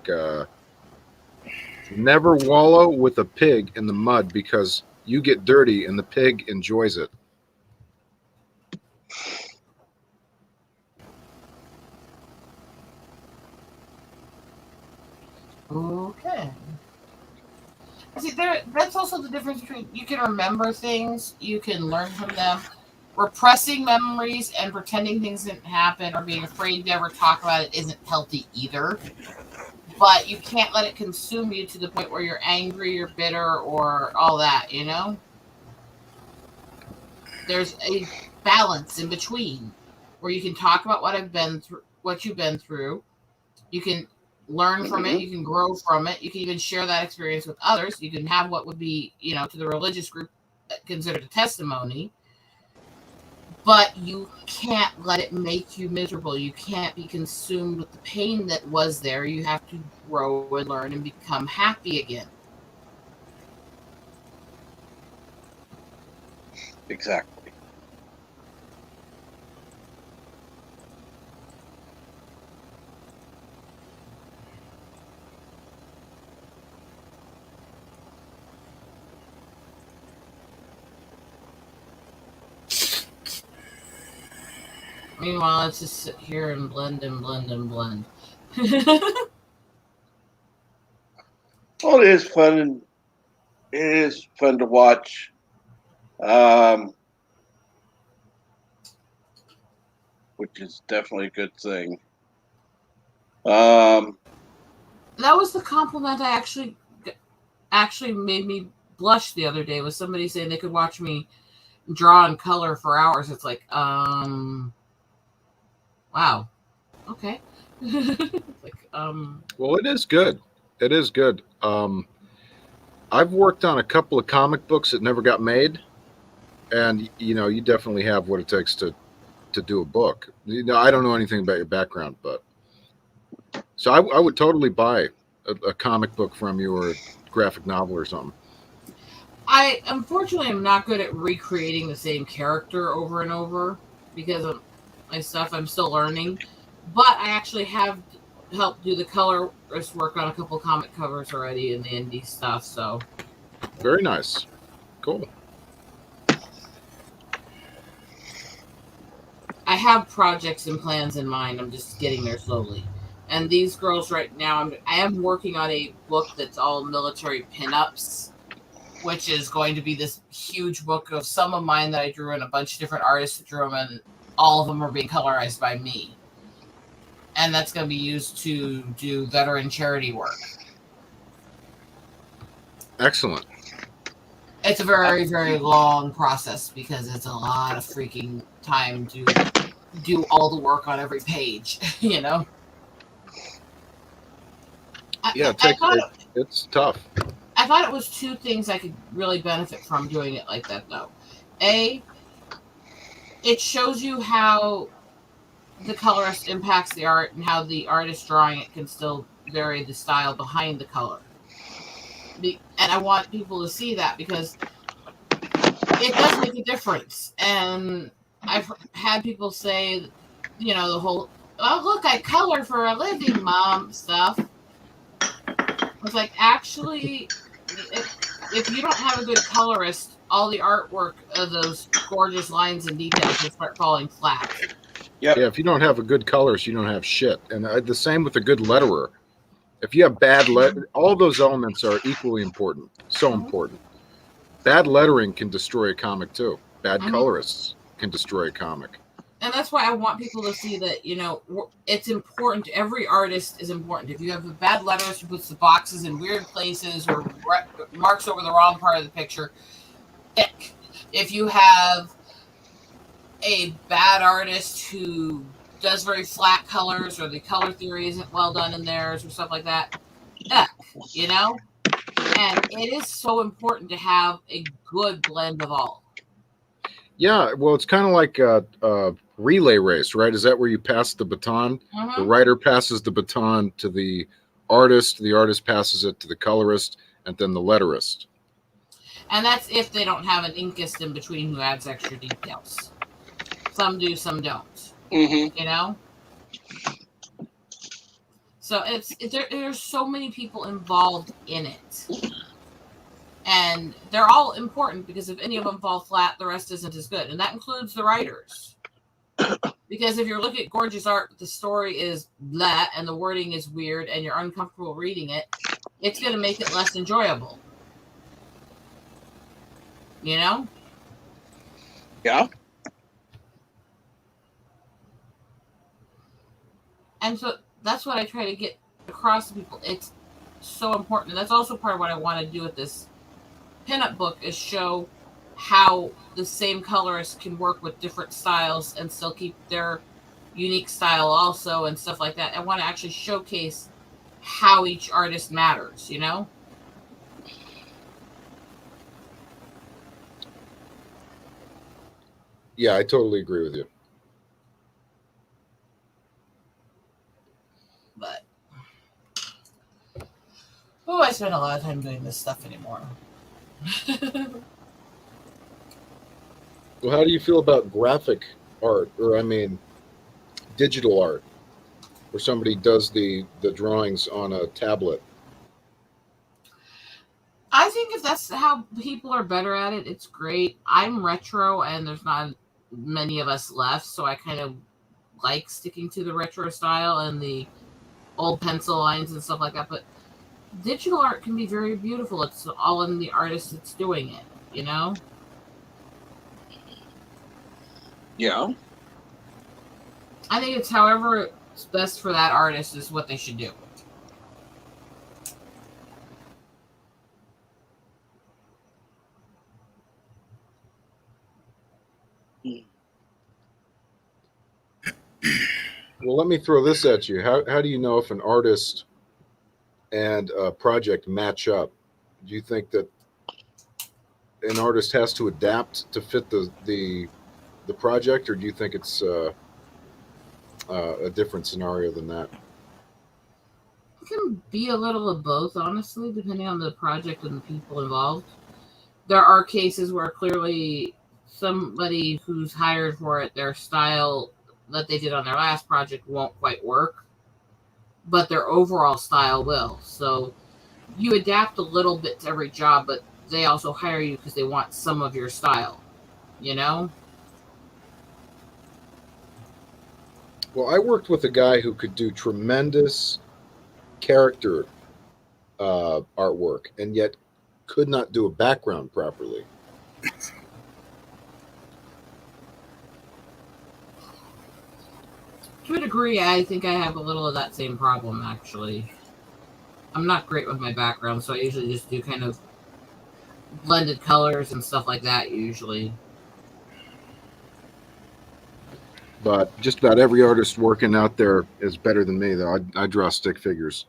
never wallow with a pig in the mud because you get dirty and the pig enjoys it. Okay. See, that's also the difference between you can remember things, you can learn from them. Repressing memories and pretending things didn't happen or being afraid to ever talk about it isn't healthy either. But you can't let it consume you to the point where you're angry, you're bitter, or all that, There's a balance in between where you can talk about what you've been through. You can learn from it. You can grow from it. You can even share that experience with others. You can have what would be, to the religious group considered a testimony. But you can't let it make you miserable. You can't be consumed with the pain that was there. You have to grow and learn and become happy again. Exactly. Meanwhile, let's just sit here and blend and blend and blend. Well, it is fun, and it is fun to watch. Which is definitely a good thing. That was the compliment I actually made me blush the other day. Was somebody saying they could watch me draw and color for hours? It's like, wow, okay. Like, Well, it is good. It is good. I've worked on a couple of comic books that never got made, and you definitely have what it takes to do a book. I don't know anything about your background, but so I would totally buy a comic book from you or a graphic novel or something. I unfortunately am not good at recreating the same character over and over because of my stuff. I'm still learning, but I actually have helped do the colorist work on a couple comic covers already in the indie stuff. So very nice, cool. I have projects and plans in mind. I'm just getting there slowly. And these girls right now, I am working on a book that's all military pinups, which is going to be this huge book of some of mine that I drew and a bunch of different artists that drew them, and all of them are being colorized by me. And that's going to be used to do veteran charity work. Excellent. It's a very, very long process because it's a lot of freaking time to do all the work on every page, Yeah, it's tough. I thought it was two things I could really benefit from doing it like that, though. A, it shows you how the colorist impacts the art and how the artist drawing it can still vary the style behind the color. And I want people to see that because it does make a difference. And I've had people say, the whole, oh, look, I color for a living, Mom, stuff. It's like, actually, if you don't have a good colorist, all the artwork of those gorgeous lines and details will start falling flat. Yep. Yeah, if you don't have a good colorist, you don't have shit. And the same with a good letterer. If you have bad all those elements are equally important. So important. Bad lettering can destroy a comic too. Bad colorists can destroy a comic. And that's why I want people to see that, it's important. Every artist is important. If you have a bad letterist who puts the boxes in weird places or marks over the wrong part of the picture, if you have a bad artist who does very flat colors or the color theory isn't well done in theirs or stuff like that, And it is so important to have a good blend of all. Yeah, well, it's kind of like a relay race, right? Is that where you pass the baton? The writer passes the baton to the artist passes it to the colorist, and then the letterist. And that's if they don't have an inkist in between who adds extra details. Some do, some don't. So there's so many people involved in it. And they're all important because if any of them fall flat, the rest isn't as good. And that includes the writers. Because if you're looking at gorgeous art, but the story is blah and the wording is weird and you're uncomfortable reading it, it's going to make it less enjoyable. Yeah. And so that's what I try to get across to people. It's so important. And that's also part of what I want to do with this pinup book is show how the same colorist can work with different styles and still keep their unique style also and stuff like that. I want to actually showcase how each artist matters, Yeah, I totally agree with you. But I spend a lot of time doing this stuff anymore. Well, how do you feel about graphic art, or digital art, where somebody does the drawings on a tablet? I think if that's how people are better at it, it's great. I'm retro, and there's not many of us left, so I kind of like sticking to the retro style and the old pencil lines and stuff like that, but digital art can be very beautiful. It's all in the artist that's doing it, you know? Yeah. I think it's however it's best for that artist is what they should do. Well, let me throw this at you. How do you know if an artist and a project match up? Do you think that an artist has to adapt to fit the project, or do you think it's a different scenario than that? It can be a little of both, honestly, depending on the project and the people involved. There are cases where clearly somebody who's hired for it, their style that they did on their last project won't quite work, but their overall style will. So you adapt a little bit to every job, but they also hire you because they want some of your style, you know? Well, I worked with a guy who could do tremendous character artwork and yet could not do a background properly. To a degree, I think I have a little of that same problem, actually. I'm not great with my background, so I usually just do kind of blended colors and stuff like that, usually. But just about every artist working out there is better than me, though. I draw stick figures.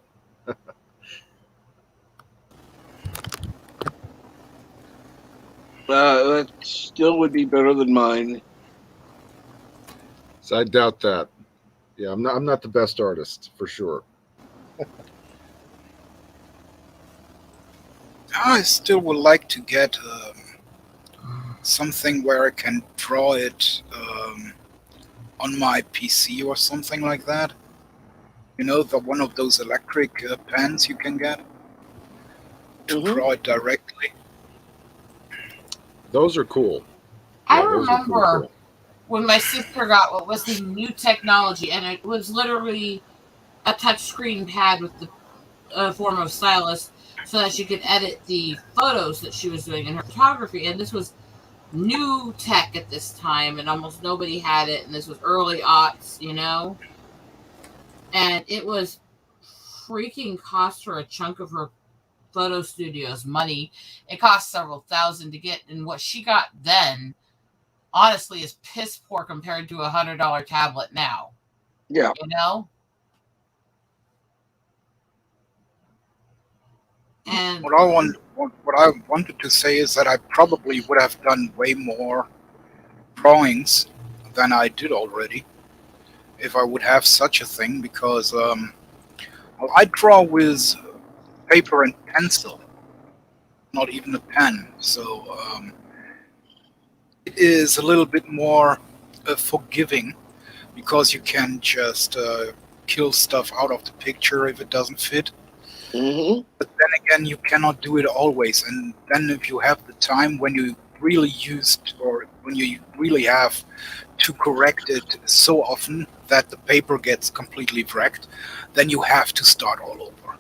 That still would be better than mine. So I doubt that. Yeah, I'm not the best artist for sure. I still would like to get something where I can draw it on my PC or something like that. You know, one of those electric pens you can get to draw it directly. Those are cool. I Yeah, those are pretty remember cool. when my sister got what was the new technology, and it was literally a touchscreen pad with the form of stylus so that she could edit the photos that she was doing in her photography. And this was new tech at this time, and almost nobody had it, and this was early aughts, you know? And it was freaking cost her a chunk of her photo studio's money. It cost several thousand to get, and what she got then honestly is piss poor compared to $100 tablet now. Yeah. You know? And what I wanted to say is that I probably would have done way more drawings than I did already if I would have such a thing, because I draw with paper and pencil, not even a pen. So it is a little bit more forgiving, because you can just kill stuff out of the picture if it doesn't fit. Mm-hmm. But then again, you cannot do it always. And then if you have the time when you really used, or when you really have to correct it so often that the paper gets completely wrecked, then you have to start all over.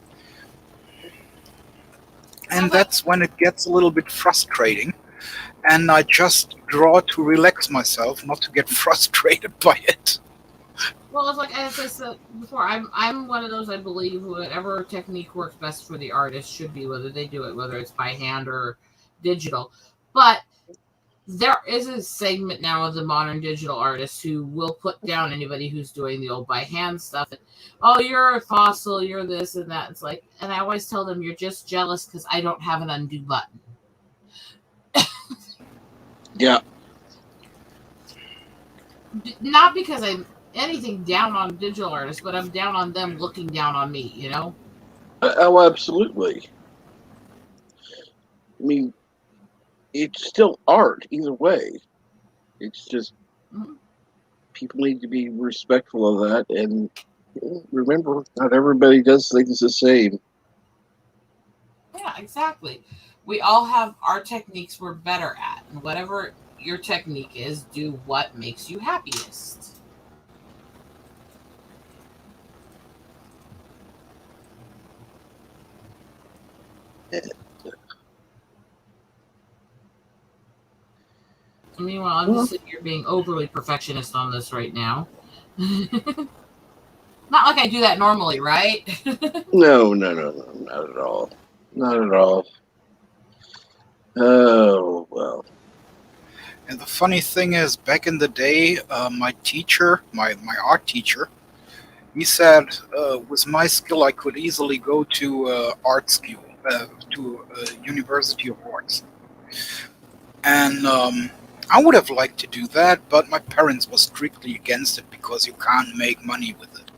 And that's when it gets a little bit frustrating. And I just draw to relax myself, not to get frustrated by it. well, it's like as I said before, I'm one of those. I believe whatever technique works best for the artist should be, whether they do it, whether it's by hand or digital. But there is a segment now of the modern digital artists who will put down anybody who's doing the old by hand stuff. And, oh, you're a fossil, you're this and that. It's like, and I always tell them, you're just jealous because I don't have an undo button. Yeah. Not because I'm anything down on digital artists, but I'm down on them looking down on me, you know? Oh, absolutely. I mean, it's still art either way. It's just people need to be respectful of that, and remember, not everybody does things the same. Yeah, exactly. We all have our techniques we're better at, and whatever your technique is, do what makes you happiest. Meanwhile, I'm just sitting here being overly perfectionist on this right now. Not like I do that normally, right? No, not at all. Not at all. Oh, well. And the funny thing is, back in the day, my teacher, my art teacher, he said, with my skill, I could easily go to art school, to University of Arts. And I would have liked to do that, but my parents were strictly against it because you can't make money with it.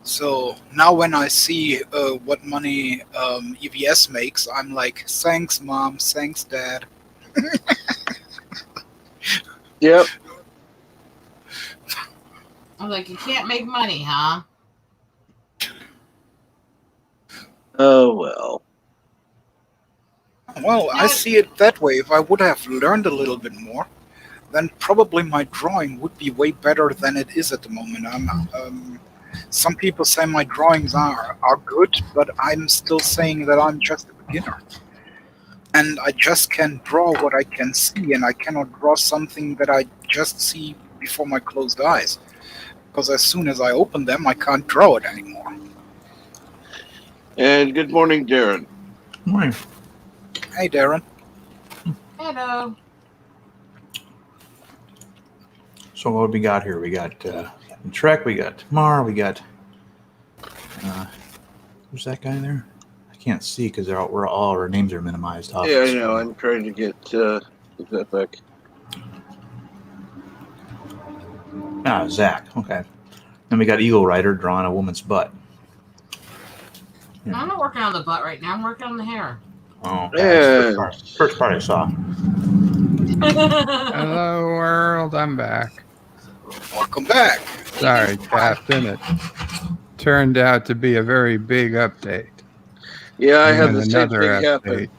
So now when I see what money EVS makes, I'm like, thanks, Mom, thanks, Dad. Yep. I'm like, you can't make money, huh? Oh, well. Well, I see it that way. If I would have learned a little bit more, then probably my drawing would be way better than it is at the moment. Some people say my drawings are good, but I'm still saying that I'm just a beginner. And I just can draw what I can see, and I cannot draw something that I just see before my closed eyes. Because as soon as I open them, I can't draw it anymore. And good morning, Darren. Morning. Hey, Darren. Hello. So what do we got here? We got Trek, we got Tamar, we got who's that guy there? I can't see because all our names are minimized. Off Yeah, I know. I'm trying to get that back. Zach. Okay. Then we got Eagle Rider drawing a woman's butt. I'm not working on the butt right now. I'm working on the hair. Oh, okay. First part I saw. Hello, world. I'm back. Welcome back. Sorry, Captain. It turned out to be a very big update. Yeah, I And had then the same another thing happen. update.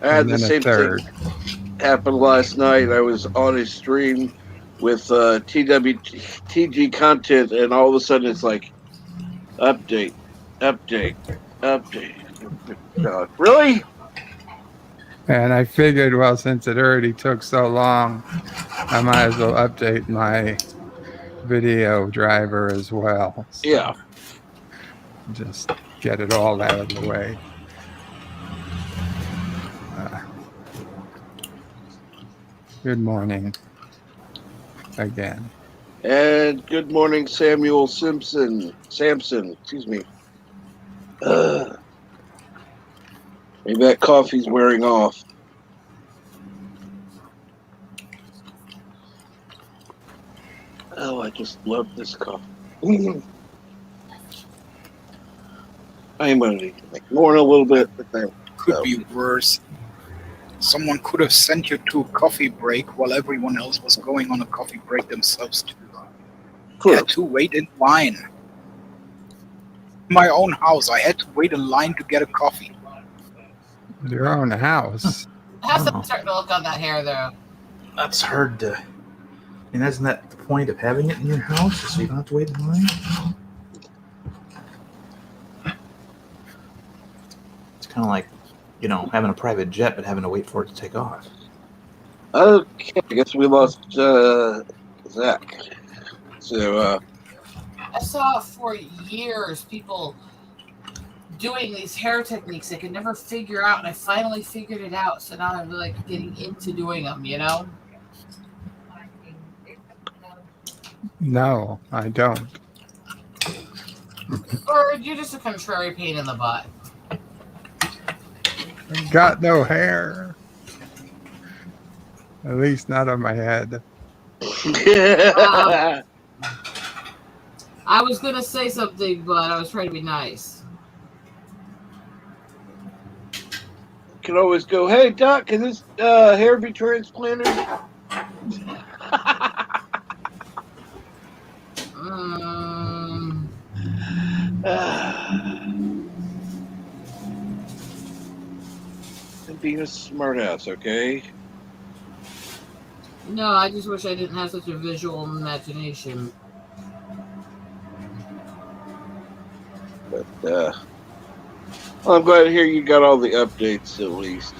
I had And the then a same third. thing happen last night. I was on a stream with TG content, and all of a sudden it's like, update. God, really? And I figured, well, since it already took so long, I might as well update my video driver as well. So Yeah. just get it all out of the way. Good morning again. And good morning, Samuel Samson, excuse me. Maybe that coffee's wearing off. Oh, I just love this coffee. I might need to make more in a little bit, but that could be worse. Someone could have sent you to a coffee break while everyone else was going on a coffee break themselves too. You had to wait in line. In my own house, I had to wait in line to get a coffee. Your own house. How's that starting to look on that hair, though? That's hard to. I mean, isn't that the point of having it in your house, so you don't have to wait in line? It's kind of like, having a private jet but having to wait for it to take off. Okay, I guess we lost Zach. So, I saw for years people doing these hair techniques they could never figure out, and I finally figured it out. So now I'm like getting into doing them, No, I don't. Or you're just a contrary pain in the butt. Got no hair. At least not on my head. I was going to say something, but I was trying to be nice. can always go, hey, Doc, can this hair be transplanted? And being a smartass, okay? No, I just wish I didn't have such a visual imagination. But, Well, I'm glad to hear you got all the updates at least.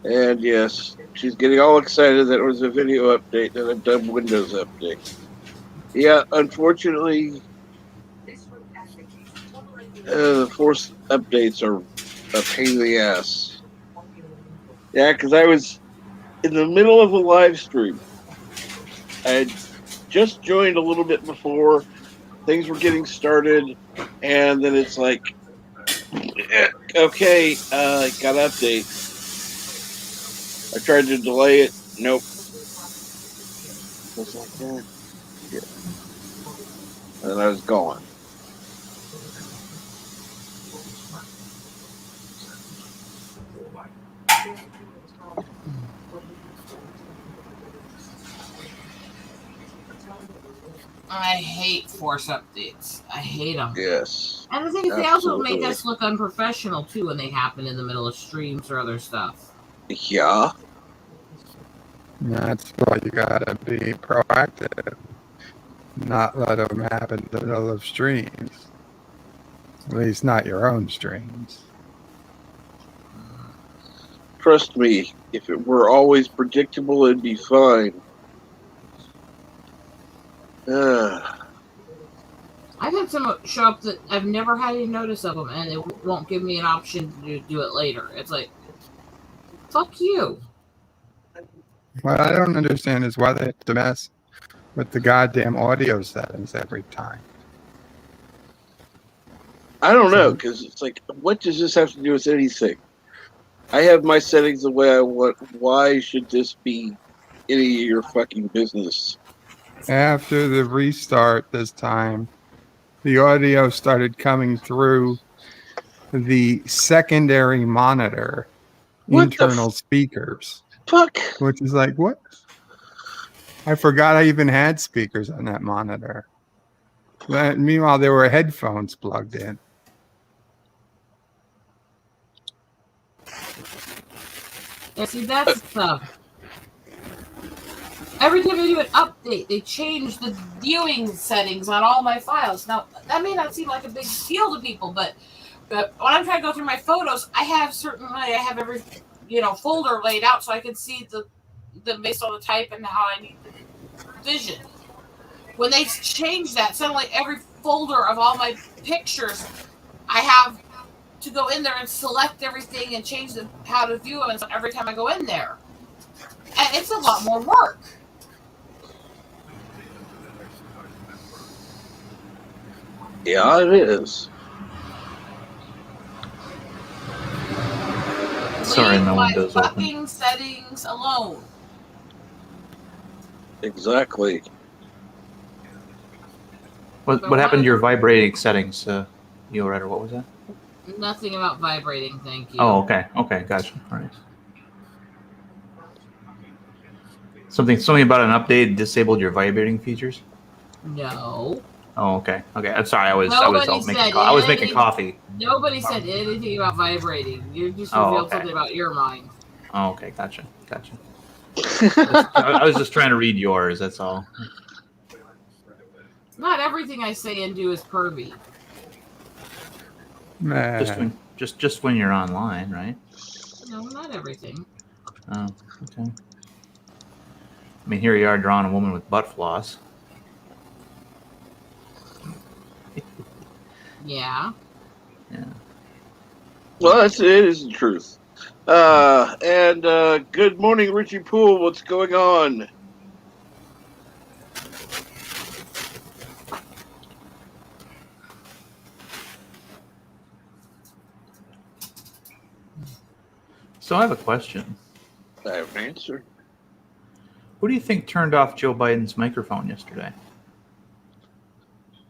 And yes, she's getting all excited that it was a video update and a dumb Windows update. Yeah, unfortunately, the forced updates are a pain in the ass. Yeah, because I was in the middle of a live stream. I had just joined a little bit before things were getting started, and then it's like, okay, got to update. I tried to delay it. Nope. Just like that. Yeah. And I was gone. I hate force updates. I hate them. Yes. And the thing is, they also make us look unprofessional too when they happen in the middle of streams or other stuff. Yeah. That's why you gotta be proactive. Not let them happen in the middle of streams. At least not your own streams. Trust me, if it were always predictable, it'd be fine. I've had some show up that I've never had any notice of them, and it won't give me an option to do it later. It's like, fuck you. What I don't understand is why they have to mess with the goddamn audio settings every time. I don't know, because it's like, what does this have to do with anything? I have my settings the way I want. Why should this be any of your fucking business? After the restart this time, the audio started coming through the secondary monitor internal speakers. Fuck. Which is like, what? I forgot I even had speakers on that monitor. Meanwhile, there were headphones plugged in. Yeah, see, that's the stuff. Every time they do an update, they change the viewing settings on all my files. Now, that may not seem like a big deal to people, but when I'm trying to go through my photos, I have every folder laid out so I can see the based on the type and how I need the vision. When they change that, suddenly every folder of all my pictures, I have to go in there and select everything and change how to view them every time I go in there. And it's a lot more work. Yeah, it is. Sorry, Leave no my window's fucking open. settings alone. Exactly. What happened to your vibrating settings, Yored, or what was that? Nothing about vibrating, thank you. Oh, okay. Okay, gotcha. All right. Something about an update disabled your vibrating features? No. Oh, okay. Okay. I'm sorry. I was making coffee. Nobody said anything about vibrating. You just Oh, revealed okay. something about your mind. Oh, okay. Gotcha. I was just trying to read yours. That's all. Not everything I say and do is pervy. Just when you're online, right? No, not everything. Oh, okay. I mean, here you are drawing a woman with butt floss. Yeah. Yeah. Well, it is the truth. And good morning, Richie Poole. What's going on? So I have a question. I have an answer. Who do you think turned off Joe Biden's microphone yesterday?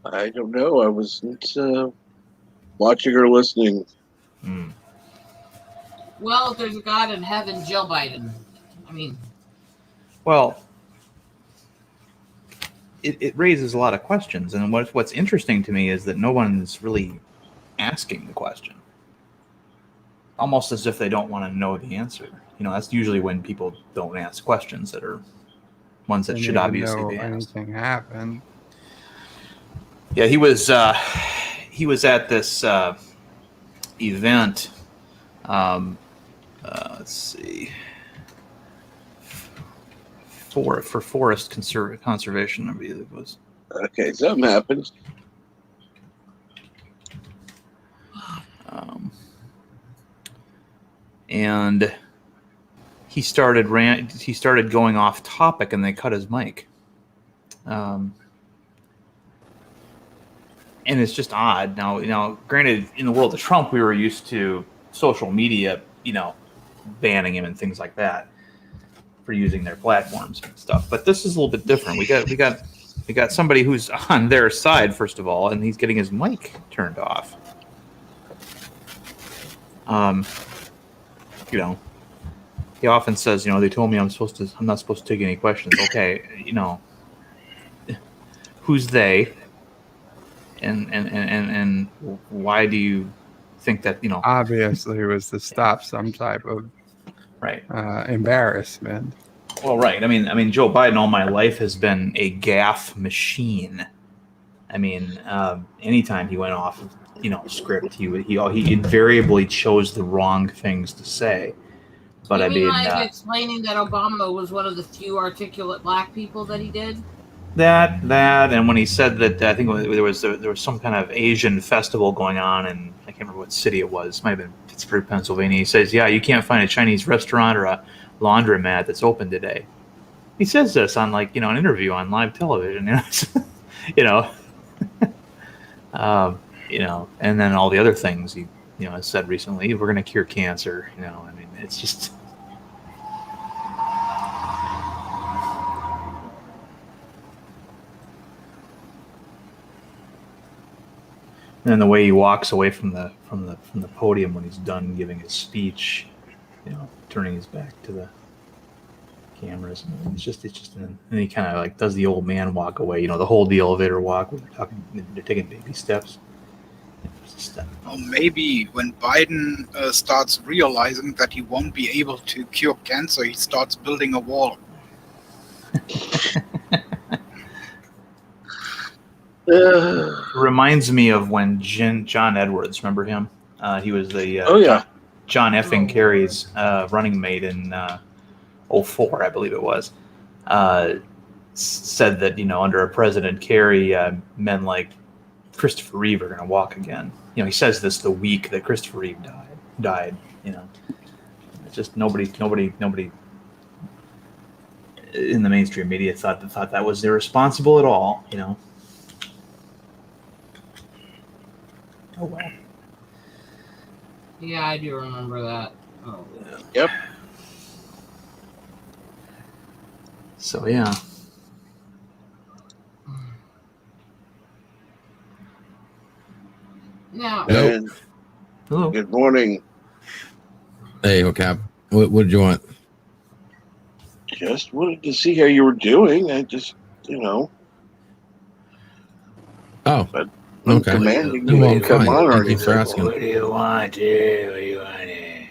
I don't know. I wasn't watching or listening. Well, if there's a God in heaven, Jill Biden. I mean... Well, it raises a lot of questions, and what's interesting to me is that no one's really asking the question. Almost as if they don't want to know the answer, that's usually when people don't ask questions that are ones that Didn't should even obviously know be asked. anything happened. Yeah, he was at this event. Let's see, for forest conservation, I believe it was. Okay, something happens. And he started going off topic, and they cut his mic. And it's just odd. Now, granted, in the world of Trump, we were used to social media, banning him and things like that for using their platforms and stuff. But this is a little bit different. We got somebody who's on their side, first of all, and he's getting his mic turned off. He often says, they told me I'm not supposed to take any questions. Okay, who's they? And why do you think that, Obviously, it was to stop some type of embarrassment. Well, right. I mean, Joe Biden all my life has been a gaffe machine. I mean, anytime he went off of, script, he invariably chose the wrong things to say. But you mean like explaining that Obama was one of the few articulate black people that he did? That, and when he said that, I think there was some kind of Asian festival going on, and I can't remember what city it was. It might have been Pittsburgh, Pennsylvania. He says, "Yeah, you can't find a Chinese restaurant or a laundromat that's open today." He says this on an interview on live television. And then all the other things he has said recently. We're going to cure cancer. It's just. And the way he walks away from the podium when he's done giving his speech, turning his back to the cameras. It's just, and he kind of does the old man walk away. The whole the elevator walk. They're taking baby steps. Well, maybe when Biden starts realizing that he won't be able to cure cancer, he starts building a wall. Reminds me of when John Edwards, remember him? He was the John effing Kerry's running mate in 2004, I believe it was. Said that under a President Kerry, men like Christopher Reeve are going to walk again. He says this the week that Christopher Reeve died. It's just nobody in the mainstream media thought that was irresponsible at all. Oh well. Yeah, I do remember that. Oh. Yep. So yeah. Now. Hello. Good morning. Hey, Hocap. What did you want? Just wanted to see how you were doing. I just, Oh. But okay. Commanding Well, you to come fine. on or Thank you for asking. What do you want to? What do you want to?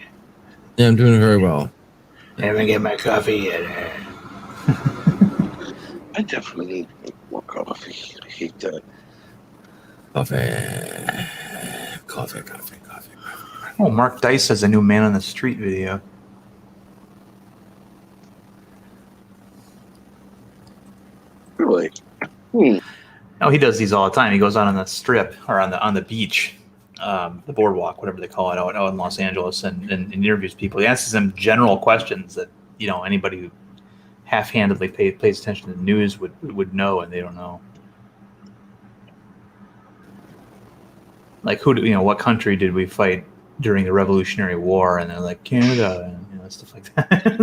Yeah, I'm doing very well. I haven't get my coffee yet. I definitely need to make more coffee. I hate that. Coffee. Oh, Mark Dice has a new Man on the Street video. Really? Oh, he does these all the time. He goes out on the strip or on the beach, the boardwalk, whatever they call it, out in Los Angeles, and interviews people. He asks them general questions that anybody who half-handedly pays attention to the news would know, and they don't know. Like what country did we fight during the Revolutionary War? And they're like Canada, and stuff like that.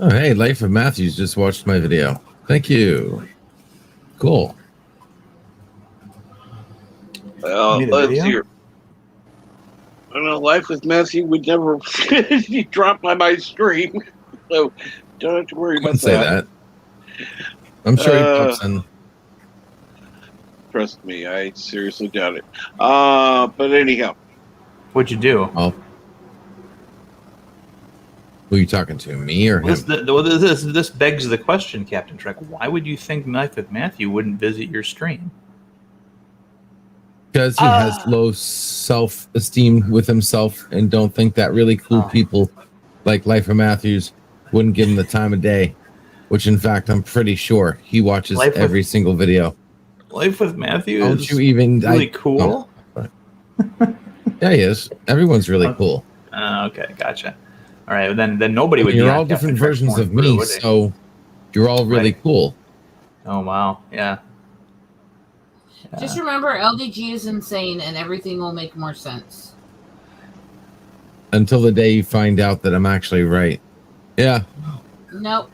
Oh, hey, Life of Matthews just watched my video. Thank you. Cool. Well, let's hear. I don't know, Life with Matthew would never drop by my stream, so don't have to worry about Say that. I'm sure he pops in. Trust me, I seriously doubt it. But anyhow. What'd you do? Well, Who are you talking to, me or him? This begs the question, Captain Trek. Why would you think Knife with Matthew wouldn't visit your stream? Because he has low self-esteem with himself and don't think that really cool people like Life of Matthews wouldn't give him the time of day, which in fact I'm pretty sure he watches every single video. Life with Matthew Don't is you even really cool. Yeah, he is. Everyone's really cool. Okay, gotcha. All right, then nobody would. You're all different versions of me, so you're all really cool. Oh wow, yeah. Just remember, LDG is insane, and everything will make more sense. Until the day you find out that I'm actually right. Yeah. Nope.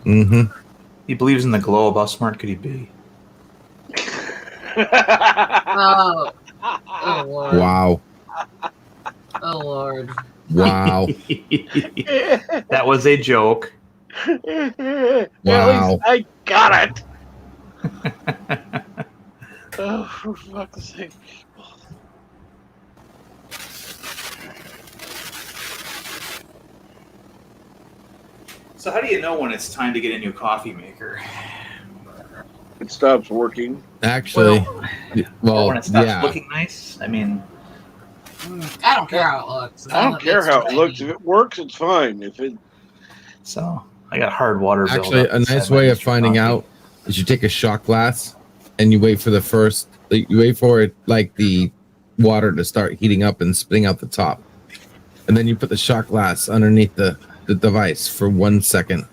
Mm-hmm. He believes in the globe. How smart could he be? Oh. Oh Lord. Wow. Oh Lord. Wow. That was a joke. At Wow. least I got it. Oh, for fuck's sake. So how do you know when it's time to get a new coffee maker? It stops working. Actually, or when it stops looking nice. I mean, I don't care how it looks. I don't care how it looks. If it works, it's fine. If it so I got hard water. Actually, a nice way of finding out is you take a shot glass and you wait for it like the water to start heating up and spitting out the top, and then you put the shot glass underneath the device for 1 second,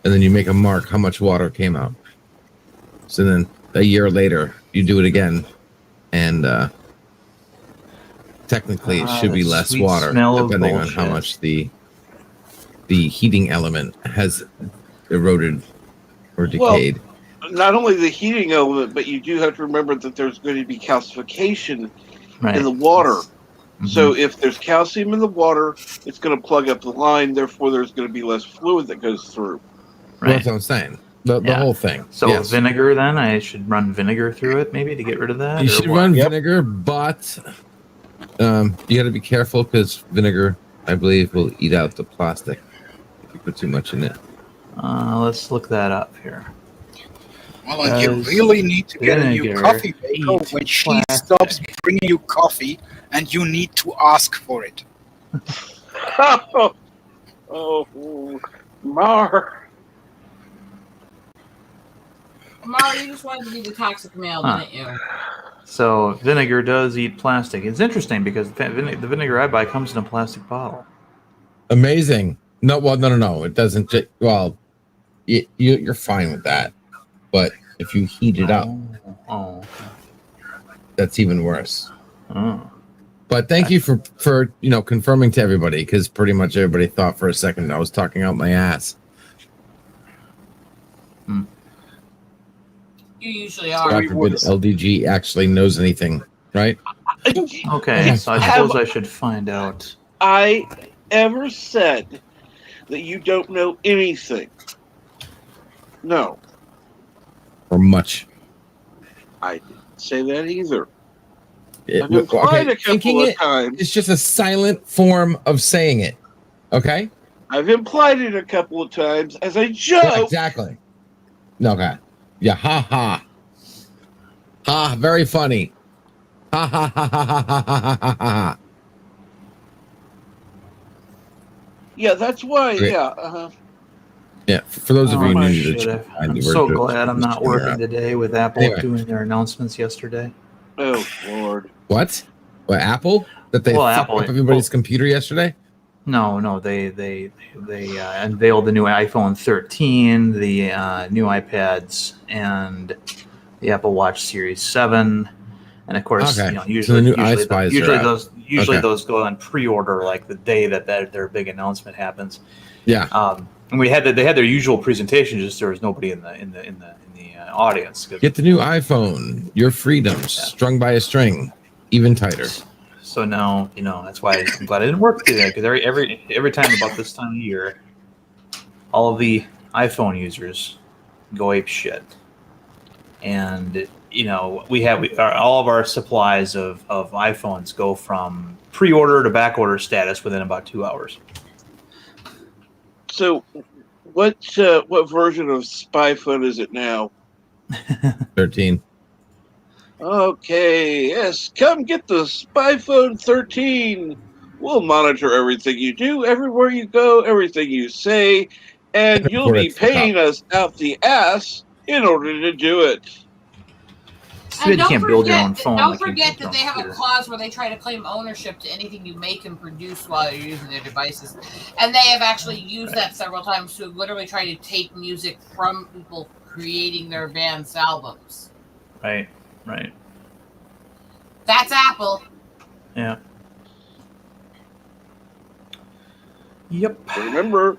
and then you make a mark how much water came out. So then a year later you do it again, and technically it should be less water depending on how much the heating element has eroded or decayed. Well, not only the heating element, but you do have to remember that there's going to be calcification in the water. Mm-hmm. So if there's calcium in the water, it's going to plug up the line. Therefore, there's going to be less fluid that goes through. Right. That's what I'm saying. The whole thing. So vinegar, then I should run vinegar through it, maybe to get rid of that. You should run vinegar, but you got to be careful because vinegar, I believe, will eat out the plastic if you put too much in it. Let's look that up here. Well, and you really need to get a new coffee maker when she stops bringing you coffee, and you need to ask for it. Oh, Mar. Mar, you just wanted to be the toxic male, didn't you? So vinegar does eat plastic. It's interesting because the vinegar I buy comes in a plastic bottle. Amazing. No, it doesn't. Well, you're fine with that, but if you heat it up, that's even worse. But thank you for confirming to everybody, because pretty much everybody thought for a second I was talking out my ass. You usually are. God forbid LDG actually knows anything, right? Okay, so I suppose I should find out. I ever said that you don't know anything? No. Or much. I didn't say that either. I've implied a couple of times. It's just a silent form of saying it. Okay? I've implied it a couple of times as a joke. Yeah, exactly. No, okay. Yeah, ha ha. Ha, very funny. Ha ha ha ha ha ha ha ha ha. Yeah, that's why. Great. Yeah. Yeah, for those of you new to the I'm so glad I'm not working today with Apple doing their announcements yesterday. Oh Lord! What? Apple? That they fucked up everybody's computer yesterday? No, they unveiled the new iPhone 13, the new iPads, and the Apple Watch Series 7, and of course, usually those go on pre-order like the day that their big announcement happens. Yeah. And they had their usual presentation, just there was nobody in the audience. Get the new iPhone. Your freedoms strung by a string, even tighter. So now that's why I'm glad I didn't work today, because every time about this time of year, all of the iPhone users go ape shit, and all of our supplies of iPhones go from pre-order to back order status within about 2 hours. So, what version of Spyfoot is it now? 13. Okay, yes, come get the Spyphone 13. We'll monitor everything you do, everywhere you go, everything you say, and you'll Report be it to the paying cop. us out the ass in order to do it. So you can't build your own phone. Don't like you forget can that they have a computer. clause where they try to claim ownership to anything you make and produce while you're using their devices. And they have actually used that several times to literally try to take music from people creating their band's albums. Right. Right. That's Apple. Yeah. Yep. Remember,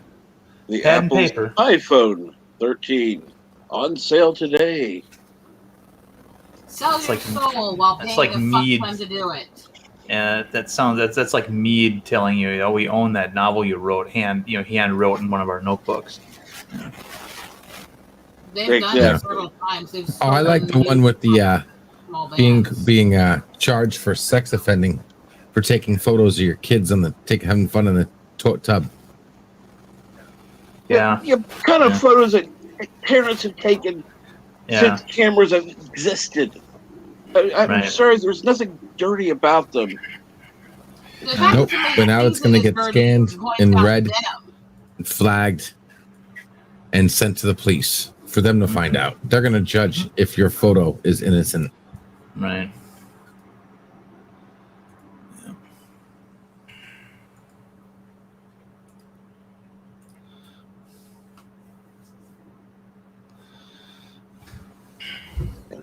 the Pad and Apple's paper. iPhone 13 on sale today. Sell It's your like- soul while it's paying like a mead. fuck ton to do it. And that's like Mead telling you, we own that novel you wrote, hand wrote in one of our notebooks. They've done it several times. They've Oh, I like the one with the being charged for sex offending for taking photos of your kids on the having fun in the tub. Yeah. What kind of photos that parents have taken since cameras have existed? I'm sorry, there's nothing dirty about them. Nope. But now it's going to get scanned in red, flagged, and sent to the police for them to find out. They're going to judge if your photo is innocent. Right.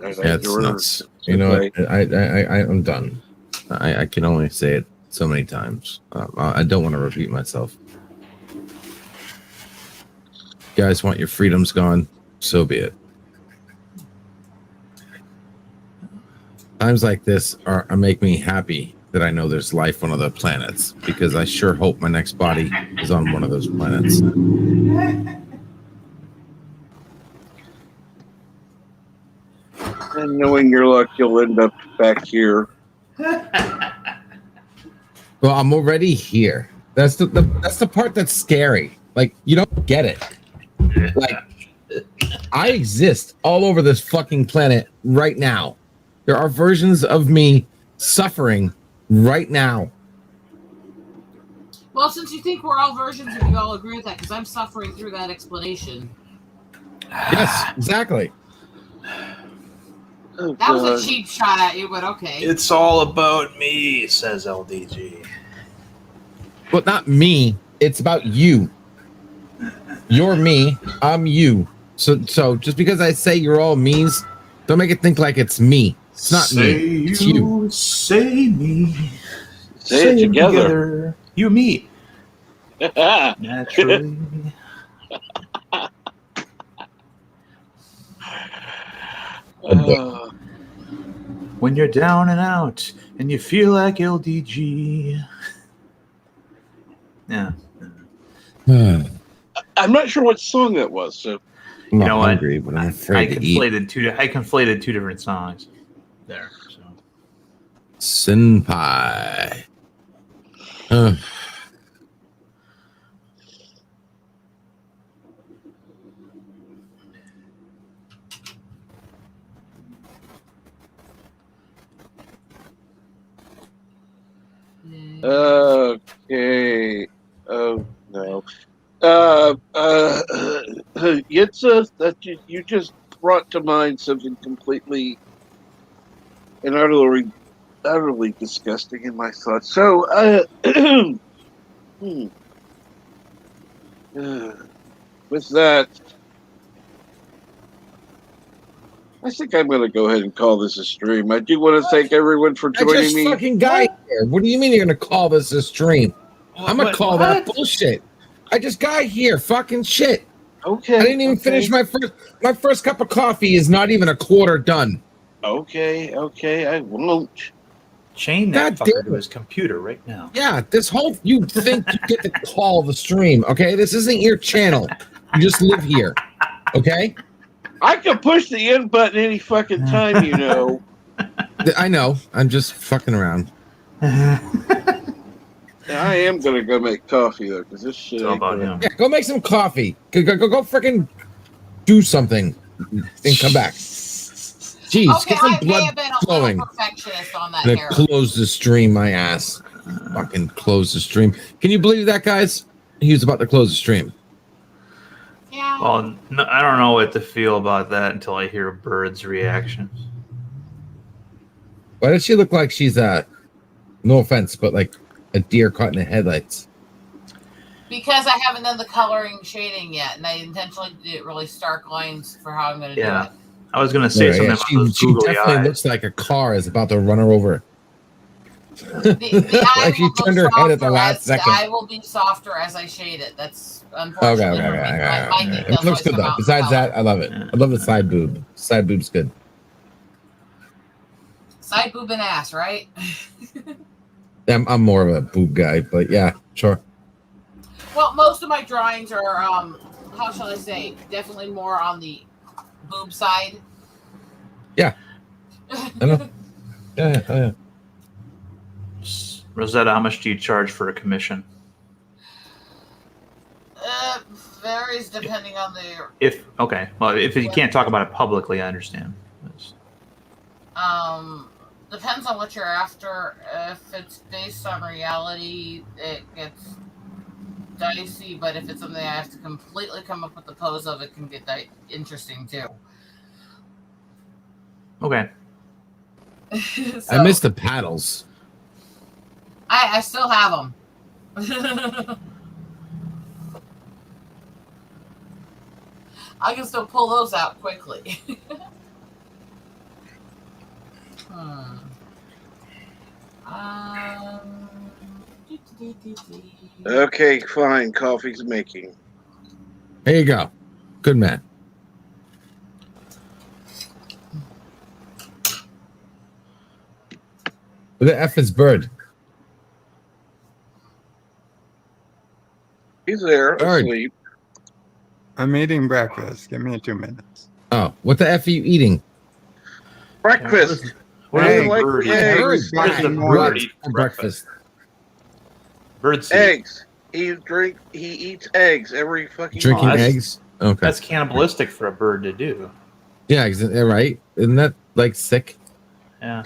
Yeah, it's nuts. You know what? I'm done. I can only say it so many times. I don't want to repeat myself. You guys want your freedoms gone? So be it. Times like this are make me happy that I know there's life on other planets, because I sure hope my next body is on one of those planets. And knowing your luck, you'll end up back here. Well, I'm already here. That's the part that's scary. Like, you don't get it. Like, I exist all over this fucking planet right now. There are versions of me suffering right now. Well, since you think we're all versions of you, all agree with that, because I'm suffering through that explanation. Yes, exactly. That was a cheap shot at you, but okay. It's all about me, says LDG. Well, not me. It's about you. You're me. I'm you. So just because I say you're all me's, don't make it think like it's me. It's not me. It's you. Say me. Say it together. You, me. Naturally. When you're down and out and you feel like LDG. Yeah. I'm not sure what song that was. So I'm not you know hungry, what? but I'm afraid to eat. I conflated two different songs there. So. Senpai. Okay. Oh no. Yitza, that you just brought to mind something completely and utterly disgusting in my thoughts. So, with that, I think I'm going to go ahead and call this a stream. I do want to thank everyone for joining I just me. fucking got here. What do you mean you're going to call this a stream? I'm going to call that bullshit. I just got here. Fucking shit. Okay. I didn't even finish my first cup of coffee is not even a quarter done. Okay, I won't. Chain that fucker to his computer right now. Yeah, you think you get to call the stream, okay? This isn't your channel. You just live here, okay? I can push the end button any fucking time, you know. I know. I'm just fucking around. I am gonna go make coffee though, because this shit It's all ain't about gonna. him. Yeah, go make some coffee. Go freaking do something and come back. Jeez, Okay, get some I may blood have been a flowing. little perfectionist on that And hair. close the stream, my ass. Fucking close the stream. Can you believe that, guys? He was about to close the stream. Yeah. Well, no, I don't know what to feel about that until I hear Bird's reaction. Why does she look like she's no offense, but like a deer caught in the headlights? Because I haven't done the coloring shading yet, and I intentionally did really stark lines for how I'm going to do it. I was going to say something about those she googly definitely eyes. looks like a car is about to run her over. The eye Like she will go turned her head at the softer last as second. the eye will be softer as I shade it. That's Okay. unfortunately for me. My It details looks always good come though. out in Besides color. that, I love it. I love the side boob. Side boob's good. Side boob and ass, right? I'm more of a boob guy, but yeah, sure. Well, most of my drawings are, how shall I say, definitely more on the boob side. Yeah. I know. Yeah. Rosetta, how much do you charge for a commission? Varies depending on the. If you can't talk about it publicly, I understand. Depends on what you're after. If it's based on reality, it gets dicey. But if it's something I have to completely come up with the pose of, it can get interesting too. Okay. I miss the paddles. I still have them. I can still pull those out quickly. Okay, fine. Coffee's making. There you go. Good man. Where the F is Bird? He's there, Bird. asleep. I'm eating breakfast. Give me 2 minutes. Oh, what the F are you eating? Breakfast. What Hey, is like bird? eggs. What does the bird eat for breakfast? Bird seed. Eggs. He eats eggs every fucking Drinking day. eggs? Okay. That's cannibalistic for a bird to do. Yeah, right. Isn't that like sick? Yeah.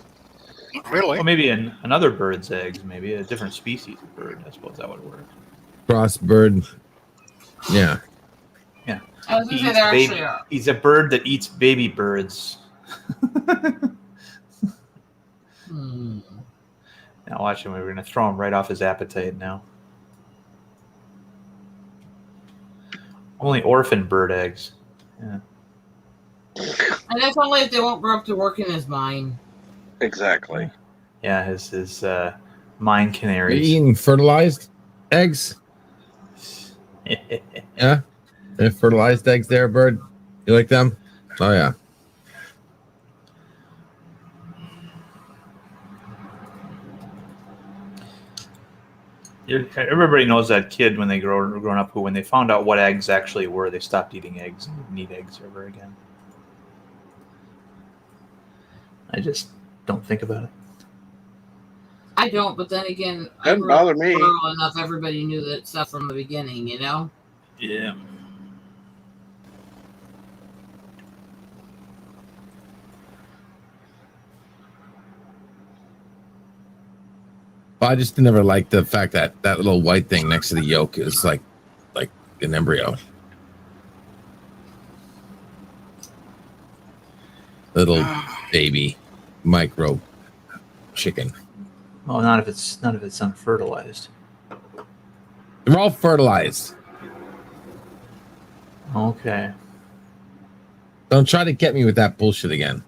Really? Well, maybe another bird's eggs, maybe a different species of bird. I suppose that would work. Cross bird. Yeah. Yeah. I was gonna say there actually are. He's a bird that eats baby birds. Now watch him. We're going to throw him right off his appetite now. Only orphan bird eggs. Yeah. And that's only if they won't grow up to work in his mine. Exactly. Yeah, his mine Are canaries. you eating fertilized eggs? Yeah. And fertilized eggs there, Bird? You like them? Oh, yeah. Everybody knows that kid when they grown up who, when they found out what eggs actually were, they stopped eating eggs and didn't eat eggs ever again. I just don't think about it. I don't, but then again, Doesn't bother me. Rural enough, everybody knew that stuff from the beginning, you know? Yeah. Well, I just never liked the fact that that little white thing next to the yolk is like an embryo. Little baby micro chicken. Well, not if it's unfertilized. They're all fertilized. Okay. Don't try to get me with that bullshit again.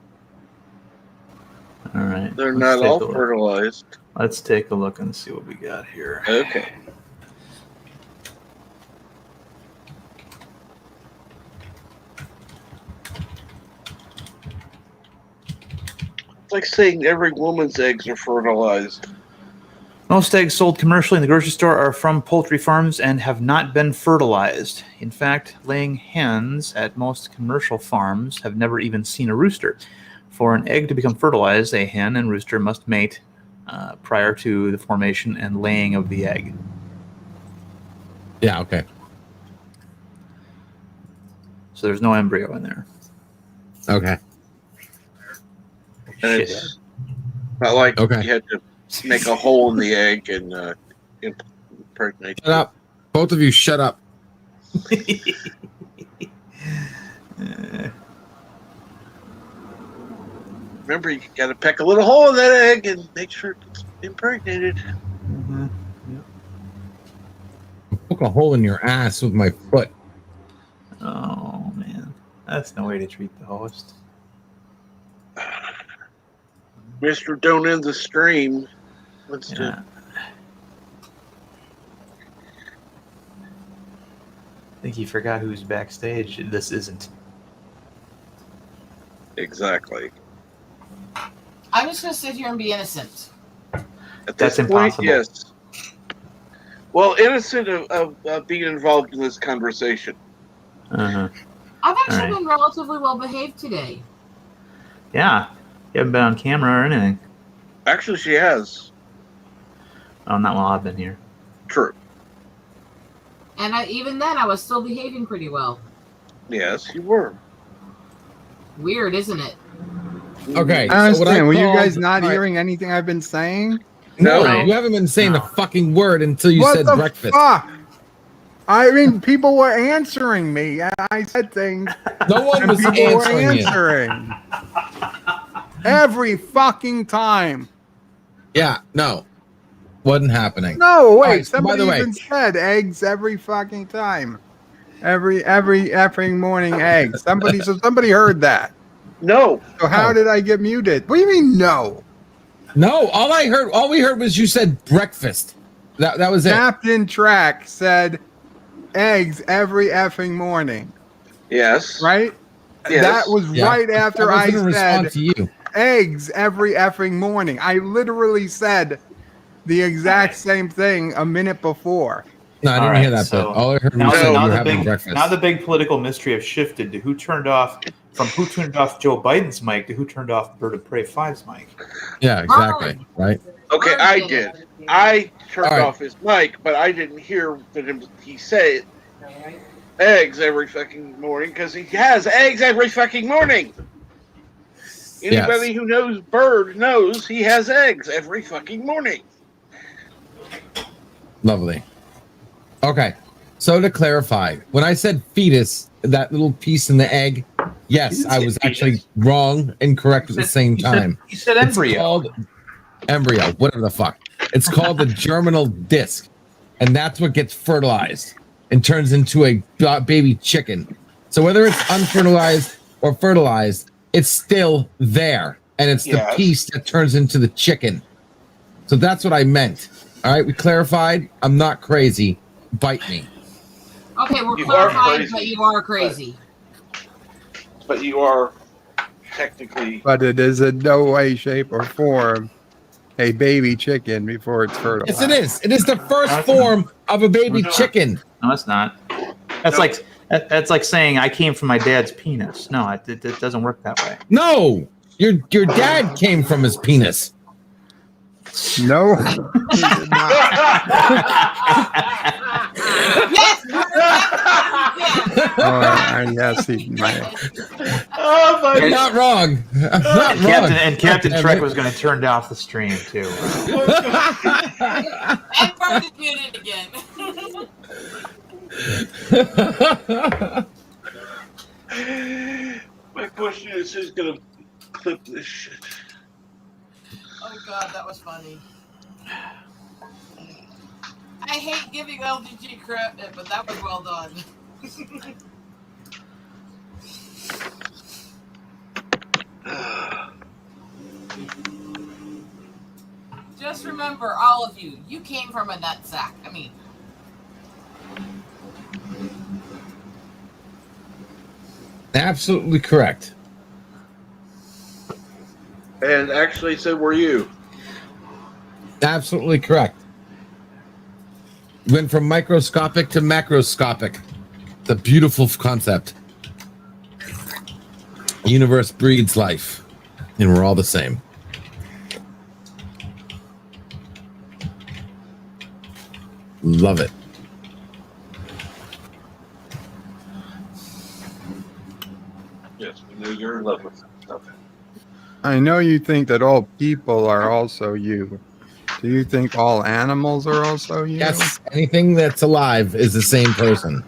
All right. They're Let's not take all a look. fertilized. Let's take a look and see what we got here. Okay. It's like saying every woman's eggs are fertilized. Most eggs sold commercially in the grocery store are from poultry farms and have not been fertilized. In fact, laying hens at most commercial farms have never even seen a rooster. For an egg to become fertilized, a hen and rooster must mate prior to the formation and laying of the egg. Yeah, okay. So there's no embryo in there. Okay. And it's not like you had to make a hole in the egg and impregnate. Shut up. Both of you shut up. Remember, you got to peck a little hole in that egg and make sure it's impregnated. Mm-hmm. Poke a hole in your ass with my foot. Oh, man. That's no way to treat the host. Mr. Don't End the Stream wants to. I think he forgot who's backstage. This isn't. Exactly. I'm just going to sit here and be innocent. At That's this point, impossible. yes. Well, innocent of being involved in this conversation. Uh-huh. I've actually All right. been relatively well behaved today. Yeah. You haven't been on camera or anything. Actually, she has. Oh, not while I've been here. True. And even then, I was still behaving pretty well. Yes, you were. Weird, isn't it? I Okay. don't understand. Were you called- guys not All right. hearing anything I've been saying? No, Right. you haven't been saying the fucking word until you What said the breakfast. fuck? I mean, people were answering me. And I said things. No one and was people were answering you. answering. Every fucking time. Yeah, no. Wasn't happening. No, wait. right, so by Somebody the way- even said eggs every fucking time. Every effing morning eggs. Somebody heard that. No. So how did I get muted? What do you mean no? No, all we heard was you said breakfast. That was it. Captain Track said eggs every effing morning. Yes. Right? Yes. That was Yeah. right after That I wasn't a response said to you. eggs every effing morning. I literally said the exact same thing a minute before. No, I didn't All hear right, that so bit. All I heard Now, was you now were the having big, breakfast. now the big political mystery have shifted to who turned off Joe Biden's mic to who turned off Bird of Prey 5's mic. Yeah, exactly. Right. Okay, I did. I turned All right. off his mic, but I didn't hear he say eggs every fucking morning because he has eggs every fucking morning. Anybody who knows Bird knows he has eggs every fucking morning. Lovely. Okay. So to clarify, when I said fetus, that little piece in the egg, yes, I was actually wrong and correct at the same time. You said It's embryo. called embryo, whatever the fuck. It's called the germinal disc, and that's what gets fertilized and turns into a baby chicken. So whether it's unfertilized or fertilized, it's still there, and it's the Yes. piece that turns into the chicken. So that's what I meant. All right, we clarified. I'm not crazy. Bite me. Okay, we're You are clarifying, crazy, but you are crazy. But you are technically. But it is in no way, shape, or form a baby chicken before it's fertilized. Yes, it is. It is the first form of a baby chicken. No, it's not. That's like saying I came from my dad's penis. No, it doesn't work that way. No, your dad came from his penis. No. Yes! Yes, he might. Oh my You're not wrong. I'm not wrong. And Captain Trek was going to turn off the stream too. And Bird is muted again. My question is, who's gonna clip this shit? Oh god, that was funny. I hate giving LGG credit, but that was well done. Just remember, all of you, you came from a nutsack. I mean, Absolutely correct. And actually, so were you. Absolutely correct. Went from microscopic to macroscopic. It's a beautiful concept. Universe breeds life, and we're all the same. Love it. Yes, we know you're in love with stuff. I know you think that all people are also you. Do you think all animals are also you? Yes, anything that's alive is the same person.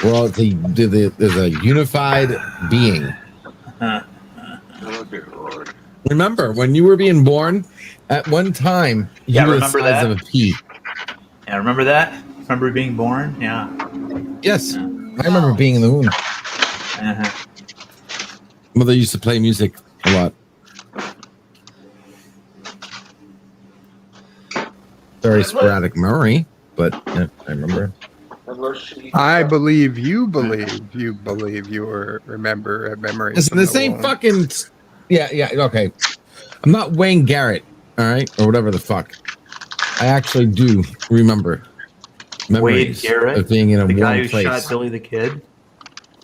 We're all there's a unified being. Oh, dear Lord. Remember, when you were being born, at one time, you were the remember size that? of a pea. Yeah, remember that? Remember being born? Yeah. Yes, Yeah. I remember being in the womb. Uh-huh. Mother used to play music a lot. Very sporadic memory, but yeah, I remember. I believe you remember a memory. It's from the same womb. fucking. Yeah, okay. I'm not Wayne Garrett, all right, or whatever the fuck. I actually do remember memories Wade Garrett, of being in a the warm guy who place. shot Billy the Kid.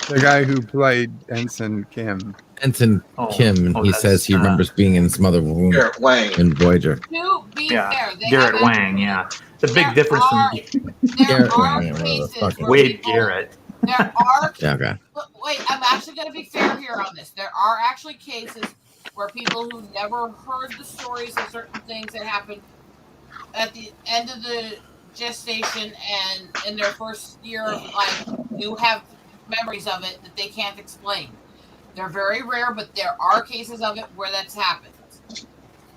The guy who played Ensign Kim. Ensign Kim, and he says he remembers being in some other room Garrett Wang. in Voyager. To be fair, they Garrett have Wang. Yeah, the big difference from there are cases where Wade people, Garrett. there are Yeah, okay. wait, I'm actually going to be fair here on this. There are actually cases where people who never heard the stories of certain things that happened at the end of the gestation and in their first year of life do have memories of it that they can't explain. They're very rare, but there are cases of it where that's happened.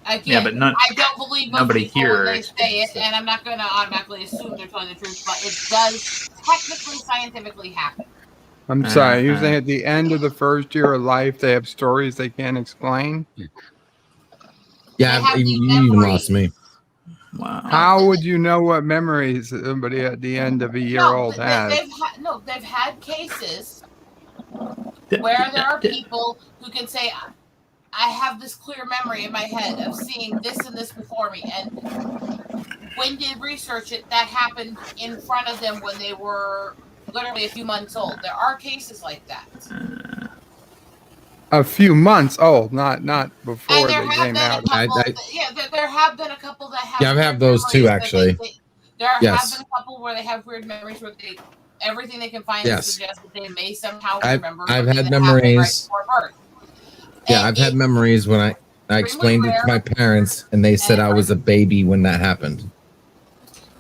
Again, Yeah, but I don't believe most nobody people here when they say it, and I'm not going to automatically assume they're telling the truth, but it does technically, scientifically happen. I'm sorry, you're saying at the end of the first year of life, they have stories they can't explain? Yeah, you even lost me. Wow. How would you know what memories somebody at the end of a year-old has? They've had cases where there are people who can say, I have this clear memory in my head of seeing this and this before me. And when they research it, that happened in front of them when they were literally a few months old. There are cases like that. A few months old, not before And there they have came been out. a couple. There have been a couple that have. Yeah, I've had those too, actually. There have Yes. been a couple where they have weird memories where everything they can find Yes. suggests that they may somehow I've remember. had something that happened memories. right before birth. Yeah, I've had memories when I explained it to my parents, and they said I was a baby when that happened.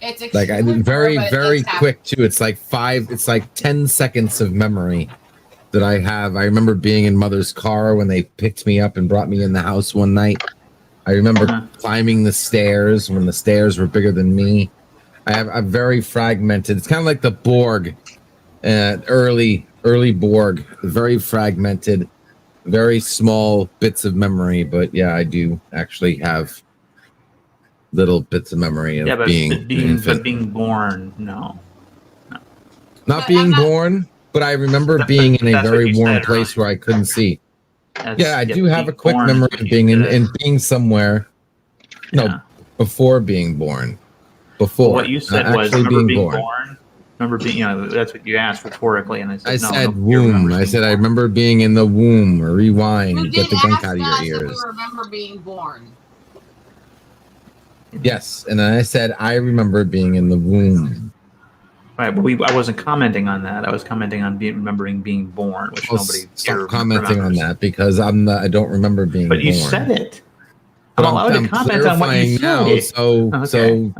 It's Like I did very quick too. It's like 10 seconds of memory that I have. I remember being in Mother's car when they picked me up and brought me in the house one night. I remember climbing the stairs when the stairs were bigger than me. I have a very fragmented. It's kind of like the Borg, early Borg, very fragmented, very small bits of memory. But yeah, I do actually have little bits of memory of being an infant. being born, no. Not being born, but I remember being in a very warm place where I couldn't see. Yeah, I do have a quick memory of being in being somewhere. No, before being born. Before what you said was remember being born. Remember being, that's what you asked rhetorically, and I said, womb. I said I remember being in the womb. Or rewind, You get did the gunk ask out of us your if ears. we remember being born. Yes, and then I said I remember being in the womb. Right, but I wasn't commenting on that. I was commenting on remembering being born, which nobody Stop commenting on that because I don't remember being born. But you said it. But I'm allowed to comment on what you now, say. so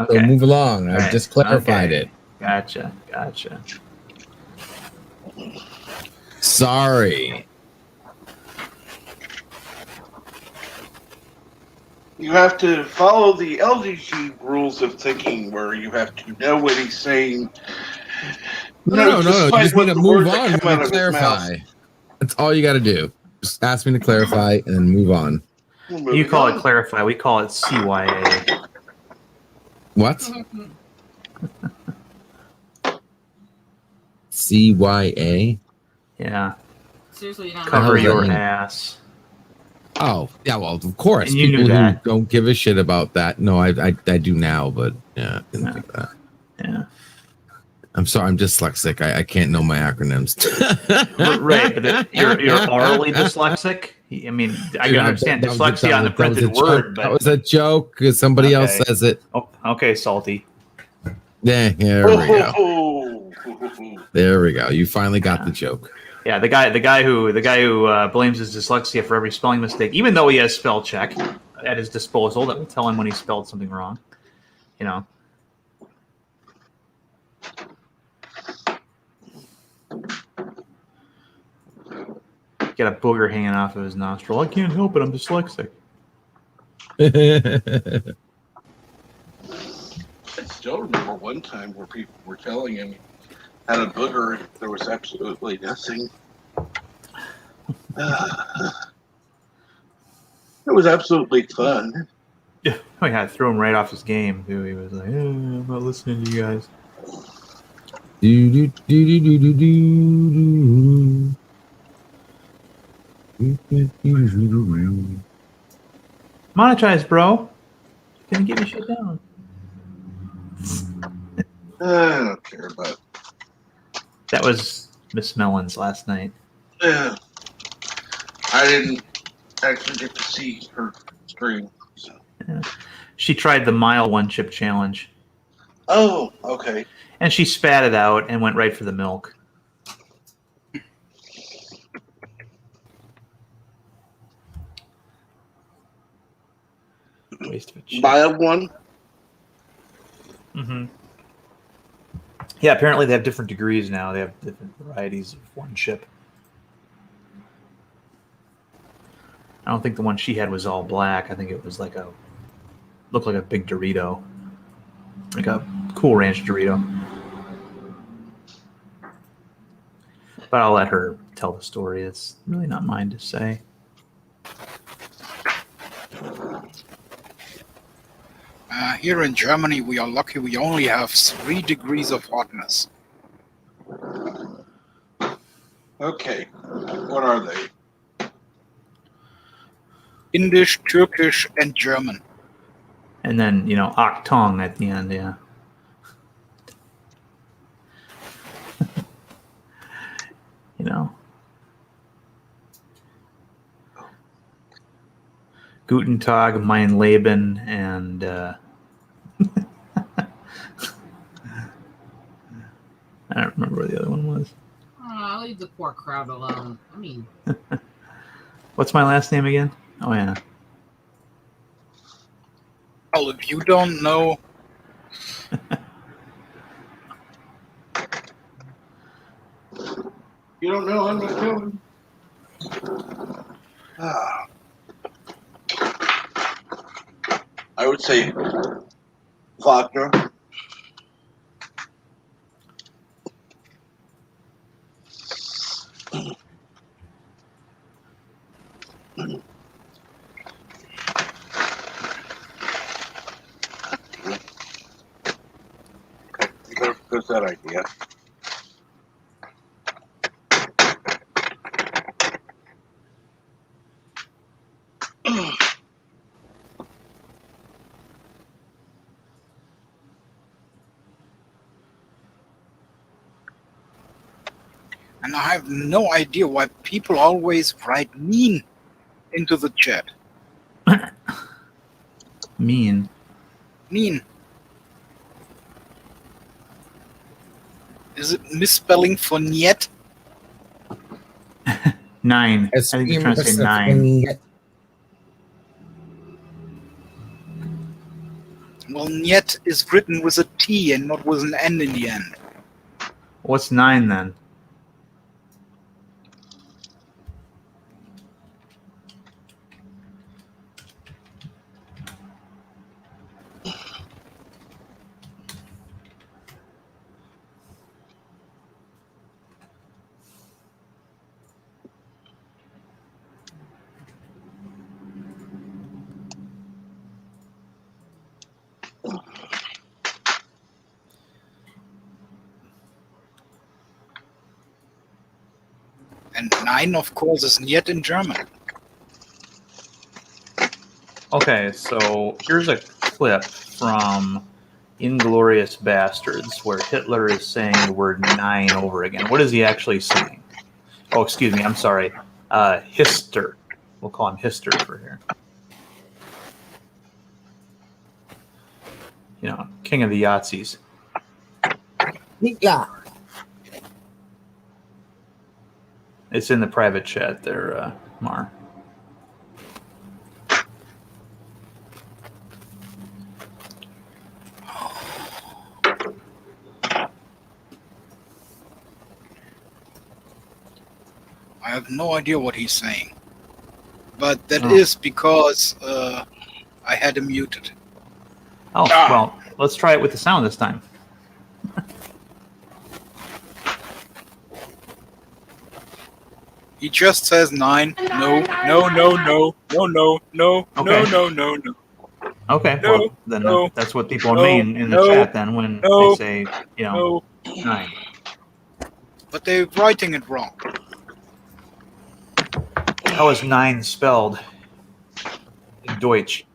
move along. I've just clarified it. Gotcha. Sorry. You have to follow the LGG rules of thinking, where you have to know what he's saying. No. You just need to move on and and clarify. That's all you got to do. Just ask me to clarify and move on. You call it clarify. We call it CYA. What? CYA? Yeah. Seriously, not cover your ass. Oh, yeah, well, of course. And you people knew that. who don't give a shit about that. No, I do now, but yeah, I didn't think that. Yeah. I'm sorry, I'm dyslexic. I can't know my acronyms. Right, but you're orally dyslexic? I mean, I can understand dyslexia on the printed word, but... That was a joke, because somebody else says it. Oh, okay, Salty. Yeah, there we go. Oh. There we go. You finally got the joke. Yeah, the guy who blames his dyslexia for every spelling mistake, even though he has spell check at his disposal that will tell him when he spelled something wrong. You know. Got a booger hanging off of his nostril. I can't help it. I'm dyslexic. I still remember one time where people were telling him he had a booger and there was absolutely nothing. It was absolutely fun. Yeah, I had to throw him right off his game too. He was like, I'm not listening to you guys. Monetize, bro. Gonna get me shut down. I don't care about it. That was Miss Mellon's last night. Yeah. I didn't actually get to see her stream. So. Yeah. She tried the mile one chip challenge. Oh, okay. And she spat it out and went right for the milk. Waste of a chip. Mild one? Mm-hmm. Yeah, apparently they have different degrees now. They have different varieties of one chip. I don't think the one she had was all black. I think it was looked like a big Dorito. Like a Cool Ranch Dorito. But I'll let her tell the story. It's really not mine to say. Here in Germany, we are lucky we only have 3 degrees of hotness. Okay. What are they? English, Turkish, and German. And then, Achtung at the end, yeah. Guten Tag, mein Leben, and I don't remember what the other one was. Oh, leave the poor crowd alone. I mean, What's my last name again? Oh, yeah. Well, if you don't know, You don't know, I'm not telling. I would say Wagner. There's that idea. and I have no idea why people always write mean into the chat. Mean. Mean. Is it misspelling for niet? 9. I think you're trying to say 9. Well, niet is written with a T and not with an N in the end. What's 9 then? And 9, of course, is niet in German. Okay, so here's a clip from Inglorious Bastards where Hitler is saying the word 9 over again. What is he actually saying? Oh, excuse me, I'm sorry. Hister. We'll call him Hister for here. King of the Yahtzees. Yeah. It's in the private chat there, Mar. I have no idea what he's saying. But that is because I had him muted. Oh, well, let's try it with the sound this time. He just says 9. No. Okay, No, well, then no, that's what people no, mean in the no, chat then when no, they say, 9. But they're writing it wrong. How is 9 spelled in Deutsch?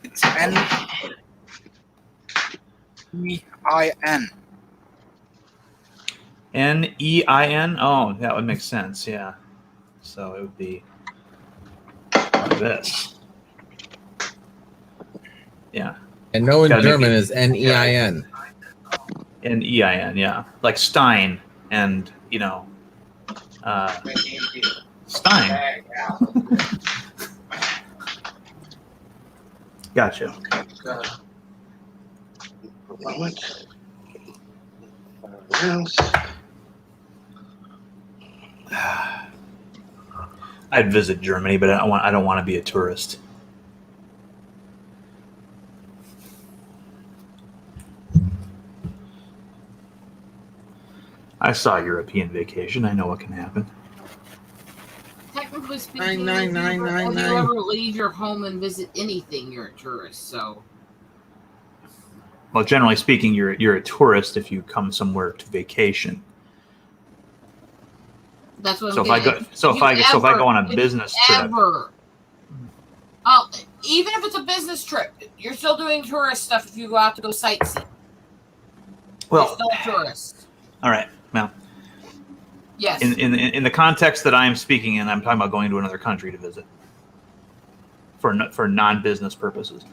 It's N-E-I-N. N-E-I-N? Oh, that would make sense, yeah. So it would be like this. Yeah. And no in Gotta German make it- is N-E-I-N. N-E-I-N, yeah. Like Stein and, Stein. Gotcha. I'd visit Germany, but I don't want to be a tourist. I saw European Vacation. I know what can happen. Technically speaking, Nine, nine, nine, nine, if you nine. ever leave your home and visit anything, you're a tourist. So Well, generally speaking, you're a tourist if you come somewhere to vacation. that's what So I'm if I getting. go if I go on a business trip, even if it's a business trip, you're still doing tourist stuff if you go out to go sightsee. well, You're still a tourist. all right. Well, Yes. in the context that I'm speaking in, I'm talking about going to another country to visit for non-business purposes,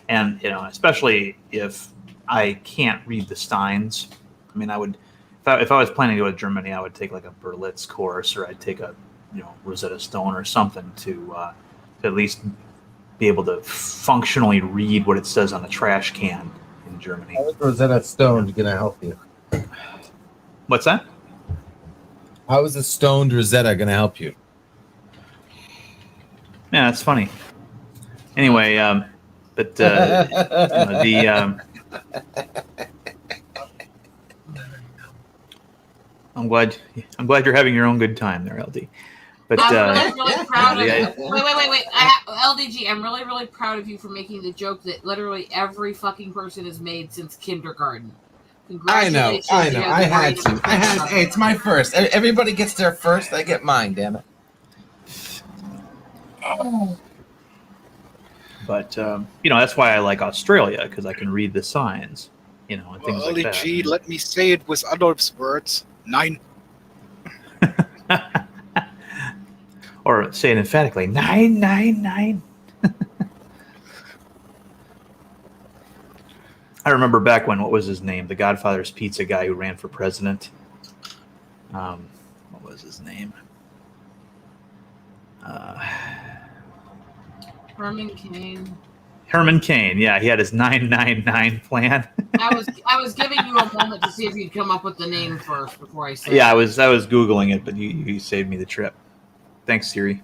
and especially if I can't read the Steins. I mean, I would if I was planning to go to Germany, I would take like a Berlitz course, or I'd take a Rosetta Stone or something to at least be able to functionally read what it says on the trash can in Germany. How is Rosetta Stone going to help you? What's that? How is a stoned Rosetta going to help you? Yeah, that's funny. Anyway, but I'm glad you're having your own good time there, LD. But I'm really proud of you. Wait. LDG, I'm really, really proud of you for making the joke that literally every fucking person has made since kindergarten. I know. Congratulations. you I had the to. Hey, it's my first. Everybody gets their first. I get mine. Damn it. But that's why I like Australia, because I can read the signs, and things like that. LDG, let me say it with Adolf's words. 9. Or say it emphatically, 999. I remember back when, what was his name? The Godfather's Pizza guy who ran for president. What was his name? Herman Cain. Herman Cain. Yeah, he had his 999 plan. I was giving you a moment to see if you'd come up with the name first before I said Yeah, it. I was Googling it, but you saved me the trip. Thanks, Siri.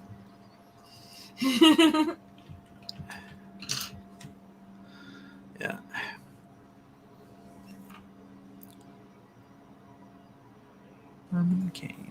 Yeah. Herman Cain.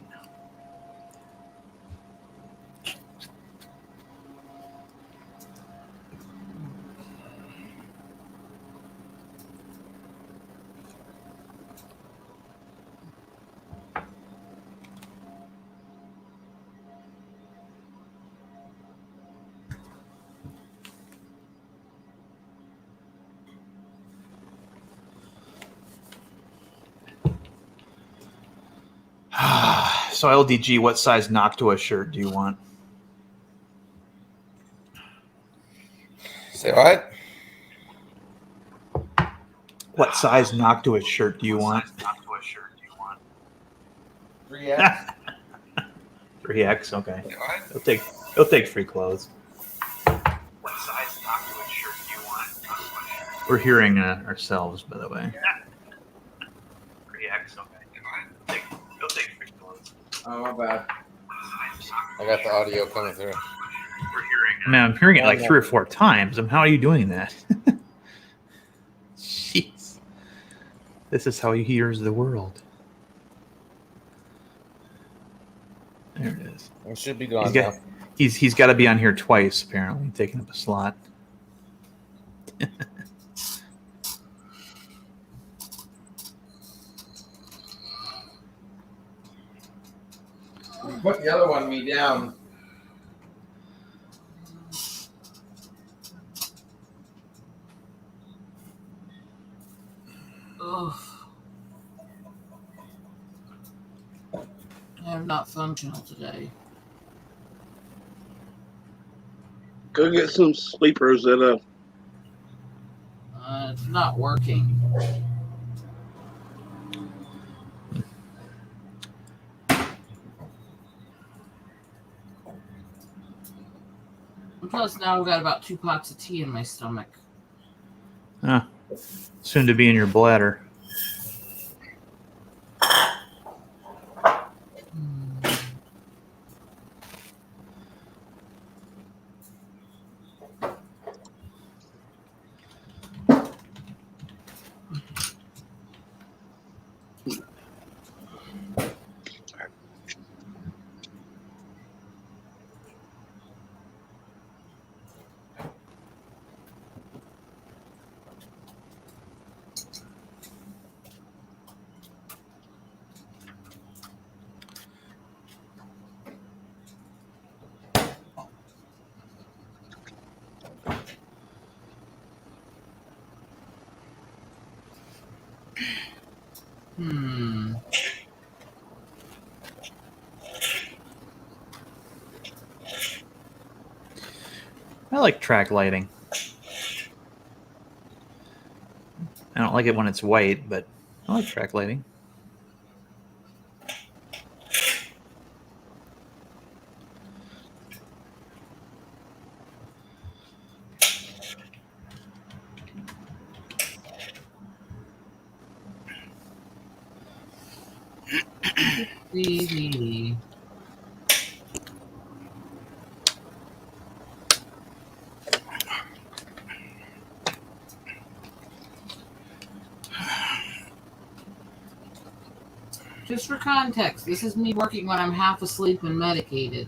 So LDG, what size Noctua shirt do you want? Say what? What size Noctua shirt do you want? 3X. 3X. Okay. He'll take free clothes. What size Noctua shirt do you want? We're hearing ourselves, by the way. 3X. Okay. He'll take free clothes. Oh, my bad. I got the audio coming through. We're hearing. I mean, I'm hearing it like 3 or 4 times. How are you doing that? Jeez. This is how he hears the world. There it is. It should be gone now. He's got to be on here twice, apparently, taking up a slot. Put the other one me down. Ugh. I am not functional today. Go get some sleepers at a. It's not working. Plus, now I've got about 2 pots of tea in my stomach. Soon to be in your bladder. I like track lighting. I don't like it when it's white, but I like track lighting. Just for context, this is me working when I'm half asleep and medicated.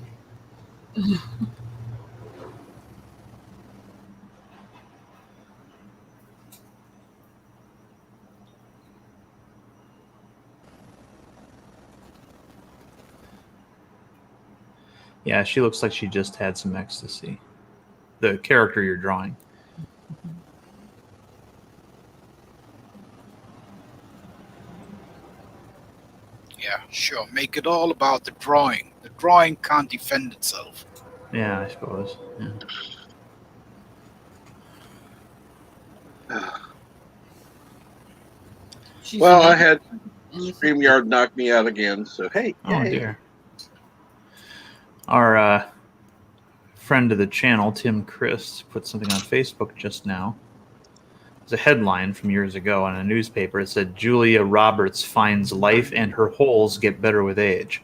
Yeah, she looks like she just had some ecstasy. The character you're drawing. Yeah, sure. Make it all about the drawing. The drawing can't defend itself. Yeah, I suppose. Yeah. Well, I had StreamYard knock me out again, so hey. Oh, yay. dear. Our friend of the channel, Tim Christ, put something on Facebook just now. It's a headline from years ago on a newspaper. It said, Julia Roberts finds life and her holes get better with age.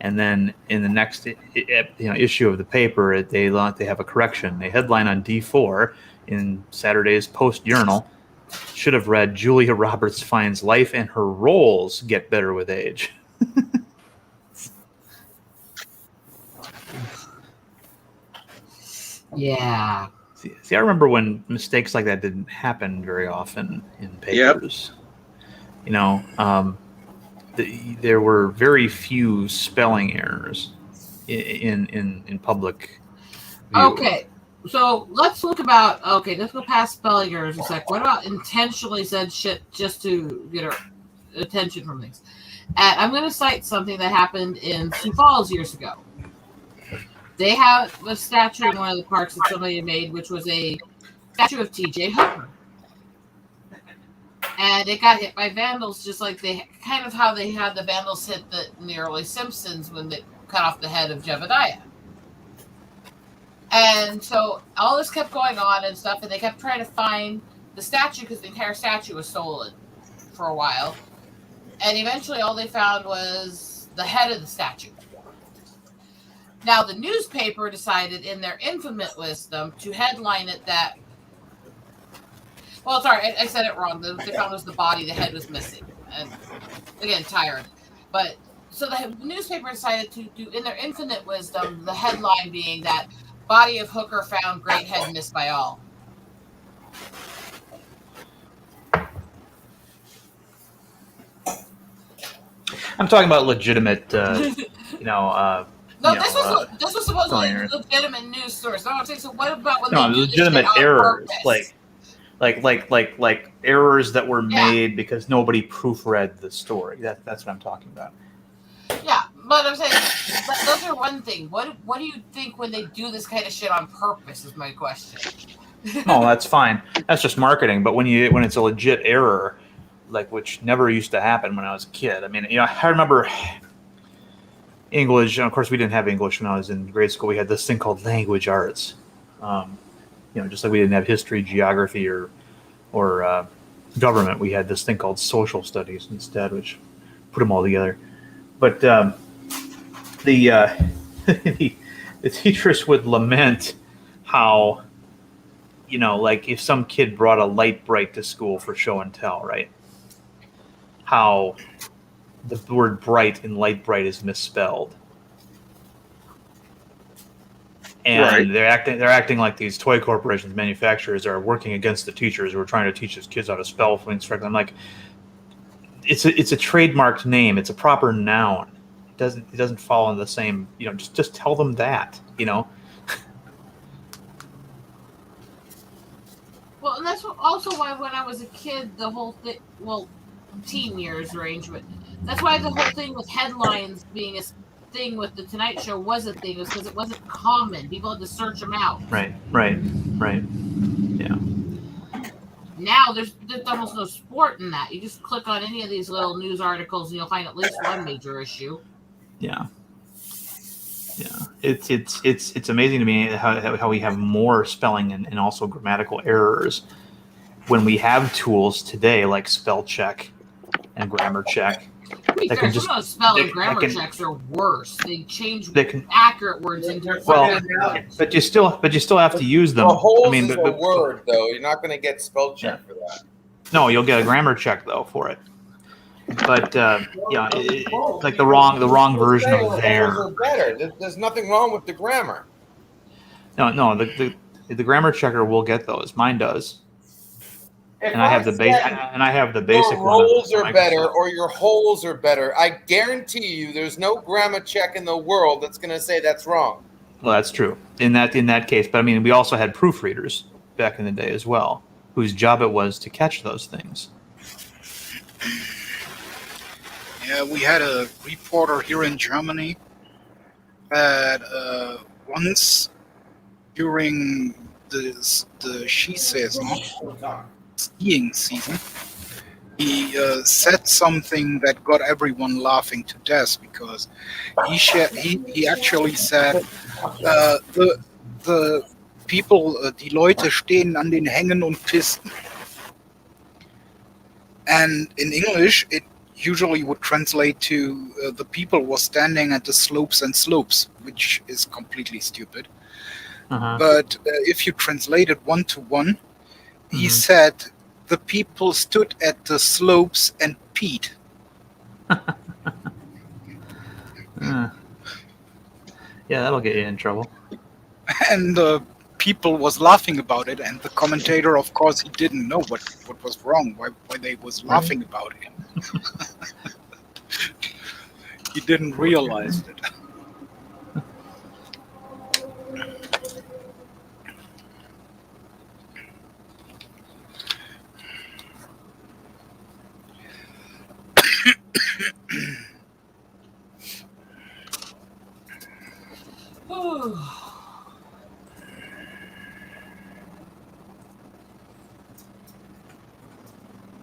And then in the next issue of the paper, they have a correction. A headline on D4 in Saturday's Post-Journal should have read, Julia Roberts finds life and her roles get better with age. Yeah. See, I remember when mistakes like that didn't happen very often in papers. Yep. You know, there were very few spelling errors in public view. Okay, so let's look about. Okay, let's go past spelling errors a sec. What about intentionally said shit just to get our attention from things? And I'm going to cite something that happened in Sioux Falls years ago. They have a statue in one of the parks that somebody had made, which was a statue of T.J. Hooker. And it got hit by vandals, just like they kind of how they had the vandals hit in the early Simpsons when they cut off the head of Jebediah. And so all this kept going on and stuff, and they kept trying to find the statue because the entire statue was stolen for a while. And eventually all they found was the head of the statue. Now the newspaper decided in their infinite wisdom to headline it that, well, sorry, I said it wrong. They found was the body, the head was missing. And again, tired. But so the newspaper decided to do, in their infinite wisdom, the headline being that body of hooker found, great head missed by all. I'm talking about legitimate, No, this was supposed to be a legitimate news source. No, I'm saying, so what about when they do legitimate this shit on errors, purpose? like errors that were made because nobody proofread the story. That's what I'm talking about. Yeah, but I'm saying those are one thing. What do you think when they do this kind of shit on purpose? Is my question. No, that's fine. That's just marketing. But when it's a legit error, like which never used to happen when I was a kid. I mean, I remember English. And of course, we didn't have English when I was in grade school. We had this thing called language arts. Just like we didn't have history, geography, or government, we had this thing called social studies instead, which put them all together. But the teachers would lament how, like if some kid brought a light bright to school for show and tell, right? How the word bright in light bright is misspelled. And they're acting like these toy corporations, manufacturers are working against the teachers who are trying to teach these kids how to spell things correctly. I'm like, it's a trademarked name. It's a proper noun. It doesn't fall in the same. Just tell them that. Well, and that's also why when I was a kid, the whole thing, well, teen years range, but that's why the whole thing with headlines being a thing with the Tonight Show was a thing, was because it wasn't common. People had to search them out. Right. Yeah. Now there's almost no sport in that. You just click on any of these little news articles and you'll find at least one major issue. Yeah. It's amazing to me how we have more spelling and also grammatical errors when we have tools today like spell check and grammar check. Some of those spell and grammar checks are worse. They change accurate words into but you still have to use them. The holes is a word, though. You're not going to get spell check for that. No, you'll get a grammar check though for it. But like the wrong version of there. Holes are better. There's nothing wrong with the grammar. No, the grammar checker will get those. Mine does. And I have the basic your rolls are better or your holes are better. I guarantee you there's no grammar check in the world that's going to say that's wrong. Well, that's true in that case. But I mean, we also had proofreaders back in the day as well, whose job it was to catch those things. Yeah, we had a reporter here in Germany that once during the skiing season, he said something that got everyone laughing to death because he actually said the people, die Leute stehen an den Hängen und Pisten. And in English, it usually would translate to the people were standing at the slopes and slopes, which is completely stupid. But if you translate it one-to-one, he said the people stood at the slopes and peed. Yeah, that'll get you in trouble. And people was laughing about it, and the commentator, of course, he didn't know what was wrong, why they was laughing about it. He didn't realize it.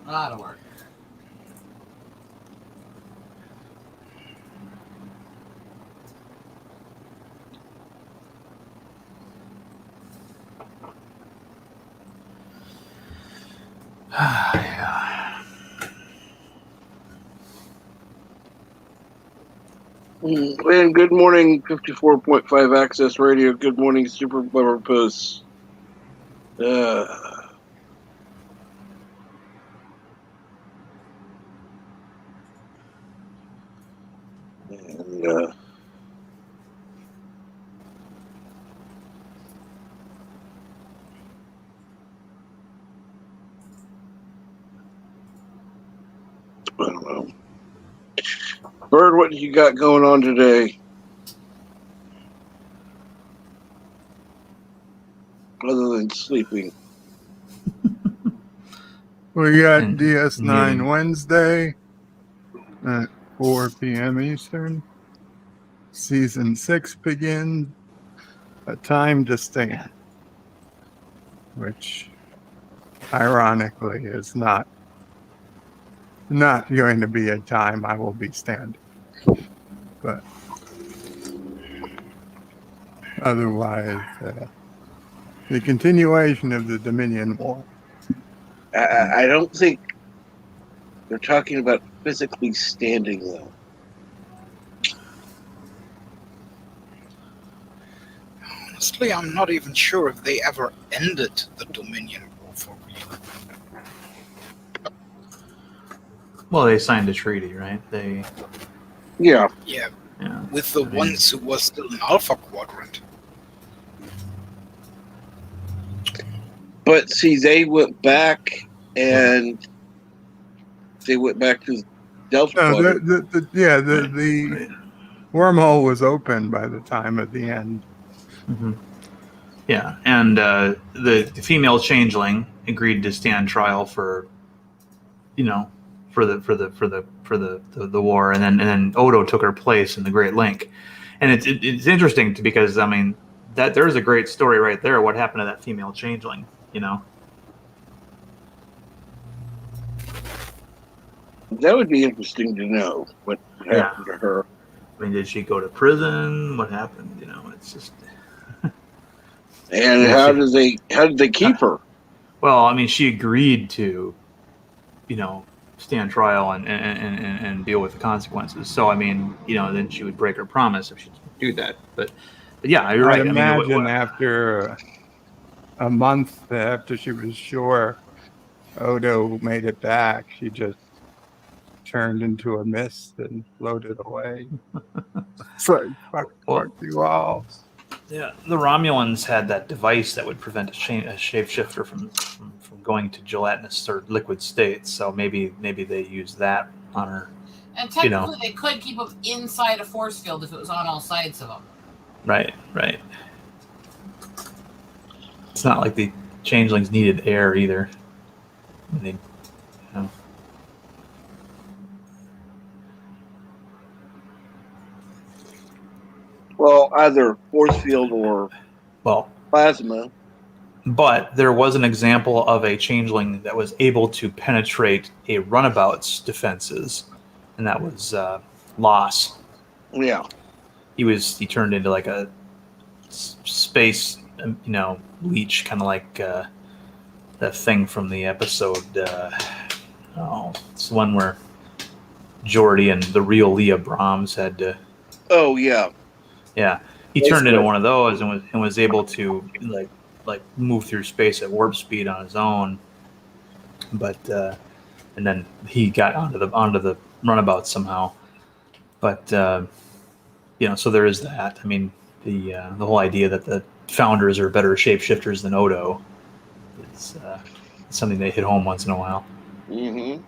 That'll work. Yeah. And good morning, 54.5 Access Radio. Good morning, Super Blubber Puss. And I don't know. Bird, what you got going on today? Other than sleeping. We got And DS9 muting. Wednesday at 4 p.m. Eastern. Season 6 begins. A Time to Stand, which ironically is not going to be a time I will be standing. But otherwise, the continuation of the Dominion War. I don't think they're talking about physically standing, though. Honestly, I'm not even sure if they ever ended the Dominion War for real. Well, they signed a treaty, right? Yeah. Yeah, Yeah. with the ones who were still in Alpha Quadrant. But see, they went back and they went back to Delta No, Quadrant. the wormhole was open by the time of the end. Mm-hmm. Yeah, and the female changeling agreed to stand trial for, for the war, and then Odo took her place in the Great Link, and it's interesting because I mean that there's a great story right there. What happened to that female changeling? That would be interesting to know what happened to her. I mean, did she go to prison? What happened? It's just. And how did they keep her? Well, I mean, she agreed to, stand trial and deal with the consequences. So, I mean, then she would break her promise if she didn't do that. But yeah, you're right. I'd I mean, imagine after a month after she was sure Odo made it back, she just turned into a mist and floated away. It's like, fuck you all. Yeah, the Romulans had that device that would prevent a shapeshifter from going to gelatinous or liquid states. So maybe they used that on her. And technically, they could keep them inside a force field if it was on all sides of them. Right. It's not like the changelings needed air either. They, Well, either force field or plasma. But there was an example of a changeling that was able to penetrate a runabout's defenses, and that was Loss. Yeah. He turned into like a space, leech, kind of like that thing from the episode. It's the one where Geordi and the real Leah Brahms had to. Oh yeah. Yeah, he turned into one of those and was able to like move through space at warp speed on his own. But and then he got onto the runabout somehow. But so there is that. I mean, the whole idea that the founders are better shapeshifters than Odo is something they hit home once in a while. Mm-hmm.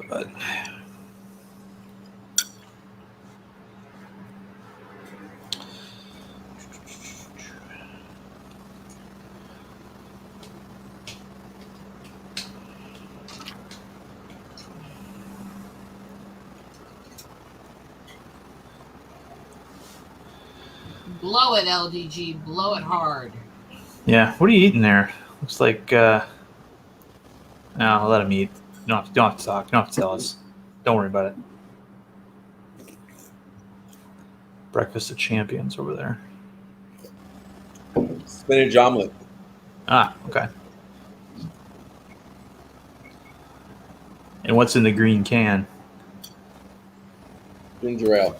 But Blow it, LDG. Blow it hard. Yeah. What are you eating there? Looks like. No, let him eat. You don't have to talk. You don't have to tell us. Don't worry about it. Breakfast of Champions over there. Spinach omelet. Ah, okay. And what's in the green can? Ginger ale.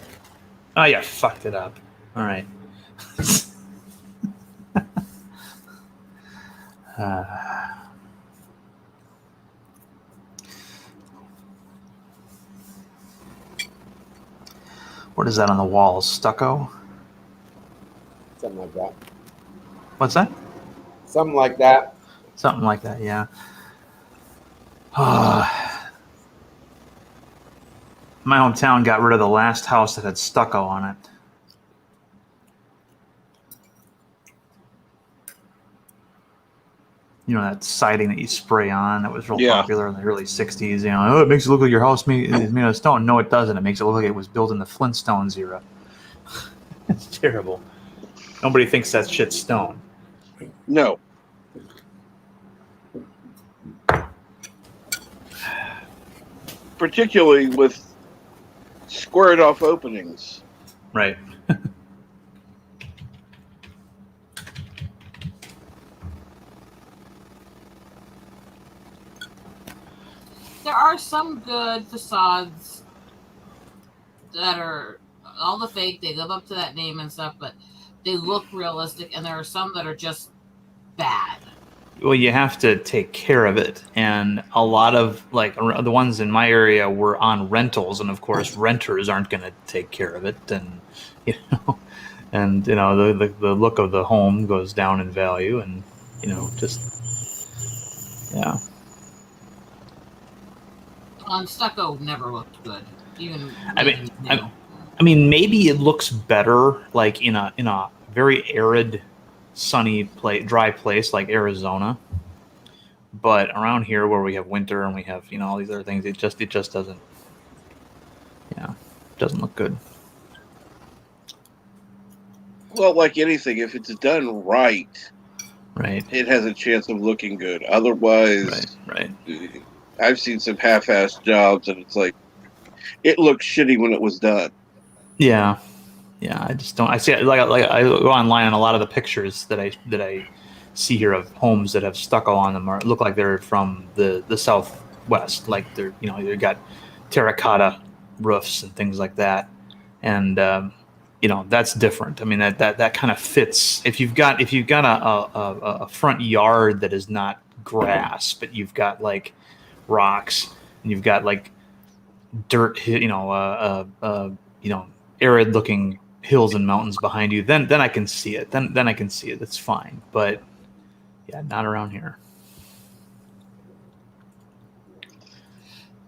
Oh, yeah, fucked it up. All right. What is that on the walls? Stucco? Something like that. What's that? Something like that. Something like that, yeah. My hometown got rid of the last house that had stucco on it. You know, that siding that you spray on that was real popular in the early 60s. You know, oh, it makes it look like your house is made of stone. No, it doesn't. It makes it look like it was built in the Flintstones era. It's terrible. Nobody thinks that shit's stone. No. Particularly with squared off openings. Right. There are some good facades that are all the fake. They live up to that name and stuff, but they look realistic. And there are some that are just bad. Well, you have to take care of it, and a lot of like the ones in my area were on rentals, and of course, renters aren't going to take care of it, and the look of the home goes down in value, and yeah. Stucco never looked good, even. I mean, maybe it looks better like in a very arid, sunny dry place like Arizona. But around here, where we have winter and we have all these other things, it just doesn't, doesn't look good. Well, like anything, if it's done right, it has a chance of looking good. Otherwise, right. I've seen some half-assed jobs, and it's like it looked shitty when it was done. Yeah, I just don't. I see like I go online, and a lot of the pictures that I see here of homes that have stucco on them look like they're from the Southwest, like they're they've got terracotta roofs and things like that, and that's different. I mean that kind of fits. If you've got a front yard that is not grass, but you've got like rocks and you've got like dirt, arid looking hills and mountains behind you, then I can see it. Then I can see it. That's fine. But yeah, not around here.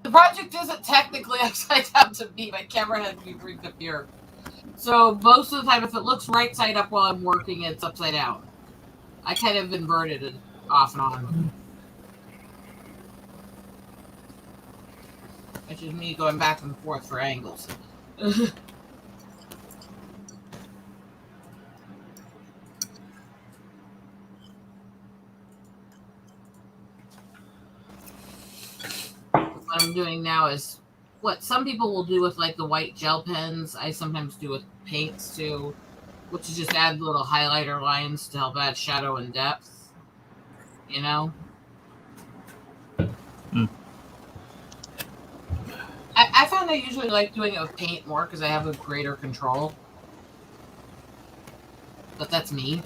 The project isn't technically upside down to me. My camera had to be rigged up here. So most of the time, if it looks right side up while I'm working, it's upside down. I kind of inverted it off and on. Which is me going back and forth for angles. What I'm doing now is what some people will do with like the white gel pens. I sometimes do with paints too, which is just add little highlighter lines to help add shadow and depth. I found I usually like doing it with paint more because I have a greater control. But that's me.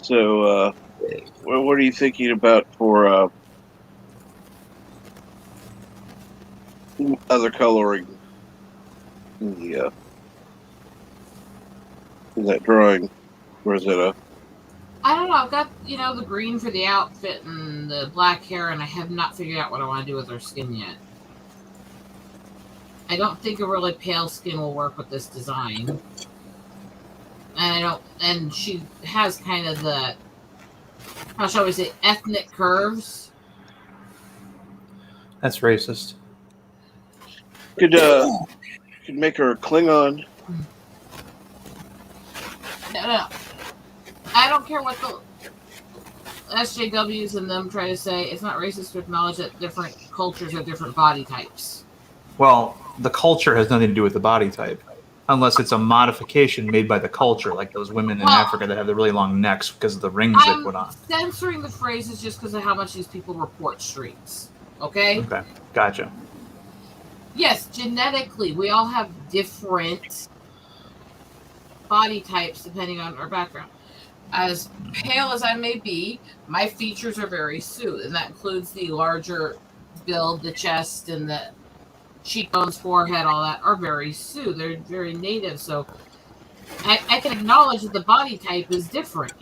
So, what are you thinking about for other coloring? Yeah. in that drawing, Rosetta? I don't know. I've got, the green for the outfit and the black hair, and I have not figured out what I want to do with her skin yet. I don't think a really pale skin will work with this design. And she has kind of the, how shall we say, ethnic curves. That's racist. Could make her a Klingon. No. I don't care what the SJWs and them try to say. It's not racist to acknowledge that different cultures have different body types. Well, the culture has nothing to do with the body type, unless it's a modification made by the culture, like those women in Africa that have the really long necks because of the rings they put on. Censoring the phrases just because of how much these people report streams. Okay? Okay, gotcha. Yes, genetically, we all have different body types depending on our background. As pale as I may be, my features are very Sioux, and that includes the larger build, the chest, and the cheekbones, forehead, all that are very Sioux. They're very native, so I can acknowledge that the body type is different,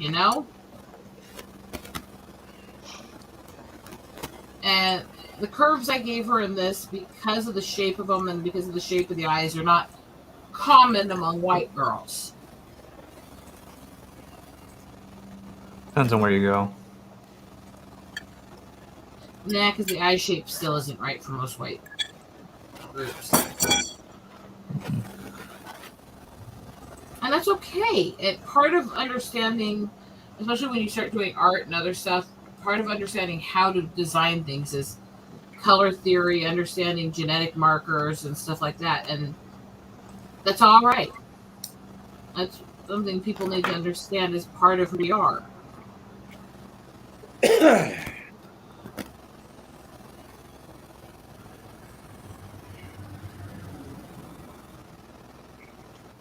And the curves I gave her in this, because of the shape of them and because of the shape of the eyes, are not common among white girls. Depends on where you go. Nah, because the eye shape still isn't right for most white groups. And that's okay. And part of understanding, especially when you start doing art and other stuff, part of understanding how to design things is color theory, understanding genetic markers and stuff like that. And that's all right. That's something people need to understand as part of who we are.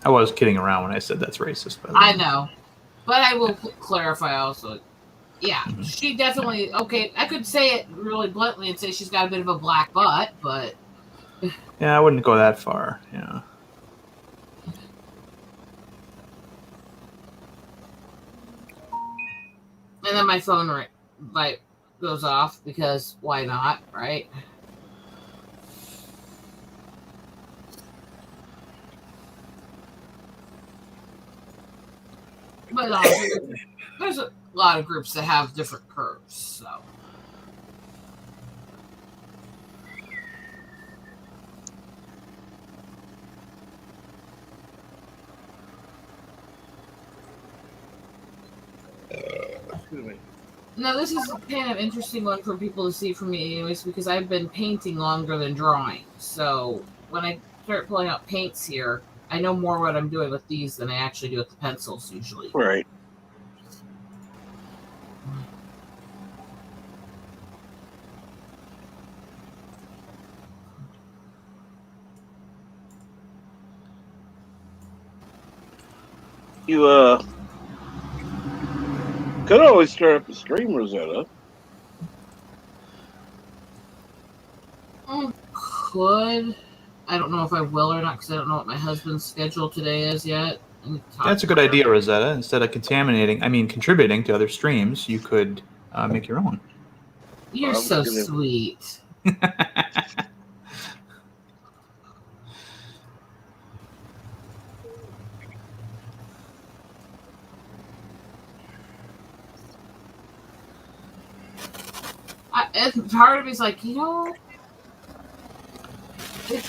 I was kidding around when I said that's racist. By the way. I know. But I will clarify also. Yeah, she definitely, okay, I could say it really bluntly and say she's got a bit of a black butt, but... Yeah, I wouldn't go that far, yeah. And then my phone light goes off because why not, right? But there's a lot of groups that have different curves, so. Now, this is kind of interesting one for people to see from me anyways, because I've been painting longer than drawing. So when I start pulling out paints here, I know more what I'm doing with these than I actually do with the pencils usually. Right. You could always start up a stream, Rosetta. Could. I don't know if I will or not because I don't know what my husband's schedule today is yet. That's a good idea, Rosetta. Instead of contributing to other streams, you could make your own. You're so sweet. And part of me's like, it's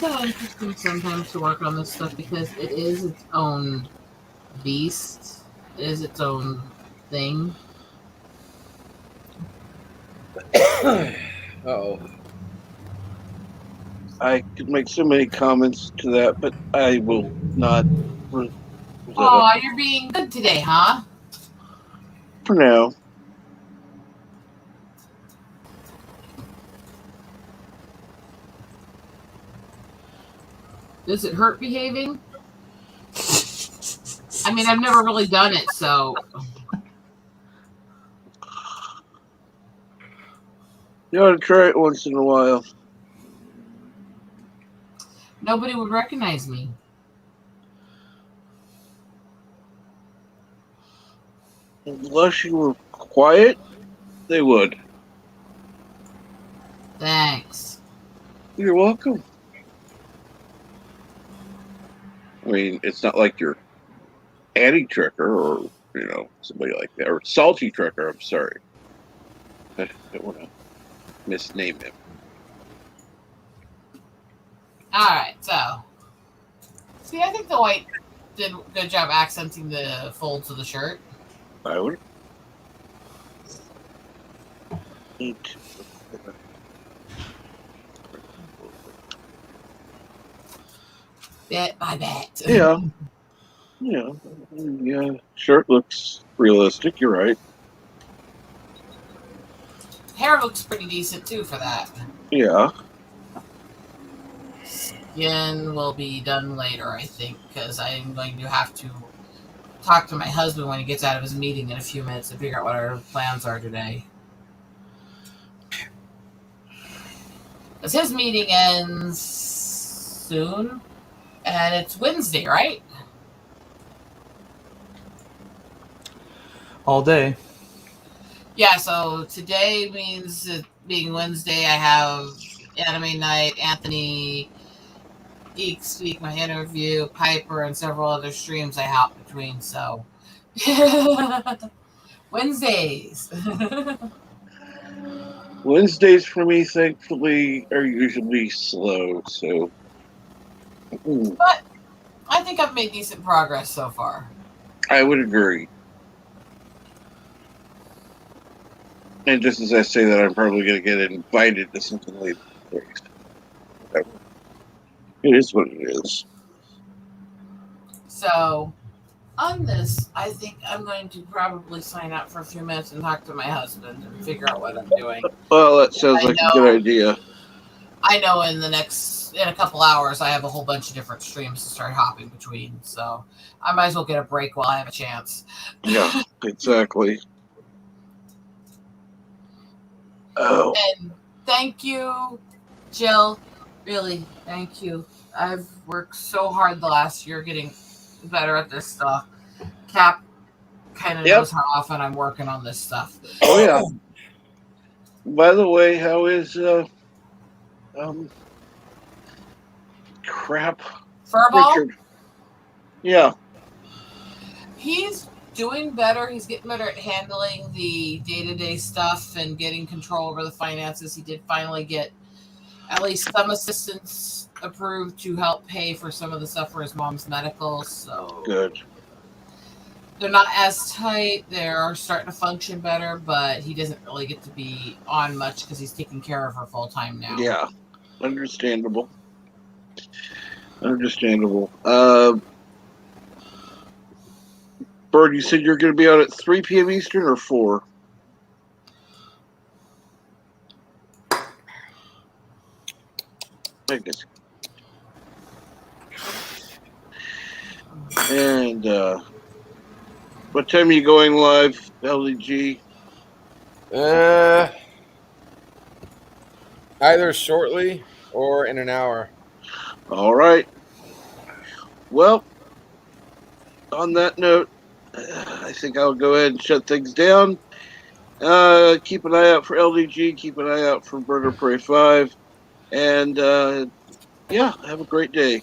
kind of interesting sometimes to work on this stuff because it is its own beast. It is its own thing. Uh-oh. I could make so many comments to that, but I will not. Oh, you're being good today, huh? For now. Does it hurt behaving? I mean, I've never really done it, so. You ought to try it once in a while. Nobody would recognize me. Unless you were quiet, they would. Thanks. You're welcome. I mean, it's not like you're Annie Tricker or, somebody like that. Or Salty Tricker, I'm sorry. I don't want to misname him. Alright, so. See, I think the white did a good job accenting the folds of the shirt. I would. Bit by bit. Yeah. Yeah. Shirt looks realistic. You're right. Hair looks pretty decent too for that. Yeah. Skin will be done later, I think, because I'm going to have to talk to my husband when he gets out of his meeting in a few minutes to figure out what our plans are today. Because his meeting ends soon, and it's Wednesday, right? All day. Yeah, so today means it being Wednesday, I have anime night, Anthony, Geek Speak, my interview, Piper, and several other streams I hop between, so. Wednesdays. Wednesdays for me, thankfully, are usually slow, so. But I think I've made decent progress so far. I would agree. And just as I say that, I'm probably going to get invited to something later. It is what it is. So, on this, I think I'm going to probably sign out for a few minutes and talk to my husband and figure out what I'm doing. Well, that sounds like a good idea. I know in a couple hours, I have a whole bunch of different streams to start hopping between, so I might as well get a break while I have a chance. Yeah, exactly. Oh. And thank you, Jill. Really, thank you. I've worked so hard the last year getting better at this stuff. Cap kind of knows how often I'm working on this stuff. Oh, yeah. By the way, how is, crap. Furball? Richard. Yeah. He's doing better. He's getting better at handling the day-to-day stuff and getting control over the finances. He did finally get at least some assistance approved to help pay for some of the stuff for his mom's medical. So good. They're not as tight. They're starting to function better, but he doesn't really get to be on much because he's taking care of her full time now. Yeah. Understandable. Bird, you said you're going to be out at 3 p.m. Eastern or 4? I guess. And what time are you going live, LDG? Either shortly or in an hour. All right. Well, on that note, I think I'll go ahead and shut things down. Keep an eye out for LDG. Keep an eye out for Burger Prey 5. And, yeah, have a great day.